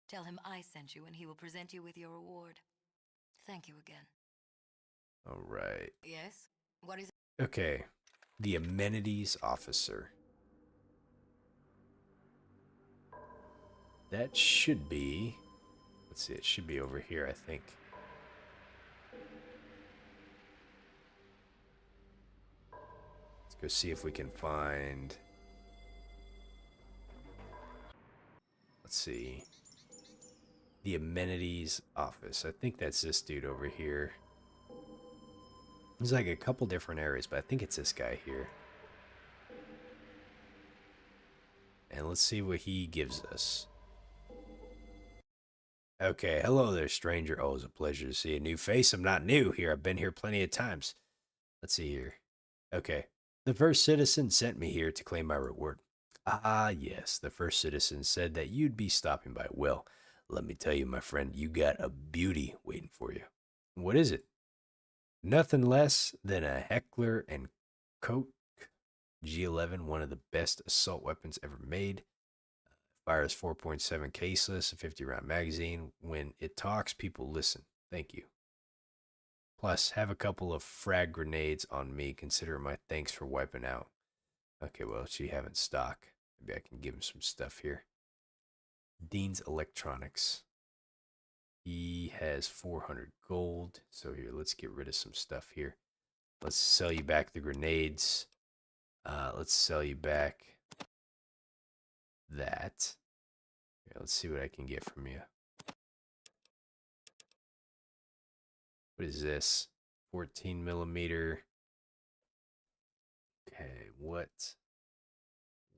Tell him I sent you and he will present you with your reward. Thank you again. All right. Yes? What is Okay. The amenities officer. That should be. Let's see. It should be over here, I think. Let's go see if we can find. Let's see. The amenities office. I think that's this dude over here. There's like a couple different areas, but I think it's this guy here. And let's see what he gives us. Okay, hello there, stranger. Always a pleasure to see a new face. I'm not new here. I've been here plenty of times. Let's see here. Okay. The first citizen sent me here to claim my reward. Ah, yes. The first citizen said that you'd be stopping by. Well, let me tell you, my friend, you got a beauty waiting for you. What is it? Nothing less than a Heckler and Koch G11, one of the best assault weapons ever made. Fires 4.7 caseless, a 50 round magazine. When it talks, people listen. Thank you. Plus, have a couple of frag grenades on me. Consider my thanks for wiping out. Okay, well, she have in stock. Maybe I can give him some stuff here. Dean's Electronics. He has 400 gold. So here, let's get rid of some stuff here. Let's sell you back the grenades. Let's sell you back that. Here, let's see what I can get from you. What is this? 14 millimeter. Okay, what?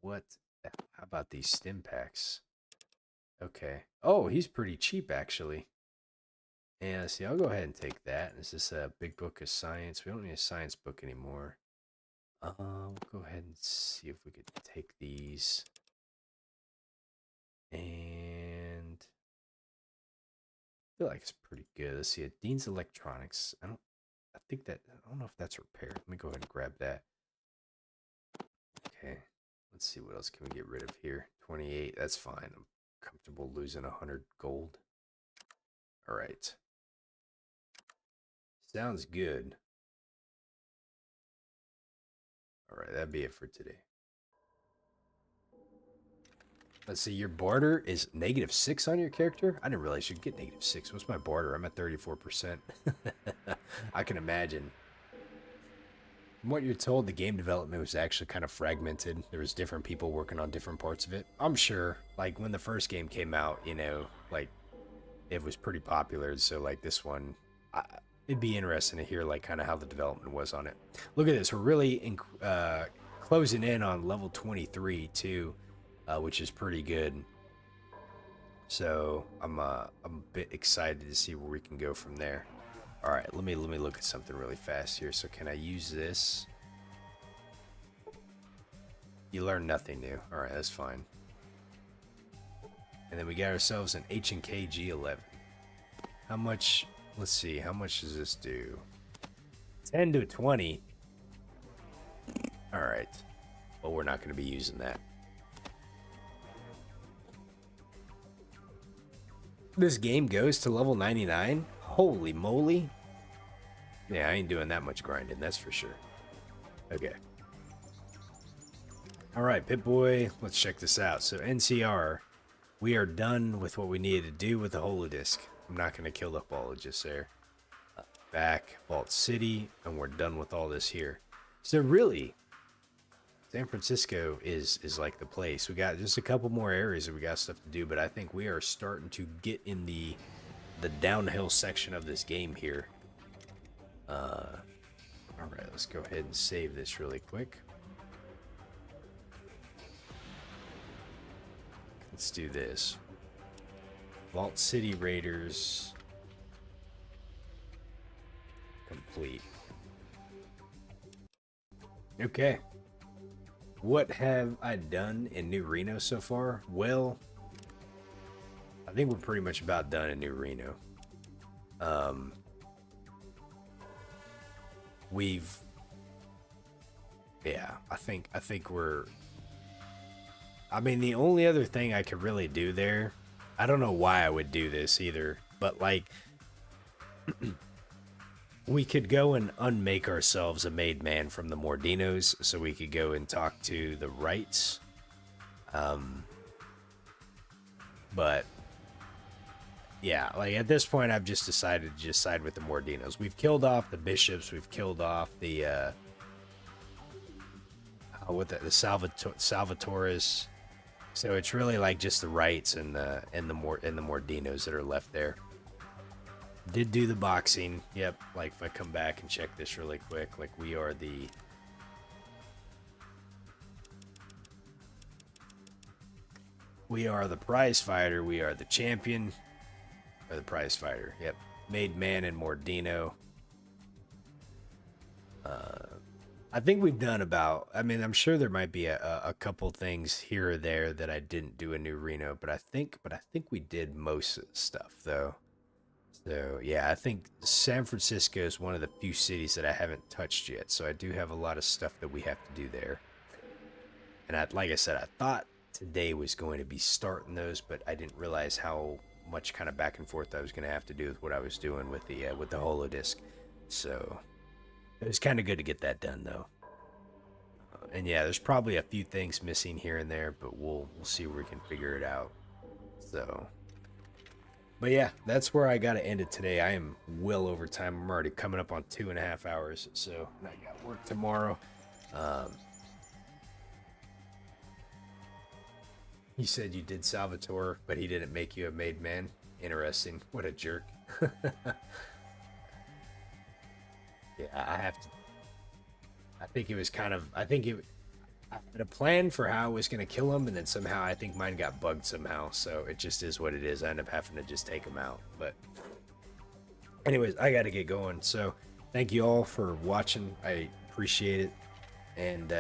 How about these stim packs? Okay. Oh, he's pretty cheap, actually. And let's see, I'll go ahead and take that. Is this a big book of science? We don't need a science book anymore. We'll go ahead and see if we could take these. And I feel like it's pretty good. Let's see, Dean's Electronics. I don't know if that's repaired. Let me go ahead and grab that. Okay. Let's see what else can we get rid of here. 28, that's fine. I'm comfortable losing 100 gold. All right. Sounds good. All right, that'd be it for today. Let's see, your barter is -6 on your character? I didn't realize you'd get -6. What's my barter? I'm at 34%. I can imagine. From what you're told, the game development was actually kind of fragmented. There was different people working on different parts of it. I'm sure, like, when the first game came out, you know, like, it was pretty popular. So, like, this one, it'd be interesting to hear, like, kind of how the development was on it. Look at this. We're really closing in on level 23, too, which is pretty good. So, I'm a bit excited to see where we can go from there. All right, let me look at something really fast here. So can I use this? You learn nothing new. Alright, that's fine. And then we got ourselves an H&K G11. How much... Let's see, how much does this do? 10 to 20. Alright. Well, we're not going to be using that. This game goes to level 99? Holy moly. Yeah, I ain't doing that much grinding, that's for sure. Okay. Alright, Pip-Boy, let's check this out. So, NCR, we are done with what we needed to do with the holodisc. I'm not going to kill the bologist there. Back, Vault City, and we're done with all this here. So really, San Francisco is like the place. We got just a couple more areas that we got stuff to do, but I think we are starting to get in the downhill section of this game here. Alright, let's go ahead and save this really quick. Let's do this. Vault City Raiders complete. Okay. What have I done in New Reno so far? Well, I think we're pretty much about done in New Reno. Yeah, I think we're... I mean, the only other thing I could really do there, I don't know why I would do this either, but like, we could go and unmake ourselves a made man from the Mordinos, so we could go and talk to the Wrights. But yeah, like at this point, I've just decided to just side with the Mordinos. We've killed off the bishops. We've killed off the Salvatores. So it's really like just the Wrights and the Mordinos that are left there. Did do the boxing. Yep. Like if I come back and check this really quick, like we are the prize fighter. We are the champion. Or the prize fighter. Yep. Made man and Mordino. I think we've done about... I mean, I'm sure there might be a couple things here or there that I didn't do in New Reno, but I think we did most of the stuff, though. So, yeah, I think San Francisco is one of the few cities that I haven't touched yet, so I do have a lot of stuff that we have to do there. And like I said, I thought today was going to be starting those, but I didn't realize how much kind of back and forth I was going to have to do with what I was doing with the holodisc. So... it was kind of good to get that done, though. And yeah, there's probably a few things missing here and there, but we'll see where we can figure it out. So, but yeah, that's where I got to end it today. I am well over time. I'm already coming up on 2.5 hours, so I got work tomorrow. He said you did Salvatore, but he didn't make you a made man. Interesting. What a jerk. Yeah, I have to. I think it was kind of. I had a plan for how I was going to kill him, and then somehow I think mine got bugged somehow. So it just is what it is. I end up having to just take him out. But, anyways, I got to get going. So thank you all for watching. I appreciate it. And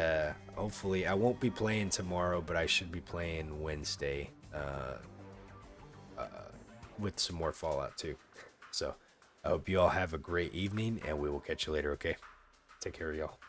hopefully, I won't be playing tomorrow, but I should be playing Wednesday with some more Fallout 2. So. I hope you all have a great evening, and we will catch you later, okay? Take care of y'all.